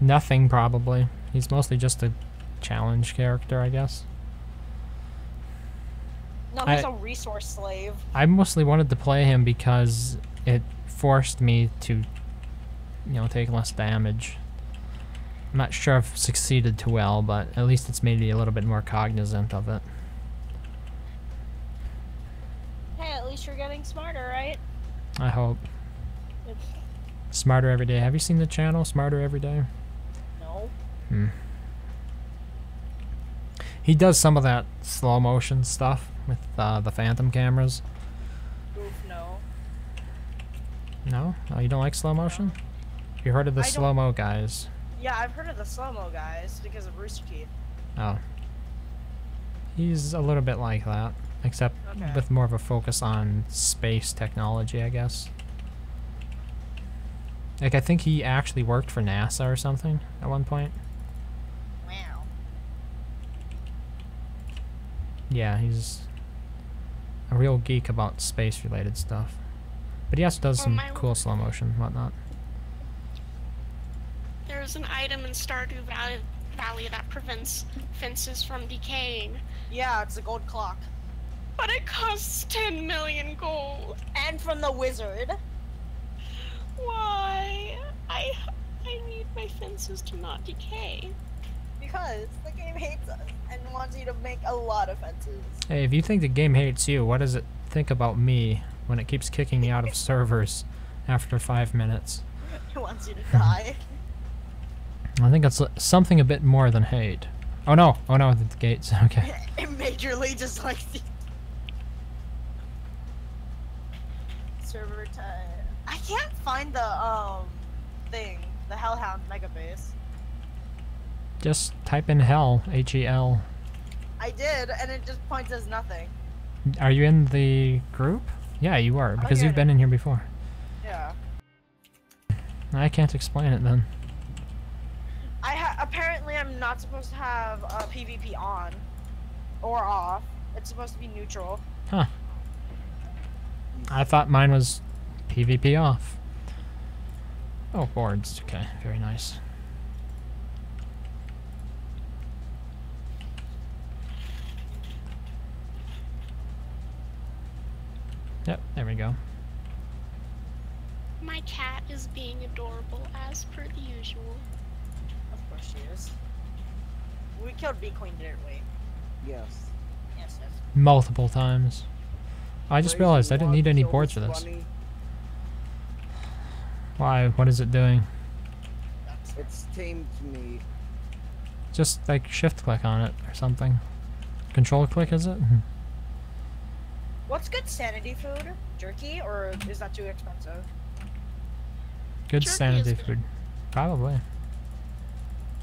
A: Nothing, probably. He's mostly just a challenge character, I guess.
E: No, he's a resource slave.
A: I mostly wanted to play him because it forced me to, take less damage. I'm not sure if I've succeeded too well, but at least it's made me a little bit more cognizant of it.
E: Hey, at least you're getting smarter, right?
A: I hope. Smarter every day. Have you seen the channel, Smarter Every Day?
E: No.
A: He does some of that slow motion stuff with the Phantom cameras.
E: Oof, no.
A: No? Oh, you don't like slow motion? You heard of the slow-mo guys?
E: Yeah, I've heard of the slow-mo guys because of Rooster Teeth.
A: Oh. He's a little bit like that, except with more of a focus on space technology, I guess. Like, I think he actually worked for NASA or something at one point.
E: Wow.
A: Yeah, he's a real geek about space-related stuff. But he also does some cool slow motion and whatnot.
D: There's an item in Stardew Valley that prevents fences from decaying.
E: Yeah, it's a gold clock.
D: But it costs 10 million gold.
E: And from the wizard.
D: Why? I need my fences to not decay.
E: Because the game hates us and wants you to make a lot of fences.
A: Hey, if you think the game hates you, what does it think about me when it keeps kicking me out of servers after 5 minutes?
E: It wants you to die.
A: I think it's something a bit more than hate. Oh no, the gates, okay.
E: It majorly just like the server time. I can't find the thing, the Hellhound mega base.
A: Just type in hell, H-E-L.
E: I did, and it just points as nothing.
A: Are you in the group? Yeah, you are, because you've been in here before.
E: Yeah.
A: I can't explain it then.
E: Apparently I'm not supposed to have PvP on or off. It's supposed to be neutral.
A: Huh. I thought mine was PvP off. Oh, boards. Okay, very nice. Yep, there we go.
D: My cat is being adorable as per the usual.
E: Of course she is. We killed Bee Queen, didn't we?
C: Yes.
E: Yes, yes.
A: Multiple times. I just realized I didn't need any boards for this. Why? What is it doing?
C: It's tamed me.
A: Just like shift click on it or something. Control click, is it?
E: What's good sanity food? Jerky, or is that too expensive?
A: Good
D: Jerky
A: sanity
D: is good.
A: food. Probably.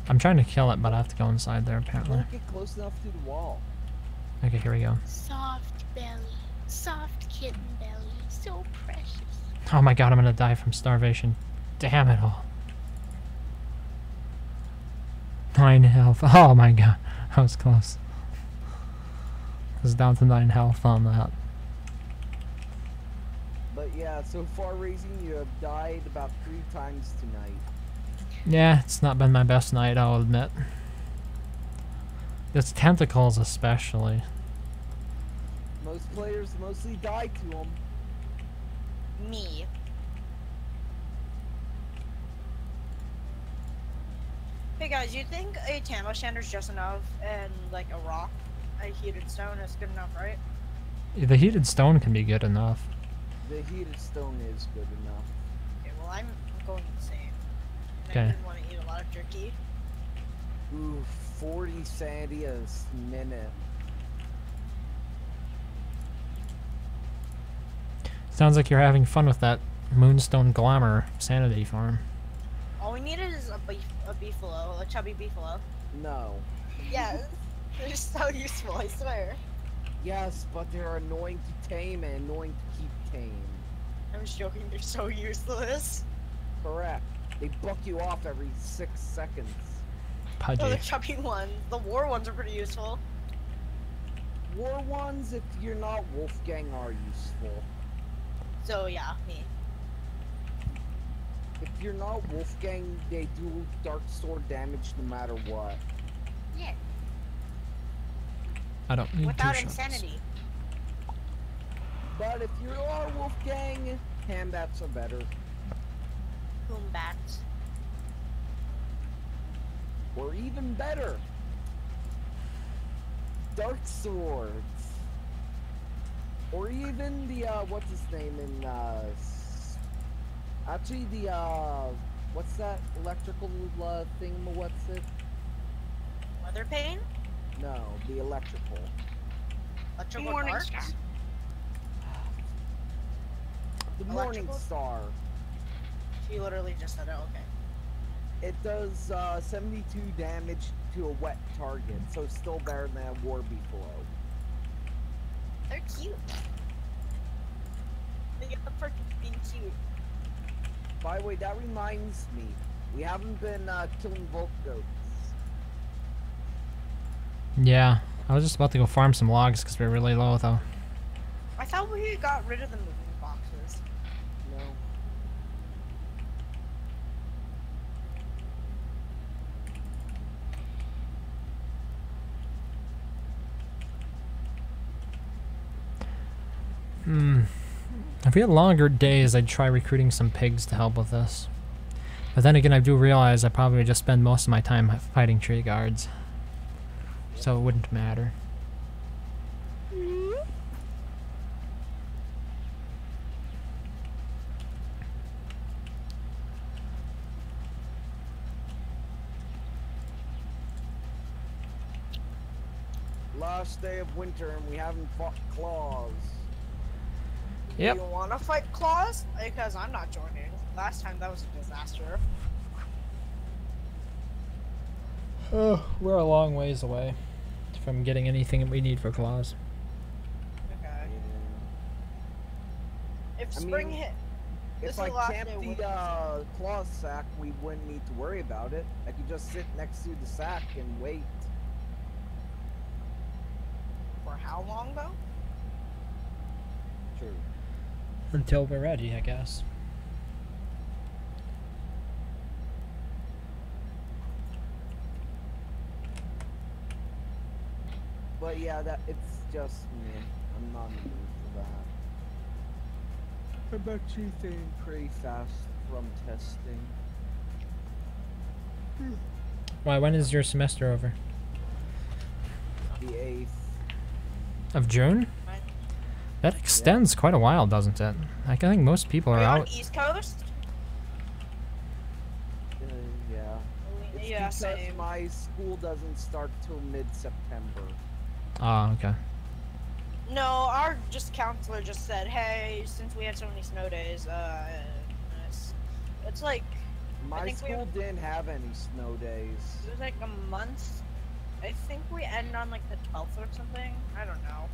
A: I'm trying to kill it, but I have to go inside there apparently.
C: Don't get close enough to the wall.
A: Okay, here we go.
D: Soft belly. Soft kitten belly. So precious.
A: Oh my god, I'm gonna die from starvation. Damn it all. 9 health. Oh my god. That was close. I was down to 9 health on that.
C: But yeah, so far, Raising, you have died about 3 times tonight.
A: Yeah, it's not been my best night, I'll admit. Its tentacles especially.
C: Most players mostly die to them.
E: Me. Hey guys, you think a Tamo standard's just enough and like a rock, a heated stone is good enough, right?
A: The heated stone can be good enough.
C: The heated stone is good enough.
E: Okay, well I'm going insane. And
A: Okay.
E: I didn't want to eat a lot of jerky.
C: Ooh, 40 sanity a minute.
A: Sounds like you're having fun with that Moonstone Glamour sanity farm.
E: All we needed is a beefalo, a chubby beefalo.
C: No.
E: Yes, they're so useful, I swear.
C: Yes, but they're annoying to tame and annoying to keep tame.
E: I'm just joking, they're so useless.
C: Correct. They buck you off every 6 seconds.
A: Pudgy.
E: Oh, the chubby ones. The war ones are pretty useful.
C: War ones, if you're not Wolfgang, are useful.
E: So yeah, me.
C: If you're not Wolfgang, they do Dark Sword damage no matter what.
E: Yeah.
A: I don't need
E: Without
A: two shots.
E: insanity.
C: But if you are Wolfgang, hand bats are better.
E: Boom bats.
C: Or even better, Dark Swords. Or even the, what's his name in, actually the, what's that electrical, thing, what's it?
E: Weather pane?
C: No, the electrical.
E: Electrical
D: Morning
E: darts?
D: Star.
C: The Morning
E: Electrical?
C: Star.
E: She literally just said it, okay.
C: It does, 72 damage to a wet target, so still better than a War Beefalo.
E: They're cute. They get the perk of being cute.
C: By the way, that reminds me, we haven't been, killing Volt Goats.
A: Yeah, I was just about to go farm some logs because we're really low though.
E: I thought we got rid of the moving boxes.
C: No.
A: If we had longer days, I'd try recruiting some pigs to help with this. But then again, I do realize I probably would just spend most of my time fighting tree guards. So it wouldn't matter.
C: Last day of winter and we haven't fought claws.
A: Yep.
E: Do you want to fight claws? Because I'm not joining. Last time that was a disaster.
A: Oh, we're a long ways away from getting anything we need for claws.
E: Okay. If
C: I
E: spring
C: mean,
E: hit, this
C: If
E: is
C: I
E: the last
C: camped
E: day of
C: the
E: winter.
C: claw sack, we wouldn't need to worry about it. I could just sit next to the sack and wait.
E: For how long though?
C: True.
A: Until we're ready, I guess.
C: But yeah, that it's just me. I'm not in the mood for that. I'm actually staying pretty fast from testing.
A: Why, when is your semester over?
C: The 8th.
A: Of June?
E: Right.
A: That extends quite a while, doesn't it? I think most people are
E: Are you on
A: out.
E: East Coast?
C: Yeah. It's
E: Yeah,
C: because
E: same.
C: my school doesn't start till mid-September.
A: Oh, okay.
E: No, our counselor just said, hey, since we had so many snow days, it's like,
C: My
E: think we
C: school
E: have-
C: didn't have any snow days.
E: it was like a month. I think we end on like the 12th or something. I don't know.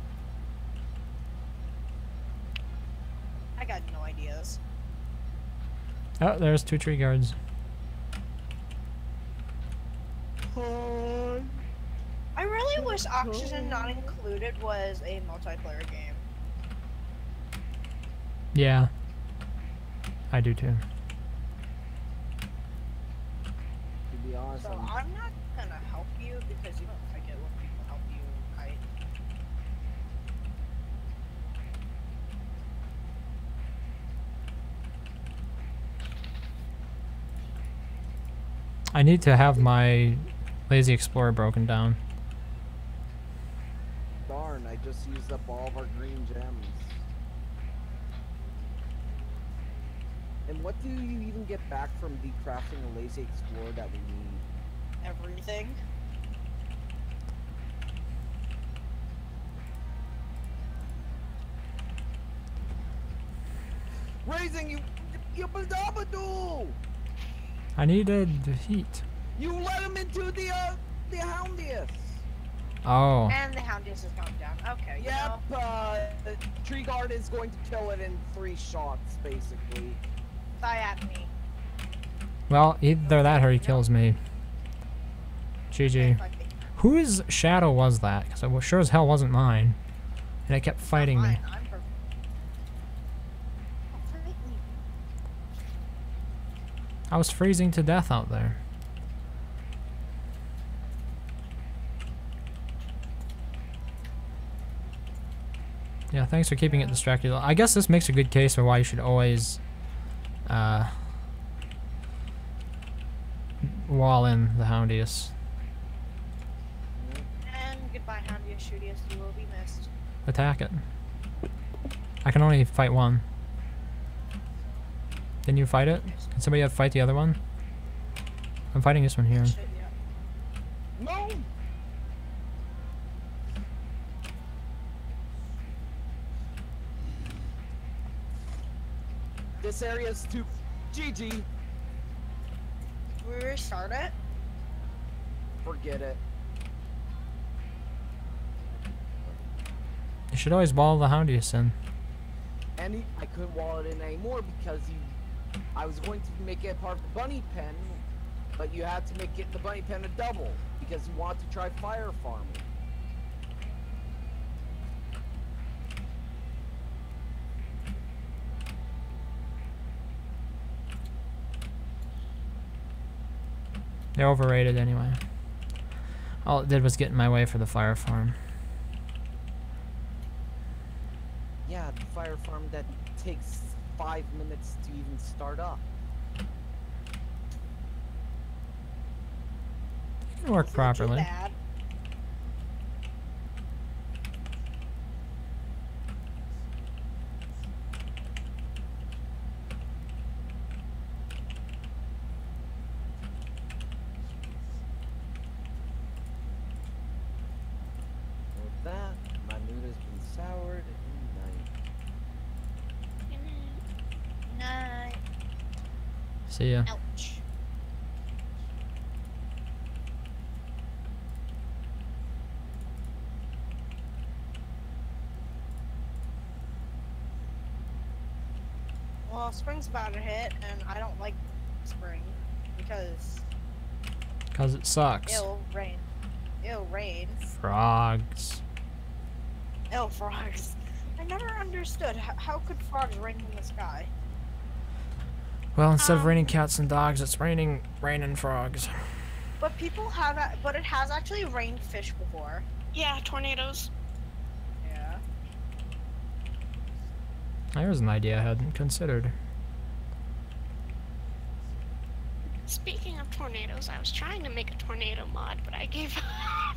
E: I got no ideas.
A: Oh, there's 2 tree guards.
E: I really wish Oxygen Not Included was a multiplayer game.
A: Yeah. I do too.
C: To be honest,
E: So I'm not gonna help you because you don't like it when people help you kite.
A: I need to have my Lazy Explorer broken down.
C: darn, I just used up all of our green gems. And what do you even get back from decrafting a Lazy Explorer that we need?
E: Everything.
C: Raising you badabadoo!
A: I needed heat.
C: You let him into the Houndius!
A: Oh.
E: And the Houndius is going down. Okay, you
C: Yep,
E: know,
C: Tree Guard is going to kill it in 3 shots, basically.
E: die at me.
A: Well, either that or he kills me. GG.
E: Fuck me.
A: Whose shadow was that? Because it sure as hell wasn't mine. And it kept fighting me.
E: Fine, I'm perfect.
A: I was freezing to death out there. Yeah, thanks for keeping it distracted. I guess this makes a good case for why you should always wall in the Houndius.
E: And goodbye, Houndius, Shootius. You will be missed.
A: Attack it. I can only fight one. Didn't you fight it? Can somebody fight the other one? I'm fighting this one here.
E: Shit, yeah.
C: No! This area's too... GG.
E: We restart it?
C: Forget it.
A: You should always wall the Houndius in.
C: And I couldn't wall it in anymore because I was going to make it part of the bunny pen, but you had to make it the bunny pen a double because you want to try fire farming.
A: They're overrated anyway. All it did was get in my way for the fire farm.
C: Yeah, the fire farm that takes 5 minutes to even start up.
A: It can work
E: It's not too
A: properly.
E: bad.
C: With that, my mood has been soured in
E: Night.
A: See ya.
E: Ouch. Well, spring's about to hit, and I don't like spring because
A: Cause it sucks.
E: it'll rain. It'll rain.
A: Frogs.
E: It'll frogs. I never understood how could frogs rain from the sky.
A: Well, instead of raining cats and dogs, it's raining frogs.
E: But people have, but it has actually rained fish before.
D: Yeah, tornadoes.
E: Yeah.
A: There's an idea I hadn't considered.
D: Speaking of tornadoes, I was trying to make a tornado mod, but I gave up.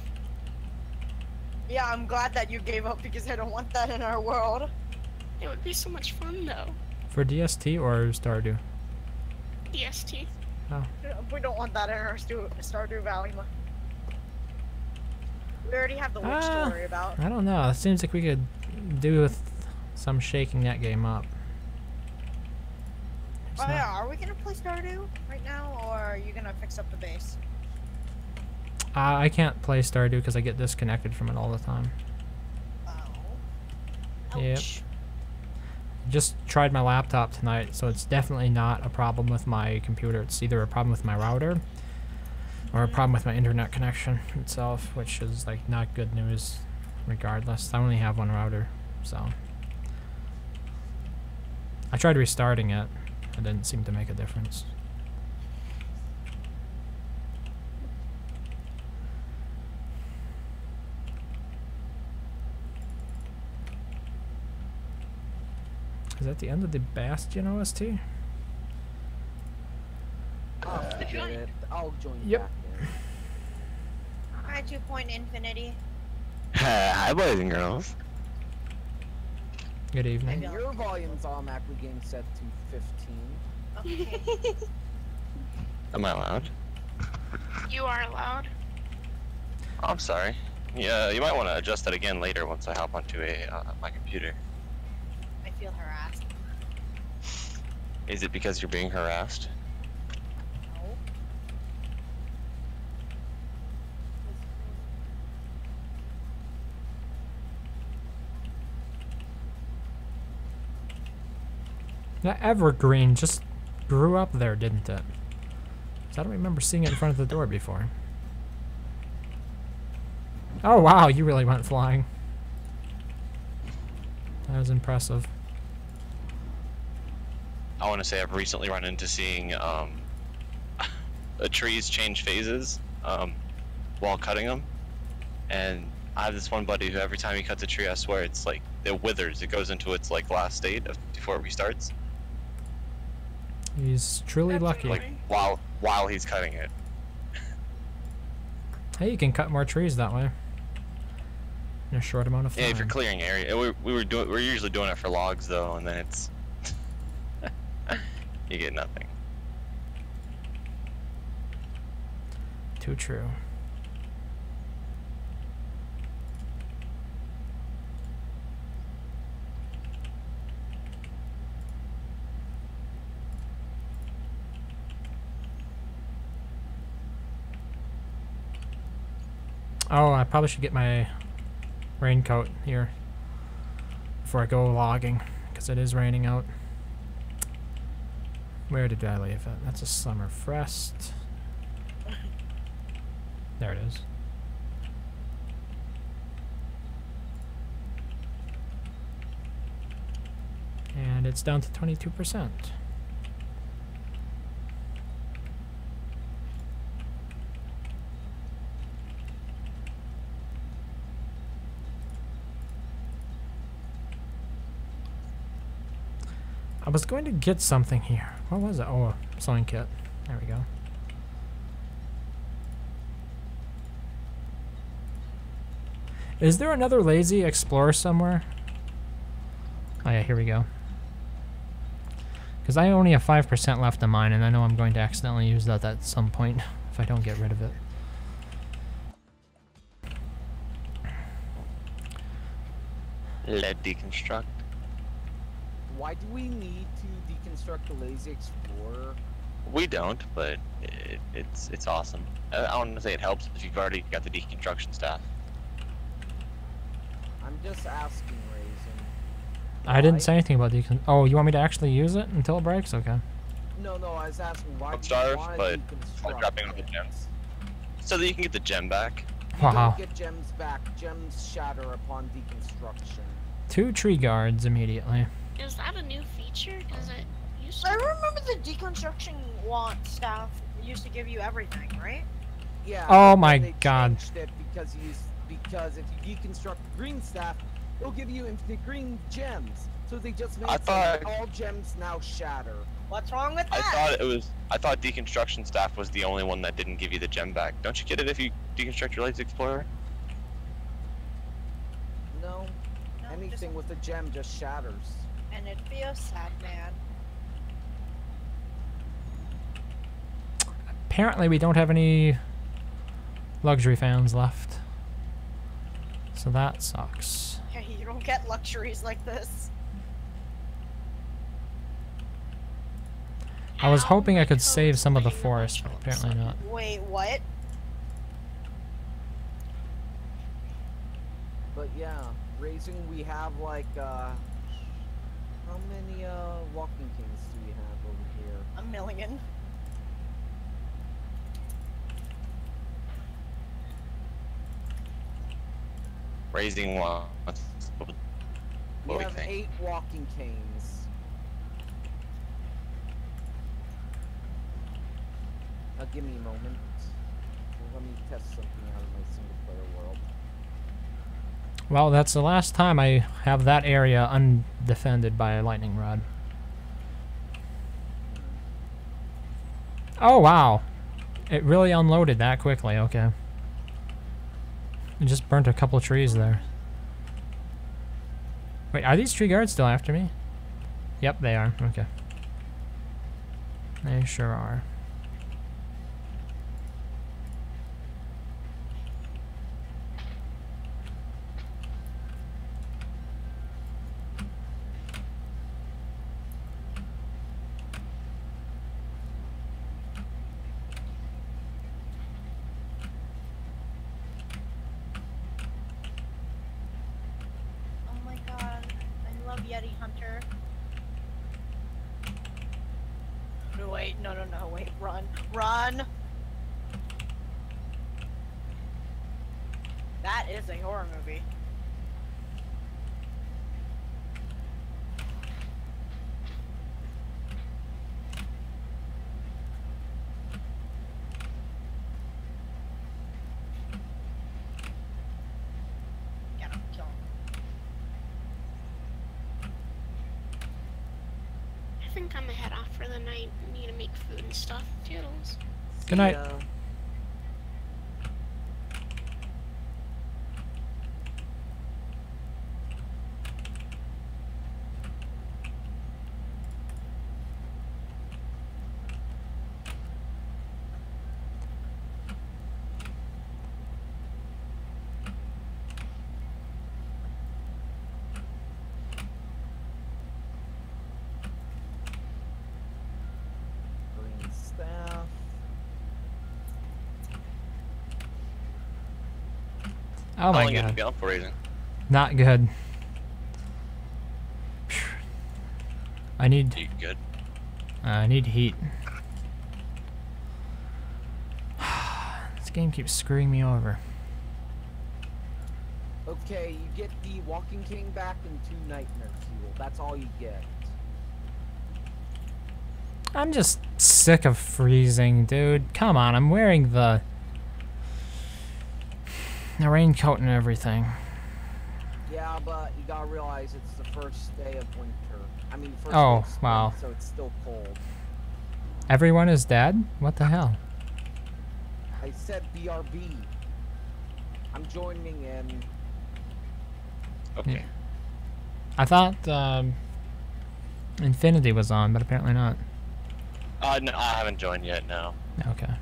E: Yeah, I'm glad that you gave up because I don't want that in our world.
D: It would be so much fun though.
A: For DST or Stardew?
D: DST.
E: We don't want that in our Stardew Valley. We already have the witch to worry about.
A: I don't know. It seems like we could do with some shaking that game up. It's
E: Oh
A: not-
E: yeah, are we gonna play Stardew right now, or are you gonna fix up the base?
A: I can't play Stardew because I get disconnected from it all the time.
E: Oh.
A: Yep.
E: Ouch.
A: Just tried my laptop tonight, so it's definitely not a problem with my computer. It's either a problem with my router or a problem with my internet connection itself, which is like not good news regardless. I only have one router, so I tried restarting it. It didn't seem to make a difference. Is that the end of the Bastion OST?
C: Oh, forget it. I'll join
A: Yep.
C: back in.
E: Hi, 2 Point Infinity.
F: Hi, boys and girls.
A: Good
C: And
A: evening.
C: your volume's automatically getting set to 15.
E: Okay.
F: Am I loud?
D: You are allowed.
F: Oh, I'm sorry. Yeah, you might want to adjust that again later once I hop onto my computer.
E: I feel harassed.
F: Is it because you're being harassed?
E: No.
A: That evergreen just grew up there, didn't it? 'Cause I don't remember seeing it in front of the door before. Oh wow, you really went flying. That was impressive.
F: I want to say I've recently run into seeing trees change phases while cutting them, and I have this one buddy who every time he cuts a tree, I swear it's like it withers. It goes into its like last state before it restarts.
A: He's truly
D: That's
A: lucky.
F: Like while he's cutting it.
A: Hey, you can cut more trees that way in a short amount of time.
F: Yeah, if you're clearing area, we're usually doing it for logs though, and then it's you get nothing.
A: Too true. Oh, I probably should get my raincoat here before I go logging, because it is raining out. Where did I leave it? That's a summer frost. There it is. And it's down to 22%. I was going to get something here. What was it? Oh, a sewing kit. There we go. Is there another lazy explorer somewhere? Oh yeah, here we go. Because I only have 5% left of mine, and I know I'm going to accidentally use that at some point if I don't get rid of it.
F: Lead deconstruct.
C: Why do we need to deconstruct the Lazy Explorer?
F: We don't, but it's awesome. I want to say it helps if you've already got the deconstruction staff.
C: I'm just asking, Raisin.
A: I didn't
C: Why?
A: say anything about decon. Oh, you want me to actually use it until it breaks? Okay.
C: No, I was asking why
F: I'm
C: do you
F: starved,
C: want
F: but
C: to
F: I'm
C: deconstruct
F: dropping the
C: things?
F: gems. So that you can get the gem back.
C: You
A: Wow.
C: don't get gems back. Gems shatter upon deconstruction.
A: 2 tree guards immediately.
D: Is that a new feature? Because it used
E: I
D: to.
E: remember the deconstruction want stuff used to give you everything, right?
C: Yeah.
A: Oh
C: but
A: my
C: they
A: God.
C: changed it because if you deconstruct green staff, it'll give you infinite green gems. So they just made
F: I
C: so that
F: thought-
C: all gems now shatter.
E: What's wrong with
F: I
E: that?
F: thought deconstruction staff was the only one that didn't give you the gem back. Don't you get it if you deconstruct your Lazy Explorer?
C: No,
E: No,
C: anything with a gem just shatters.
E: And it'd be a sad man.
A: Apparently we don't have any luxury fans left. So that sucks.
E: Yeah, you don't get luxuries like this.
A: I was
D: How
A: hoping I
D: my
A: could
D: code
A: save
D: is
A: some of the
D: playing
A: forest, but
D: electrical
A: apparently
D: sudden.
A: not.
E: Wait, what?
C: But yeah, raising we have like how many walking canes do we have over here?
E: A million.
F: Raising one.
C: We
F: What we
C: have
F: think.
C: 8 walking canes. Give me a moment. Let me test something out of my single player world.
A: Well, that's the last time I have that area undefended by a lightning rod. Oh, wow. It really unloaded that quickly, okay. It just burnt a couple trees there. Wait, are these tree guards still after me? Yep, they are. Okay. They sure are.
E: Oh my god, I love Yeti Hunter. No, wait, no, wait, run, run! That is a horror movie.
D: think I'm gonna head off for the night. I need to make food and stuff. Toodles.
A: Good night.
C: Yeah. Green staff.
A: Oh
F: How
A: my
F: long you gonna
A: god.
F: be on for raising?
A: Not good. I need
F: You good?
A: heat. This game keeps screwing me over.
C: Okay, you get the Walking King back and 2 Nightmare Fuel. That's all you get.
A: I'm just sick of freezing, dude. Come on, I'm wearing the raincoat and everything.
C: Yeah, but you gotta realize it's the first day of winter. I mean, first
A: Oh,
C: day of spring,
A: wow.
C: so it's still cold.
A: Everyone is dead? What the hell?
C: I said BRB. I'm joining in.
F: Okay.
A: I thought Infinity was on, but apparently not.
F: No, I haven't joined yet. No.
A: Okay.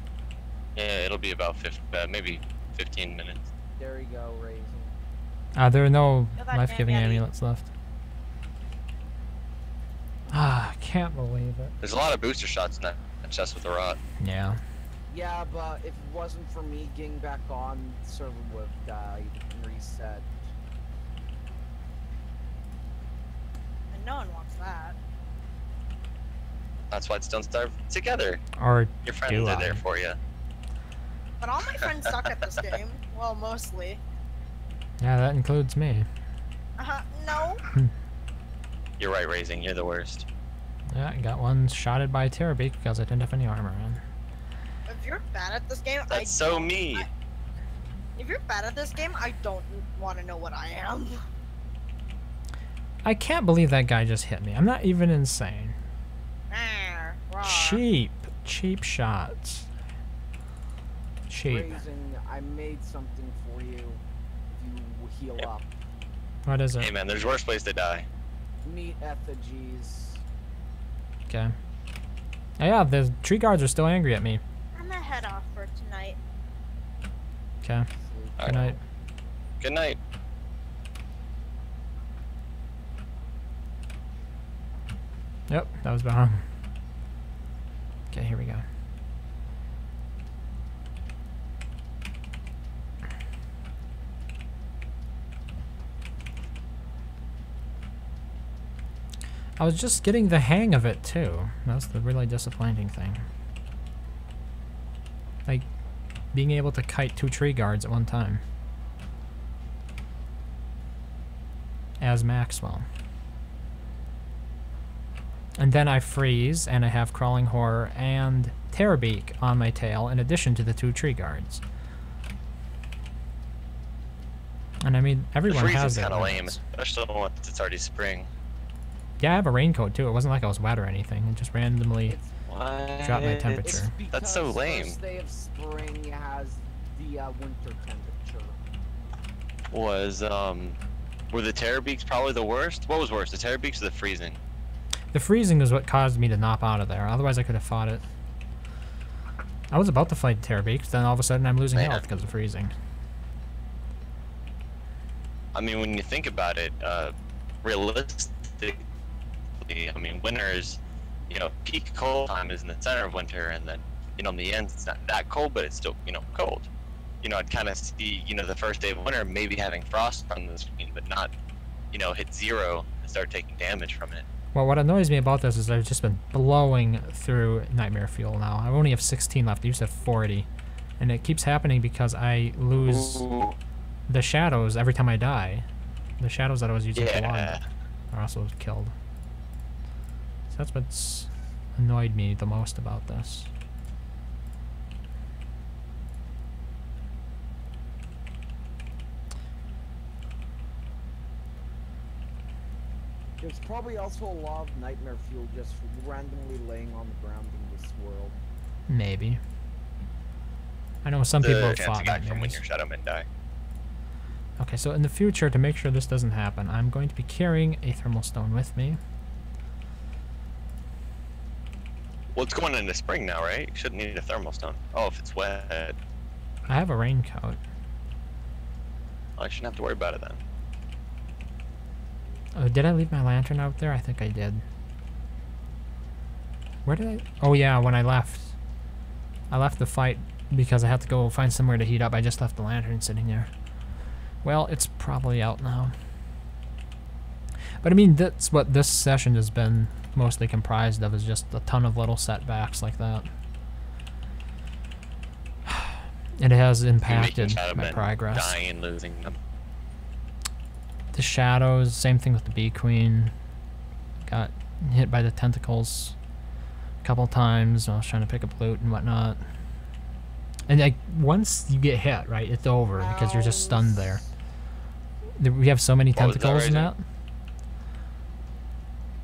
F: Yeah, it'll be about maybe 15 minutes.
C: There you go, Raising.
A: There are no
E: Kill that
A: life-giving
E: damn Yeti.
A: amulets left. I can't believe it.
F: There's a lot of booster shots in that chest with the rot.
A: Yeah.
C: Yeah, but if it wasn't for me getting back on, the server would have died and reset.
E: And no one wants that.
F: That's why it's don't starve together.
A: Or
F: Your friends
A: do
F: are
A: I?
F: there for you.
E: But all my friends suck at this game. Well, mostly.
A: Yeah, that includes me.
E: No.
F: You're right, Raising. You're the worst.
A: Yeah, I got one shotted by a Terrorbeak because I didn't have any armor on.
E: If you're bad at this game,
F: That's so me.
E: If you're bad at this game, I don't want to know what I am.
A: I can't believe that guy just hit me. I'm not even insane.
E: Rah.
A: Cheap shots. Cheap.
C: Raising, I made something for you. If you heal
F: Yep.
C: up.
A: What is
F: Hey
A: it?
F: man, there's worse ways to die.
C: Meat effigies.
A: Okay. Oh, yeah, the tree guards are still angry at me.
E: I'm gonna head off for tonight.
A: Okay.
F: All
A: Good
F: right.
A: night.
F: Good night.
A: Yep, that was wrong. Okay, here we go. I was just getting the hang of it too. That's the really disappointing thing. Like, being able to kite 2 tree guards at one time. As Maxwell. And then I freeze, and I have Crawling Horror and Terrorbeak on my tail, in addition to the 2 tree guards. And I mean, everyone
F: the
A: has
F: freezing's
A: their
F: kind of lame,
A: limits.
F: especially once it's already spring.
A: Yeah, I have a raincoat too. It wasn't like I was wet or anything. It just randomly
C: It's,
F: What?
A: dropped my
C: it's
A: temperature.
F: That's so
C: because
F: lame.
C: First day of spring has the winter temperature.
F: Was were the Terrorbeaks probably the worst? What was worse, the Terrorbeaks or the freezing?
A: The freezing is what caused me to nop out of there. Otherwise, I could have fought it. I was about to fight Terrorbeaks, then all of a sudden I'm losing
F: Man.
A: health because of freezing.
F: I mean, when you think about it, realistically, I mean, winter is, you know, peak cold time is in the center of winter, and then, you know, in the end, it's not that cold, but it's still, you know, cold. You know, I'd kind of see, you know, the first day of winter maybe having frost on the screen, but not, you know, hit 0 and start taking damage from it.
A: Well, what annoys me about this is I've just been blowing through Nightmare Fuel now. I only have 16 left. I used to have 40. And it keeps happening because I lose
F: Ooh,
A: the shadows every time I die. The shadows that I was using for
F: yeah.
A: one are also killed. So that's what's annoyed me the most about this.
C: There's probably also a lot of nightmare fuel just randomly laying on the ground in this world.
A: Maybe. I know some people have
F: chance
A: fought
F: you get from when
A: nightmares.
F: your shadow men die.
A: Okay, so in the future, to make sure this doesn't happen, I'm going to be carrying a thermal stone with me.
F: Well, it's going into spring now, right? You shouldn't need a thermal stone. Oh, if it's wet,
A: I have a raincoat.
F: I shouldn't have to worry about it then.
A: Oh, did I leave my lantern out there? I think I did. Where did I... Oh yeah, when I left. I left the fight because I had to go find somewhere to heat up. I just left the lantern sitting there. Well, it's probably out now. But I mean, that's what this session has been mostly comprised of, is just a ton of little setbacks like that. And it has impacted my progress.
F: Dying and losing them.
A: The shadows, same thing with the bee queen. Got hit by the tentacles a couple times. I was trying to pick up loot and whatnot. And like once you get hit, right, it's over because you're just stunned there. We have so many tentacles in that.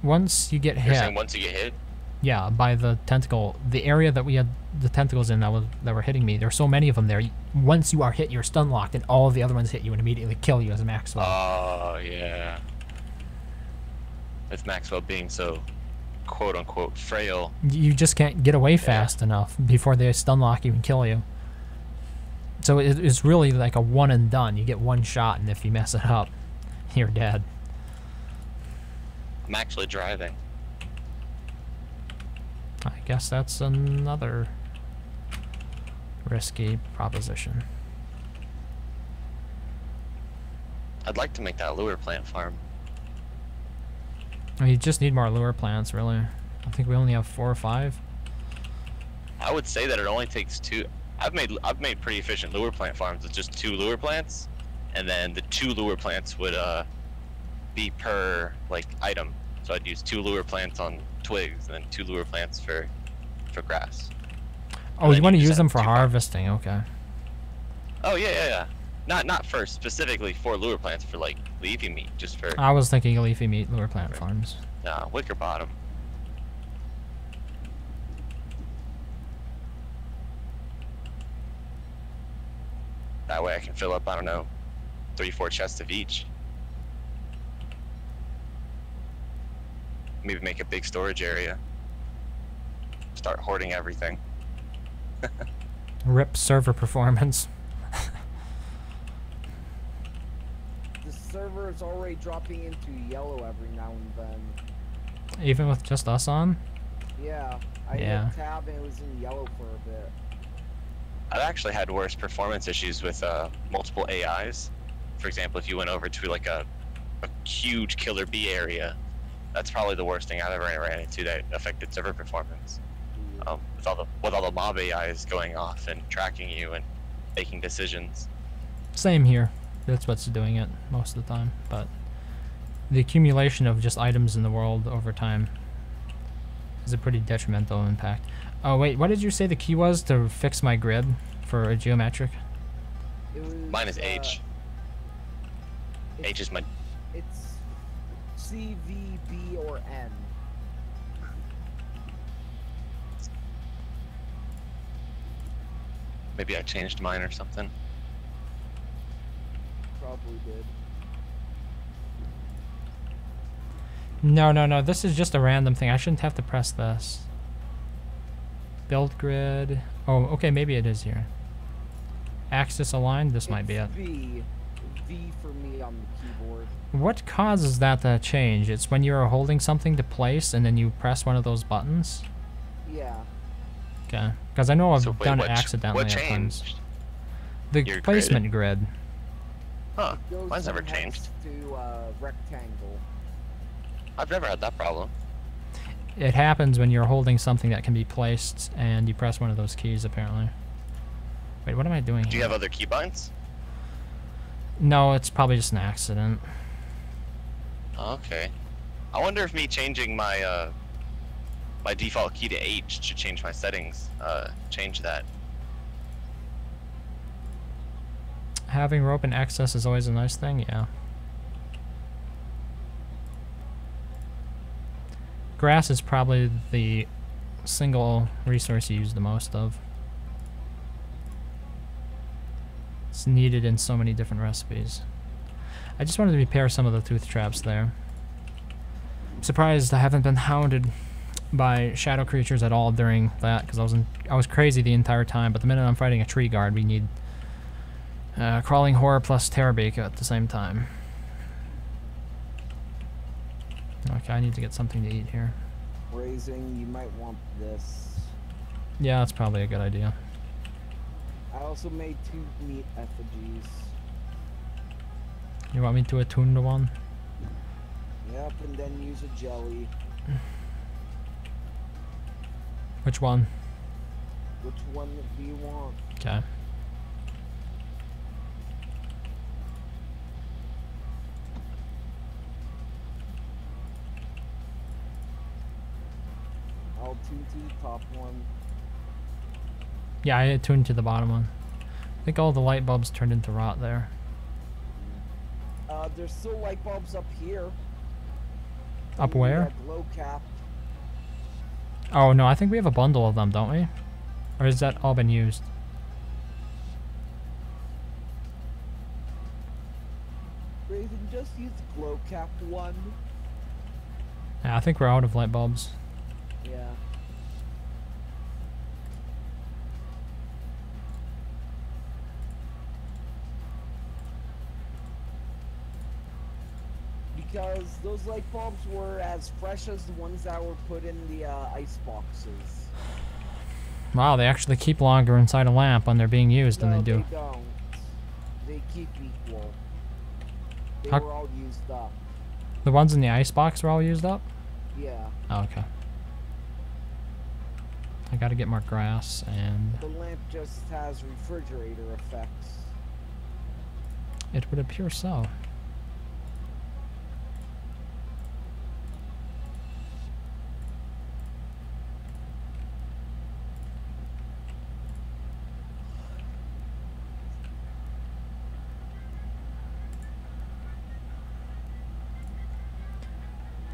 A: Once you get
F: You're
A: hit,
F: saying once you get hit?
A: yeah, by the tentacle, the area that we had the tentacles in that were hitting me, there are so many of them there. Once you are hit, you're stun locked, and all of the other ones hit you and immediately kill you as Maxwell.
F: Oh, yeah. With Maxwell being so quote-unquote frail.
A: You just can't get away fast enough before they stun lock you and kill you. So it's really like a one and done. You get one shot, and if you mess it up, you're dead.
F: I'm actually driving.
A: I guess that's another risky proposition.
F: I'd like to make that lure plant farm.
A: You just need more lure plants, really. I think we only have 4 or 5.
F: I would say that it only takes 2. I've made pretty efficient lure plant farms with just 2 lure plants, and then the 2 lure plants would be per like item. So I'd use 2 lure plants on twigs, and then 2 lure plants for grass.
A: Oh, you want to use them for harvesting? Okay.
F: Oh yeah. Not for specifically for lure plants, for like leafy meat, just for
A: I was thinking leafy meat lure plant farms.
F: wicker bottom. That way I can fill up, I don't know, 3-4 chests of each. Maybe make a big storage area. Start hoarding everything.
A: Rip server performance.
C: The server is already dropping into yellow every now and then.
A: Even with just us on?
C: Yeah, I hit tab and it was in yellow for a bit.
F: I've actually had worse performance issues with multiple AIs. For example, if you went over to like a huge killer bee area, that's probably the worst thing I've ever ran into that affected server performance. With all the mob AIs going off and tracking you and making decisions.
A: Same here. That's what's doing it most of the time. But the accumulation of just items in the world over time is a pretty detrimental impact. Oh wait, what did you say the key was to fix my grid for a geometric?
C: It was,
F: Mine is H. H is my...
C: It's C, V, B, or N.
F: Maybe I changed mine or something.
C: Probably did.
A: No, this is just a random thing. I shouldn't have to press this. Build grid. Oh, okay, maybe it is here. Axis aligned, this might be it.
C: V for me on the keyboard.
A: What causes that to change? It's when you're holding something to place and then you press one of those buttons?
C: Yeah.
A: Okay, because I know I've
F: So wait,
A: done it
F: what
A: accidentally at times.
F: changed?
A: The
F: Your
A: placement grid.
F: Huh,
C: It goes
F: mine's never
C: from hex
F: changed.
C: to rectangle.
F: I've never had that problem.
A: It happens when you're holding something that can be placed and you press one of those keys, apparently. Wait, what am I doing
F: Do you
A: here?
F: have other keybinds?
A: No, it's probably just an accident.
F: Okay. I wonder if me changing my my default key to H should change my settings. Change that.
A: Having rope in excess is always a nice thing, yeah. Grass is probably the single resource you use the most of. It's needed in so many different recipes. I just wanted to repair some of the tooth traps there. I'm surprised I haven't been hounded by shadow creatures at all during that, because I was crazy the entire time. But the minute I'm fighting a tree guard, we need crawling horror plus terrorbaker at the same time. Okay, I need to get something to eat here.
C: Raising, you might want this.
A: Yeah, that's probably a good idea.
C: I also made 2 meat effigies.
A: You want me to attune to one?
C: Yep, and then use a jelly.
A: Which one?
C: Which one do you want?
A: Okay.
C: I'll tune to the top one.
A: Yeah, I attuned to the bottom one. I think all the light bulbs turned into rot there.
C: There's still light bulbs up here.
A: Up where?
C: Glow cap.
A: Oh no, I think we have a bundle of them, don't we? Or has that all been used?
C: Raven, just use glow cap 1.
A: Yeah, I think we're out of light bulbs.
C: Yeah. Because those light bulbs were as fresh as the ones that were put in the ice boxes.
A: Wow, they actually keep longer inside a lamp when they're being used than
C: No,
A: they do.
C: They don't. They keep equal. They
A: How-
C: were all used up.
A: The ones in the ice box were all used up?
C: Yeah.
A: Oh, okay. I gotta get more grass and
C: The lamp just has refrigerator effects.
A: it would appear so.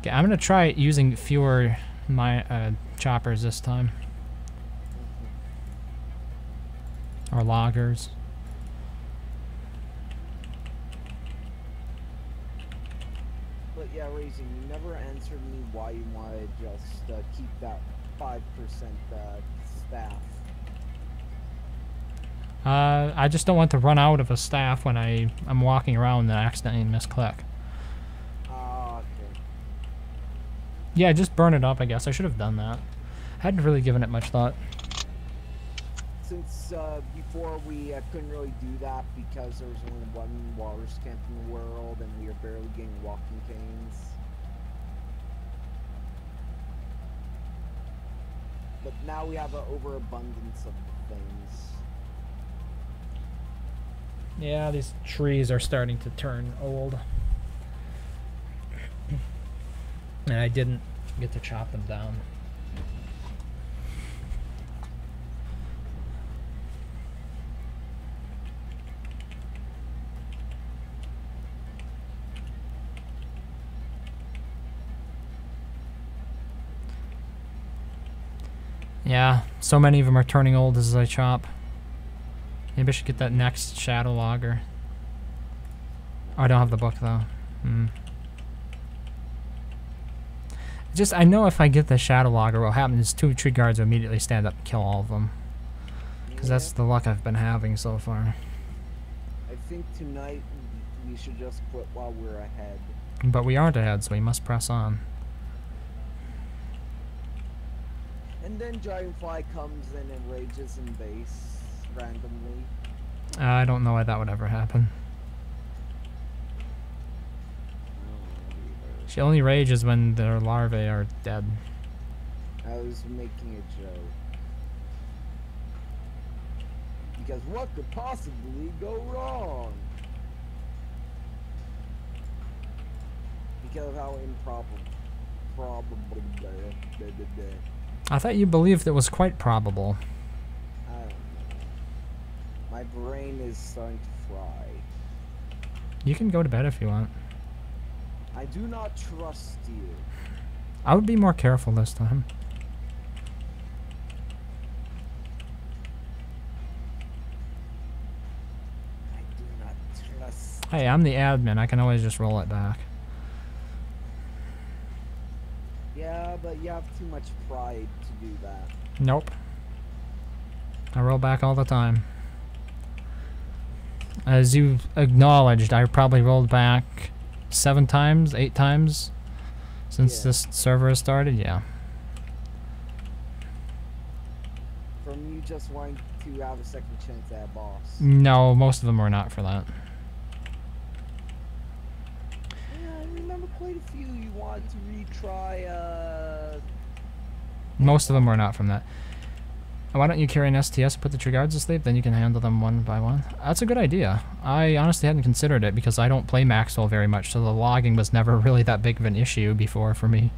A: Okay, I'm gonna try using fewer choppers this time. Or loggers.
C: But yeah, Raising, you never answered me why you wanted to just keep that 5% staff.
A: I just don't want to run out of a staff when I'm walking around and accidentally misclick.
C: Okay.
A: Yeah, just burn it up, I guess. I should have done that. Hadn't really given it much thought.
C: Since before we couldn't really do that because there was only one water scamp in the world and we were barely getting walking canes. But now we have an overabundance of things.
A: Yeah, these trees are starting to turn old. And I didn't get to chop them down. Yeah, so many of them are turning old as I chop. Maybe I should get that next shadow logger. Oh, I don't have the book though. I know if I get the shadow logger, what happens is 2 tree guards will immediately stand up and kill all of them. Because that's the luck I've been having so far.
C: I think tonight we should just quit while we're ahead.
A: But we aren't ahead, so we must press on.
C: And then Dragonfly comes in and rages in base randomly.
A: I don't know why that would ever happen. She only rages when their larvae are dead.
C: I was making a joke. Because what could possibly go wrong? Because of how improbable.
A: I thought you believed it was quite probable.
C: I don't know. My brain is starting to fry.
A: You can go to bed if you want.
C: I do not trust you.
A: I would be more careful this time.
C: I do not trust.
A: Hey, I'm the admin. I can always just roll it back.
C: Yeah, but you have too much pride to do that.
A: Nope. I roll back all the time. As you acknowledged, I probably rolled back 7 times, 8 times since this server has started. Yeah.
C: From you just wanting to have a second chance at a boss.
A: No, most of them were not for that.
C: Yeah, I remember quite a few you wanted to retry,
A: Most of them were not from that. Why don't you carry an STS and put the tree guards to sleep? Then you can handle them one by one. That's a good idea. I honestly hadn't considered it because I don't play Maxwell very much, so the logging was never really that big of an issue before for me.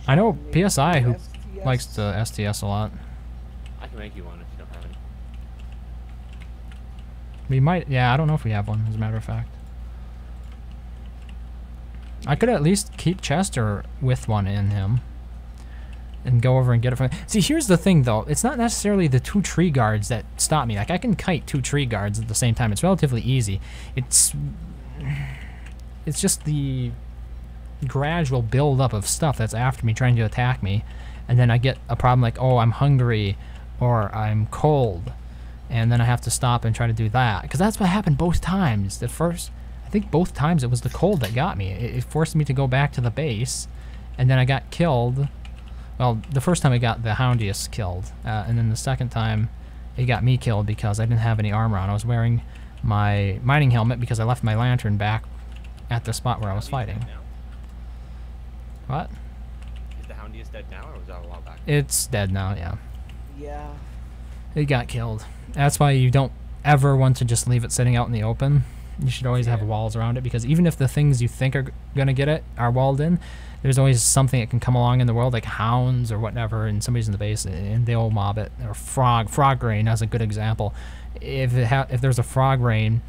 A: I know PSI who likes the STS a lot.
G: I can make you one if you don't have any.
A: We might, yeah, I don't know if we have one, as a matter of fact. I could at least keep Chester with one in him. And go over and get it from. See, here's the thing, though. It's not necessarily the 2 tree guards that stop me. Like, I can kite 2 tree guards at the same time. It's relatively easy. It's just the gradual build-up of stuff that's after me, trying to attack me. And then I get a problem like, oh, I'm hungry, or I'm cold. And then I have to stop and try to do that. Because that's what happened both times. The first, I think both times it was the cold that got me. It forced me to go back to the base. And then I got killed. Well, the first time I got the Houndius killed, and then the second time it got me killed because I didn't have any armor on. I was wearing my mining helmet because I left my lantern back at the spot where I was fighting. What?
G: Is the Houndius dead now, or was that a while back?
A: It's dead now, yeah.
C: Yeah.
A: It got killed. That's why you don't ever want to just leave it sitting out in the open. You should always have walls around it, because even if the things you think are going to get it are walled in, there's always something that can come along in the world, like hounds or whatever, and somebody's in the base and they'll mob it. Or frog rain as a good example. If there's a frog rain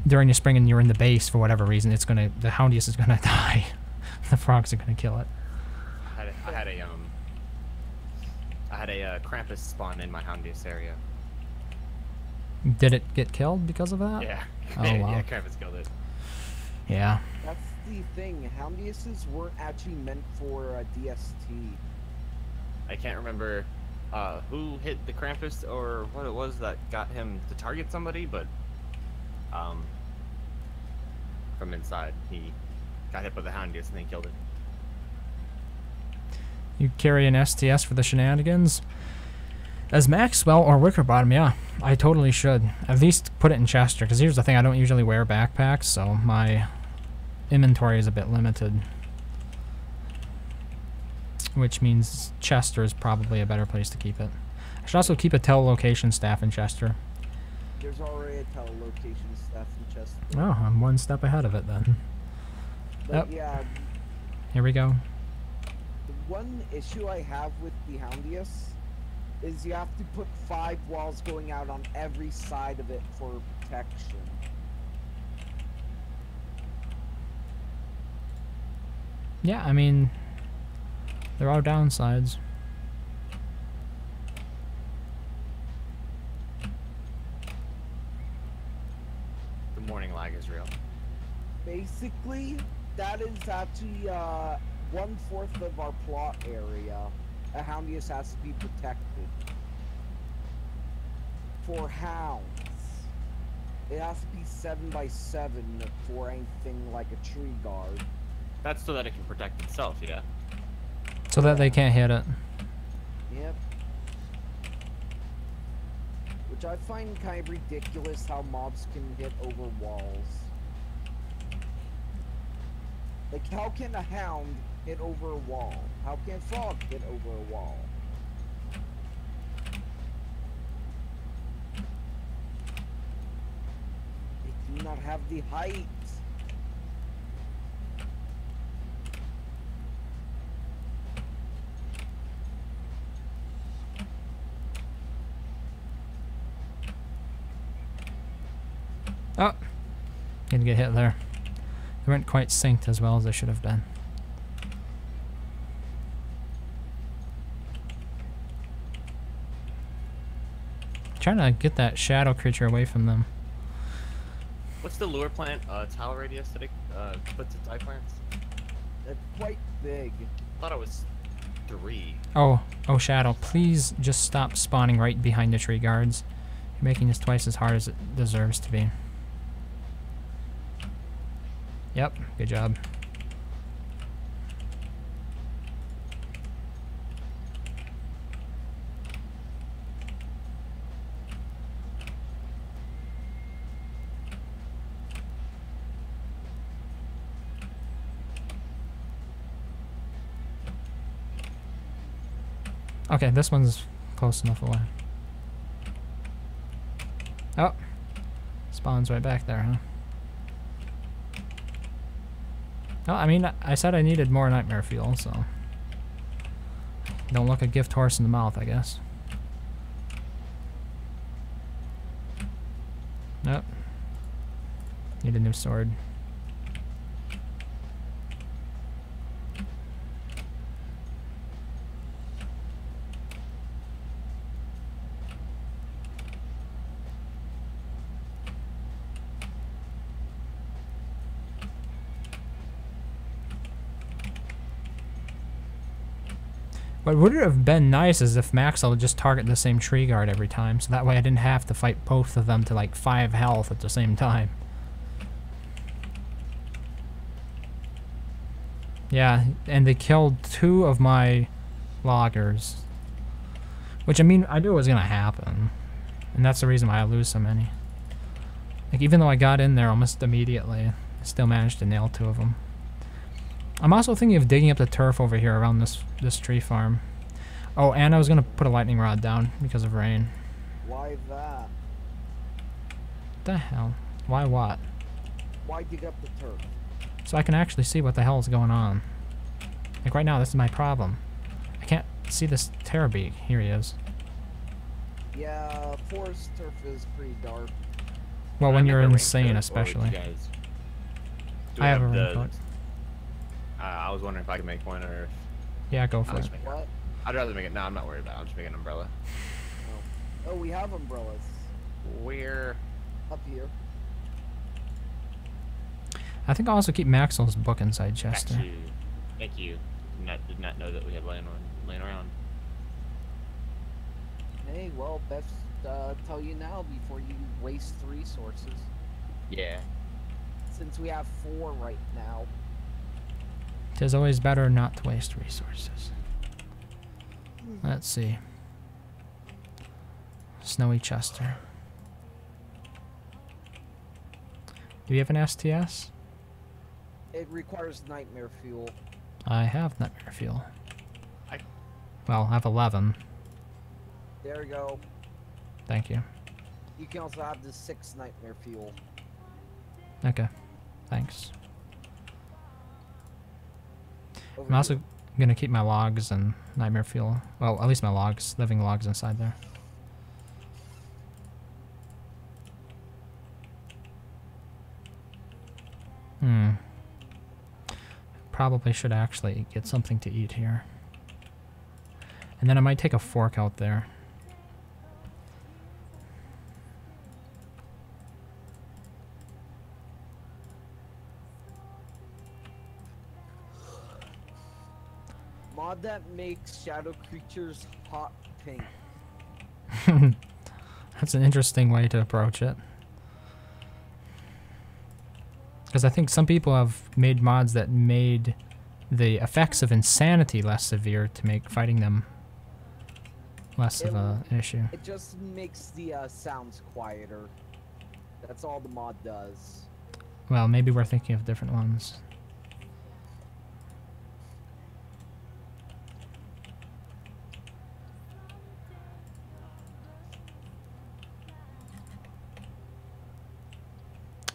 A: during the spring and you're in the base for whatever reason, the Houndius is gonna die. The frogs are gonna kill it.
G: I had a Krampus spawn in my Houndius area.
A: Did it get killed because of that?
G: Yeah.
A: Oh, wow.
G: Yeah, Krampus killed it.
A: Yeah.
C: That's the thing. Houndiuses weren't actually meant for a DST.
G: I can't remember who hit the Krampus or what it was that got him to target somebody, but from inside he got hit by the Houndius and then killed it.
A: You carry an STS for the shenanigans? As Maxwell or Wickerbottom, yeah, I totally should. At least put it in Chester, because here's the thing, I don't usually wear backpacks, so my inventory is a bit limited. Which means Chester is probably a better place to keep it. I should also keep a telelocation staff in Chester.
C: There's already a telelocation staff in Chester.
A: Oh, I'm one step ahead of it then.
C: But
A: Yep.
C: yeah,
A: Here we go.
C: the one issue I have with the Houndius is you have to put 5 walls going out on every side of it for protection.
A: Yeah, I mean, there are downsides.
G: The morning lag is real.
C: Basically, that is actually 1/4 of our plot area. A Houndius has to be protected. For hounds, it has to be 7 by 7 for anything like a tree guard.
G: That's so that it can protect itself, yeah.
A: So that they can't hit it.
C: Yep. Which I find kind of ridiculous how mobs can hit over walls. Like, how can a hound hit over a wall? How can a frog hit over a wall? They do not have the height.
A: Oh, didn't get hit there. They weren't quite synced as well as they should have been. Trying to get that shadow creature away from them.
G: What's the lure plant tile radius that it puts its eye plants?
C: It's quite big.
G: I thought it was 3.
A: Oh, Shadow, please just stop spawning right behind the tree guards. You're making this twice as hard as it deserves to be. Yep, good job. Okay, this one's close enough away. Oh, spawns right back there, huh? Oh, I mean, I said I needed more nightmare fuel, so don't look a gift horse in the mouth, I guess. Nope. Need a new sword. What would have been nice is if Maxwell would just target the same tree guard every time, so that way I didn't have to fight both of them to like 5 health at the same time. Yeah, and they killed 2 of my loggers. Which, I mean, I knew it was gonna happen. And that's the reason why I lose so many. Like, even though I got in there almost immediately, I still managed to nail 2 of them. I'm also thinking of digging up the turf over here around this tree farm. Oh, and I was gonna put a lightning rod down because of rain.
C: Why that?
A: What the hell? Why what?
C: Why dig up the turf?
A: So I can actually see what the hell is going on. Like right now, this is my problem. I can't see this Terrorbeak. Here he is.
C: Yeah, forest turf is pretty dark.
A: Well, when
G: Can I
A: you're
G: make a
A: insane,
G: raincoat, or
A: especially.
G: would you guys do
A: I have a
G: the-
A: raincoat.
G: I was wondering if I could make one, or if
A: Yeah, go
G: I'll
A: for it.
G: just make
C: What?
G: I'd rather make it. No, I'm not worried about it. I'll just make an umbrella.
C: Oh, we have umbrellas
G: Where?
C: up here.
A: I think I'll also keep Maxwell's book inside Chester.
G: Thank you. Thank you. Did not know that we had laying around.
C: Hey, well, best tell you now before you waste resources.
G: Yeah.
C: Since we have 4 right now.
A: Tis always better not to waste resources. Let's see. Snowy Chester. Do you have an STS?
C: It requires nightmare fuel.
A: I have nightmare fuel.
G: I-
A: Well, I have 11.
C: There you go.
A: Thank you.
C: You can also have the 6 nightmare fuel.
A: Okay. Thanks.
C: Over
A: I'm also
C: here.
A: gonna keep my logs and nightmare fuel. Well, at least my logs, living logs inside there. Probably should actually get something to eat here. And then I might take a fork out there.
C: Mod that makes shadow creatures hot pink.
A: That's an interesting way to approach it. Because I think some people have made mods that made the effects of insanity less severe to make fighting them less of an issue.
C: It just makes the sounds quieter. That's all the mod does.
A: Well, maybe we're thinking of different ones.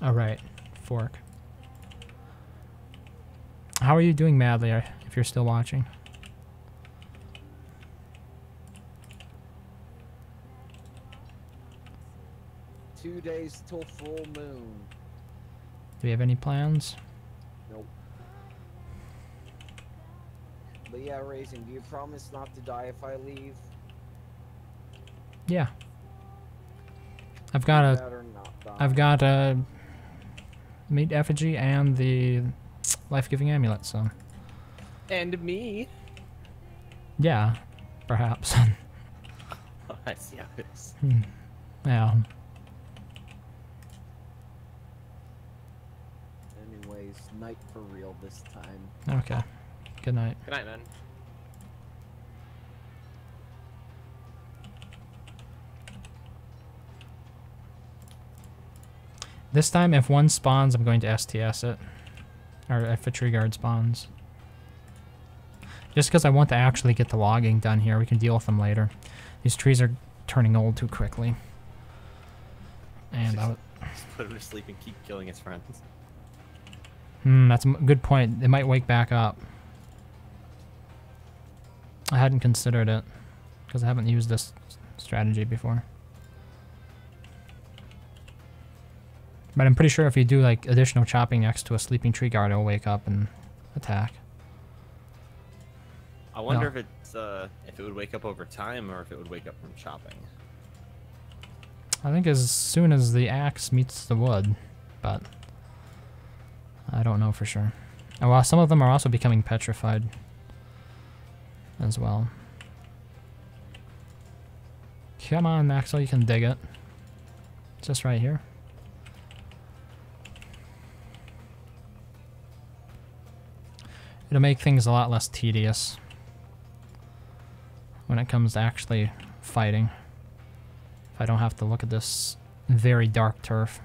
A: Alright, fork. How are you doing, Madly, if you're still watching?
C: Two days till full moon.
A: Do we have any plans?
C: Nope. But yeah, Raisin, do you promise not to die if I leave?
A: Yeah. I've got a,
C: Better not die.
A: I've got a meat effigy and the life-giving amulet. So
G: And me.
A: yeah, perhaps.
G: Oh, I see how it is.
A: Yeah.
C: Anyways, night for real this time.
A: Okay. Good night.
G: Good night, man.
A: This time, if one spawns, I'm going to STS it. Or if a tree guard spawns. Just because I want to actually get the logging done here. We can deal with them later. These trees are turning old too quickly. And
G: Just put him to sleep and keep killing his friends.
A: that's a good point. They might wake back up. I hadn't considered it. Because I haven't used this strategy before. But I'm pretty sure if you do like additional chopping next to a sleeping tree guard, it'll wake up and attack.
G: I wonder
A: No.
G: if it would wake up over time or if it would wake up from chopping.
A: I think as soon as the axe meets the wood, but I don't know for sure. Oh, well, some of them are also becoming petrified as well. Come on, Maxwell, you can dig it. It's just right here. It'll make things a lot less tedious when it comes to actually fighting. If I don't have to look at this very dark turf.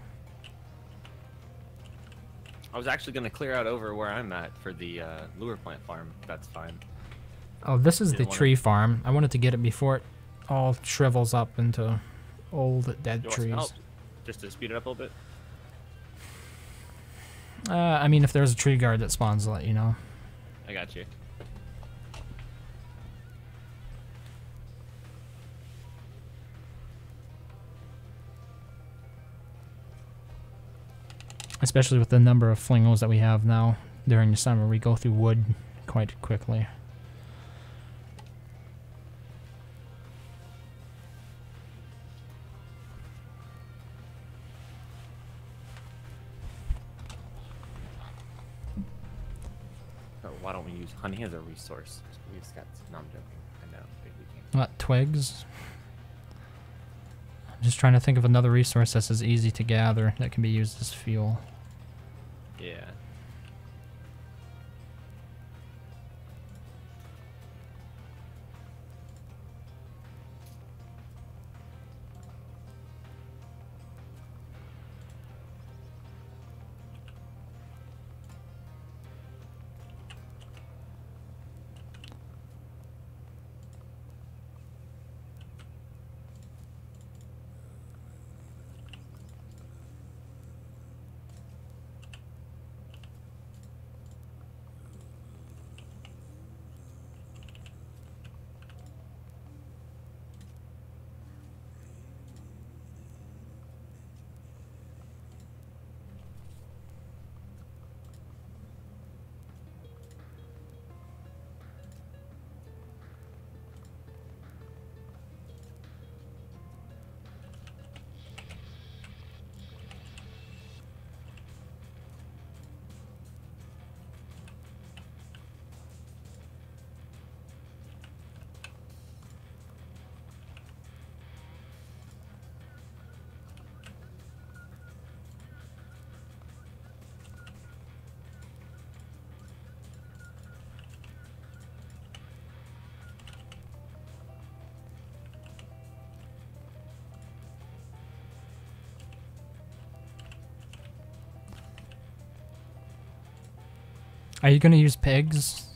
G: I was actually going to clear out over where I'm at for the lure plant farm. That's fine.
A: Oh, this is the
G: Didn't wanna-
A: tree farm. I wanted to get it before it all shrivels up into old dead
G: You want some
A: trees.
G: help? Just to speed it up a little bit?
A: I mean, if there's a tree guard that spawns, I'll let you know.
G: I got you.
A: Especially with the number of flingos that we have now during the summer, we go through wood quite quickly.
G: Or why don't we use honey as a resource? We just got. No, I'm joking. I know. Maybe we can't.
A: What, twigs? I'm just trying to think of another resource that's as easy to gather that can be used as fuel.
G: Yeah.
A: Are you going to use pigs?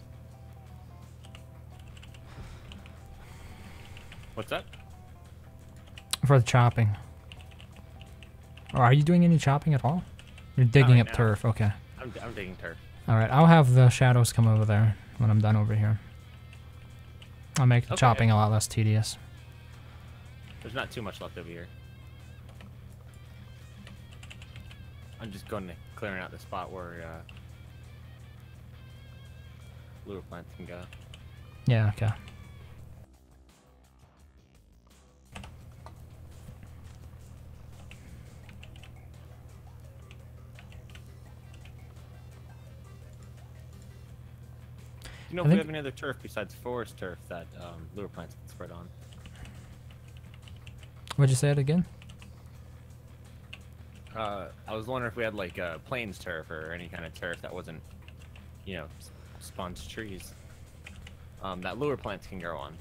G: What's that?
A: For the chopping? Or are you doing any chopping at all? You're digging
G: right
A: up
G: now.
A: turf, okay.
G: I'm digging turf.
A: Alright, I'll have the shadows come over there when I'm done over here. I'll make the
G: Okay.
A: chopping a lot less tedious.
G: There's not too much left over here. I'm just going to clearing out the spot where lure plants can go.
A: Yeah, okay.
G: you know
A: I
G: if we
A: think-
G: have any other turf besides forest turf that lure plants can spread on?
A: What'd you say it again?
G: I was wondering if we had like plains turf or any kind of turf that wasn't, you know, sponge trees. That lure plants can grow on.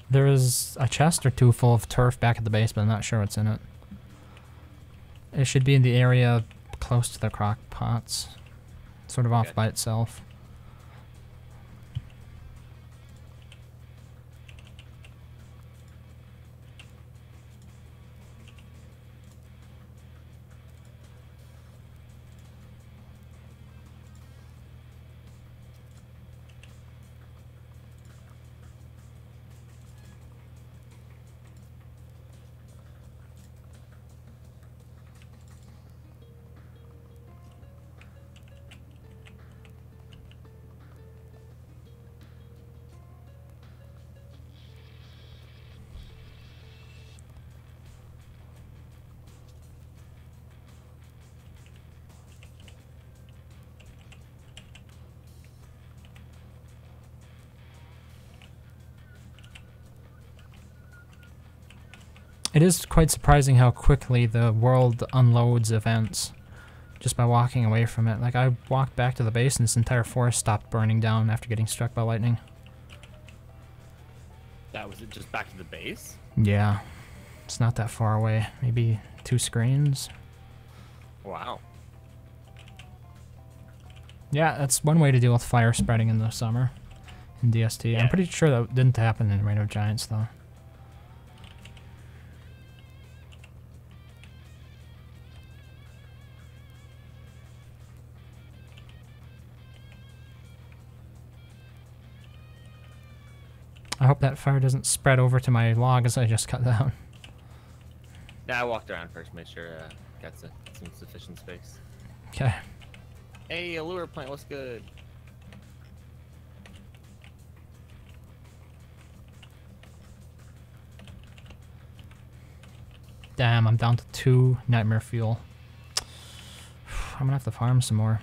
A: There is a chest or two full of turf back at the base, but I'm not sure what's in it. It should be in the area close to the crock pots. Sort of
G: Okay.
A: off by itself. It is quite surprising how quickly the world unloads events just by walking away from it. Like, I walked back to the base and this entire forest stopped burning down after getting struck by lightning.
G: That was it, just back to the base?
A: Yeah. It's not that far away. Maybe 2 screens.
G: Wow.
A: Yeah, that's one way to deal with fire spreading in the summer in DST.
G: Yeah.
A: I'm pretty sure that didn't happen in Reign of Giants, though. I hope that fire doesn't spread over to my log as I just cut down.
G: Yeah, I walked around first, made sure got some sufficient space.
A: Okay.
G: Hey, a lure plant, what's good?
A: Damn, I'm down to 2 nightmare fuel. I'm gonna have to farm some more.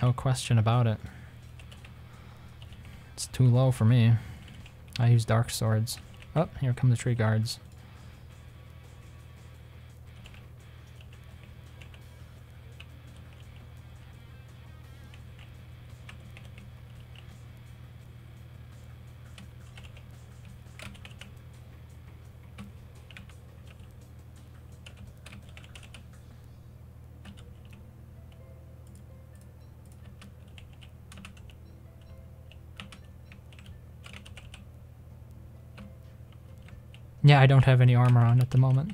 A: No question about it. It's too low for me. I use dark swords. Oh, here come the tree guards. Yeah, I don't have any armor on at the moment.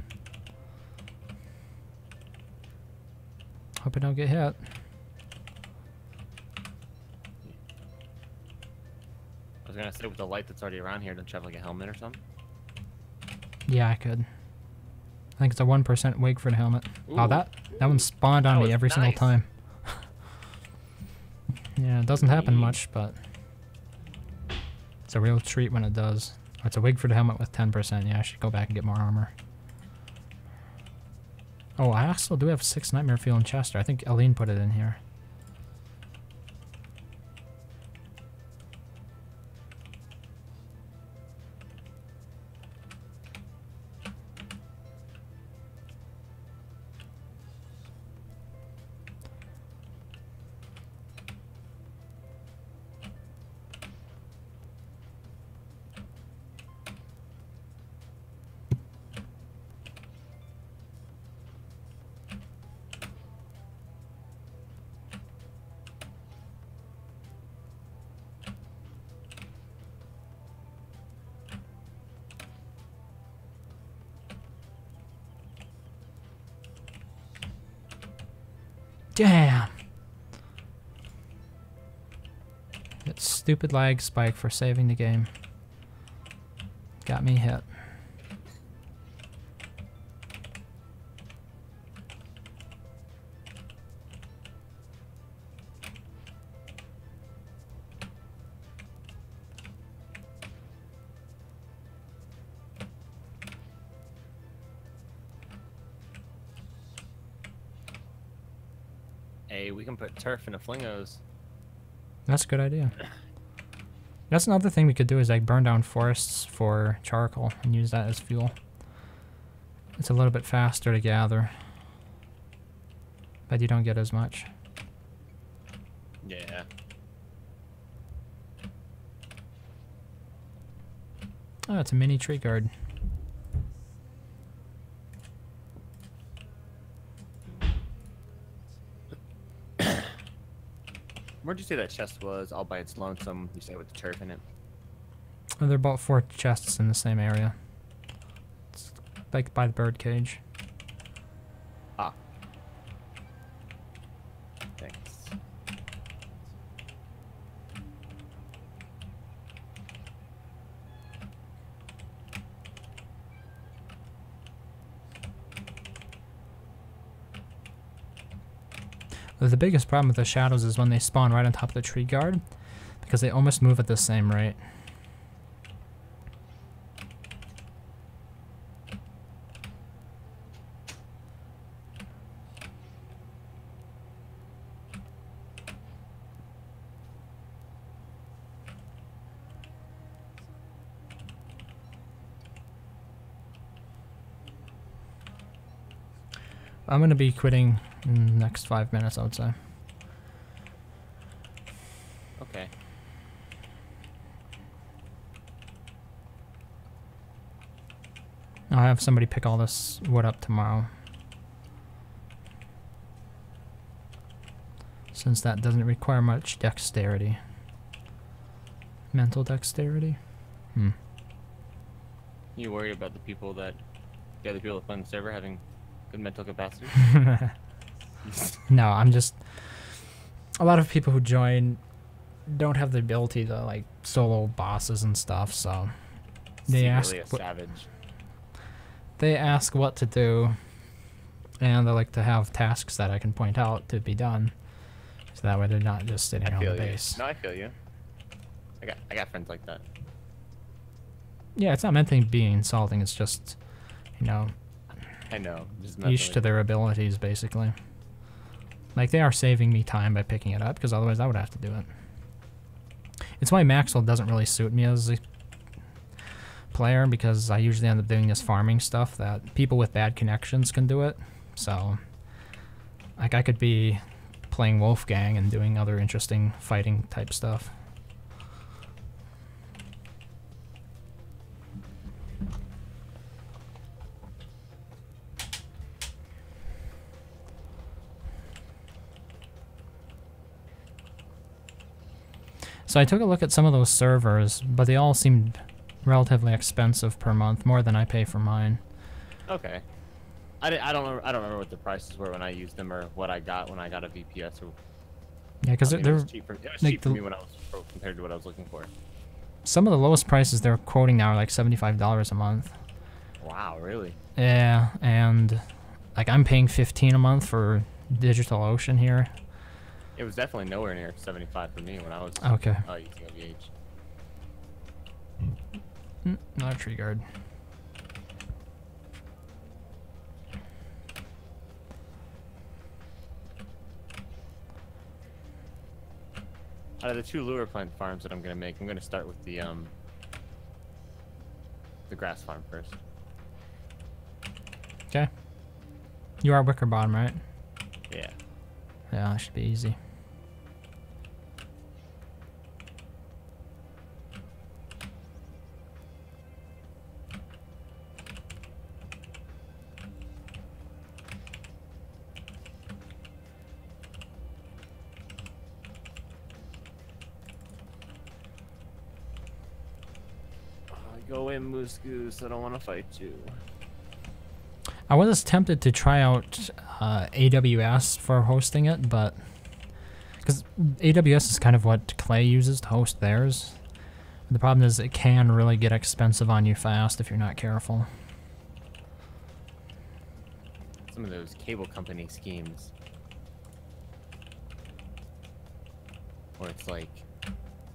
A: Hope I don't get hit.
G: I was gonna say, with the light that's already around here, don't you have like a helmet or something?
A: Yeah, I could. I think it's a 1% wig for the helmet. Wow,
G: Ooh.
A: that one spawned on
G: That
A: me
G: was
A: every single
G: nice.
A: time. Yeah, it doesn't happen
G: Neat.
A: much, but it's a real treat when it does. Oh, it's a wig for the helmet with 10%. Yeah, I should go back and get more armor. Oh, I also do have 6 nightmare fuel in Chester. I think Aline put it in here. Damn! That stupid lag spike for saving the game. Got me hit.
G: Hey, we can put turf in the flingos.
A: That's a good idea. That's another thing we could do is like burn down forests for charcoal and use that as fuel. It's a little bit faster to gather, but you don't get as much.
G: Yeah.
A: Oh, it's a mini tree guard.
G: Where'd you say that chest was all by its lonesome? You say with the turf in it?
A: Oh, there are about 4 chests in the same area. It's like by the bird cage.
G: Ah. Thanks.
A: The biggest problem with the shadows is when they spawn right on top of the tree guard, because they almost move at the same rate. I'm going to be quitting in the next 5 minutes, I would say.
G: Okay.
A: I'll have somebody pick all this wood up tomorrow, since that doesn't require much dexterity. Mental dexterity?
G: You worried about the other people that play on the server having good mental capacity?
A: No, I'm just... A lot of people who join don't have the ability to, like, solo bosses and stuff, so... They ask,
G: Secretly a savage.
A: they ask what to do, and they like to have tasks that I can point out to be done. So that way they're not just sitting
G: I
A: on the
G: feel you.
A: base.
G: No, I feel you. I got friends like that.
A: Yeah, it's not meant to be insulting, it's just, you know,
G: I know. Just
A: each
G: mentally.
A: to their abilities, basically. Like, they are saving me time by picking it up, because otherwise I would have to do it. It's why Maxwell doesn't really suit me as a player, because I usually end up doing this farming stuff that people with bad connections can do it. So, like, I could be playing Wolfgang and doing other interesting fighting type stuff. So I took a look at some of those servers, but they all seemed relatively expensive per month, more than I pay for mine.
G: Okay. I don't remember what the prices were when I used them or what I got when I got a VPS. Or,
A: Yeah, because
G: I mean,
A: they're
G: it was cheap for
A: like
G: me when I was pro compared to what I was looking for.
A: some of the lowest prices they're quoting now are like $75 a month.
G: Wow, really?
A: Yeah, and like I'm paying $15 a month for DigitalOcean here.
G: It was definitely nowhere near 75 for me when I was
A: Okay.
G: using OVH.
A: Not a tree guard.
G: Out of the 2 lure plant farms that I'm gonna make, I'm gonna start with the grass farm first.
A: Okay. You are Wicker Bottom, right?
G: Yeah.
A: Yeah, that should be easy.
G: Go in, Moose Goose. I don't want to fight you.
A: I was tempted to try out AWS for hosting it, but because AWS is kind of what Clay uses to host theirs. The problem is it can really get expensive on you fast if you're not careful.
G: Some of those cable company schemes. Where it's like,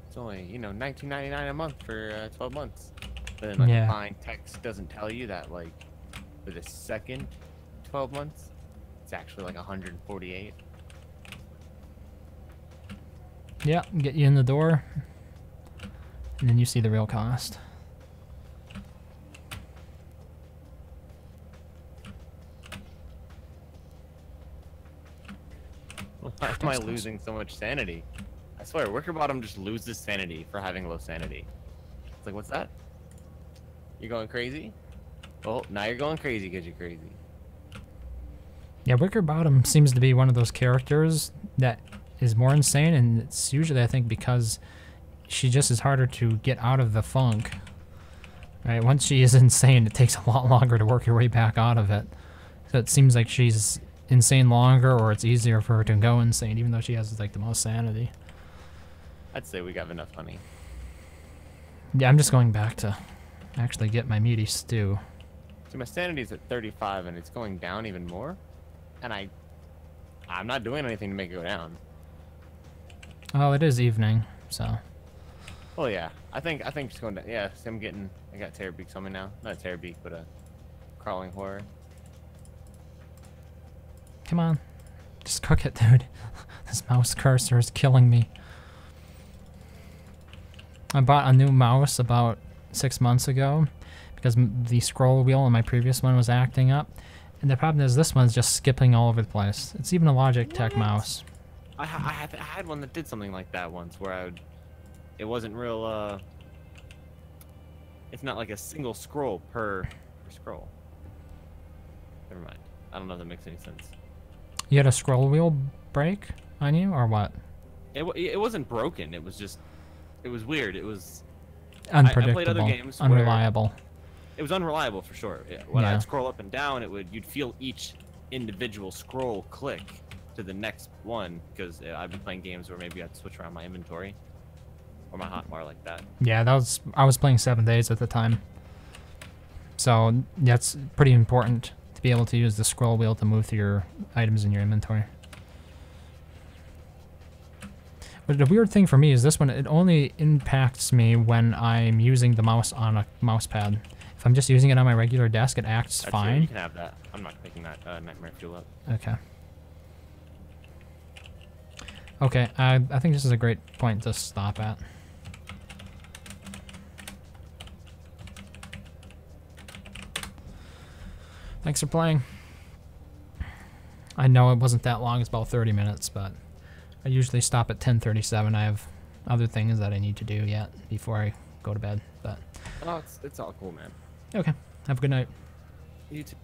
G: it's only, you know, $19.99 a month for 12 months. But then like
A: Yeah.
G: Fine Text doesn't tell you that like for the second 12 months, it's actually like 148.
A: Yeah, get you in the door. And then you see the real cost.
G: Why am I losing so much sanity? I swear, Wicker Bottom just loses sanity for having low sanity. It's like, what's that? You're going crazy? Well, now you're going crazy because you're crazy.
A: Yeah, Wicker Bottom seems to be one of those characters that is more insane, and it's usually, I think, because she just is harder to get out of the funk. Right? Once she is insane, it takes a lot longer to work your way back out of it. So it seems like she's insane longer, or it's easier for her to go insane, even though she has like the most sanity.
G: I'd say we got enough money.
A: Yeah, I'm just going back to actually get my meaty stew.
G: So my sanity's at 35 and it's going down even more, and I'm not doing anything to make it go down.
A: Oh, it is evening, so.
G: Oh yeah, I think it's going down. Yeah, see, I got terror beaks on me now. Not a terror beak, but a crawling horror.
A: Come on. Just cook it, dude. This mouse cursor is killing me. I bought a new mouse about 6 months ago because the scroll wheel on my previous one was acting up. And the problem is this one's just skipping all over the place. It's even a Logitech mouse.
G: I had one that did something like that once, where it wasn't real. It's not like a single scroll per scroll. Never mind. I don't know if that makes any sense.
A: You had a scroll wheel break on you, or what?
G: It wasn't broken. It was just, it was weird. It was
A: Unpredictable.
G: I played other games where
A: unreliable.
G: it was unreliable for sure. Yeah, when
A: Yeah.
G: I'd scroll up and down, you'd feel each individual scroll click to the next one, because I've been playing games where maybe I'd switch around my inventory or my hotbar like that.
A: Yeah, I was playing 7 days at the time. So that's pretty important to be able to use the scroll wheel to move through your items in your inventory. But the weird thing for me is this one, it only impacts me when I'm using the mouse on a mouse pad. If I'm just using it on my regular desk, it acts
G: That's
A: fine.
G: You can have that. I'm not picking that nightmare fuel up.
A: Okay. Okay, I think this is a great point to stop at. Thanks for playing. I know it wasn't that long, it's about 30 minutes, but I usually stop at 10:37. I have other things that I need to do yet before I go to bed, but...
G: Oh, it's all cool, man.
A: Okay, have a good night.
G: You too.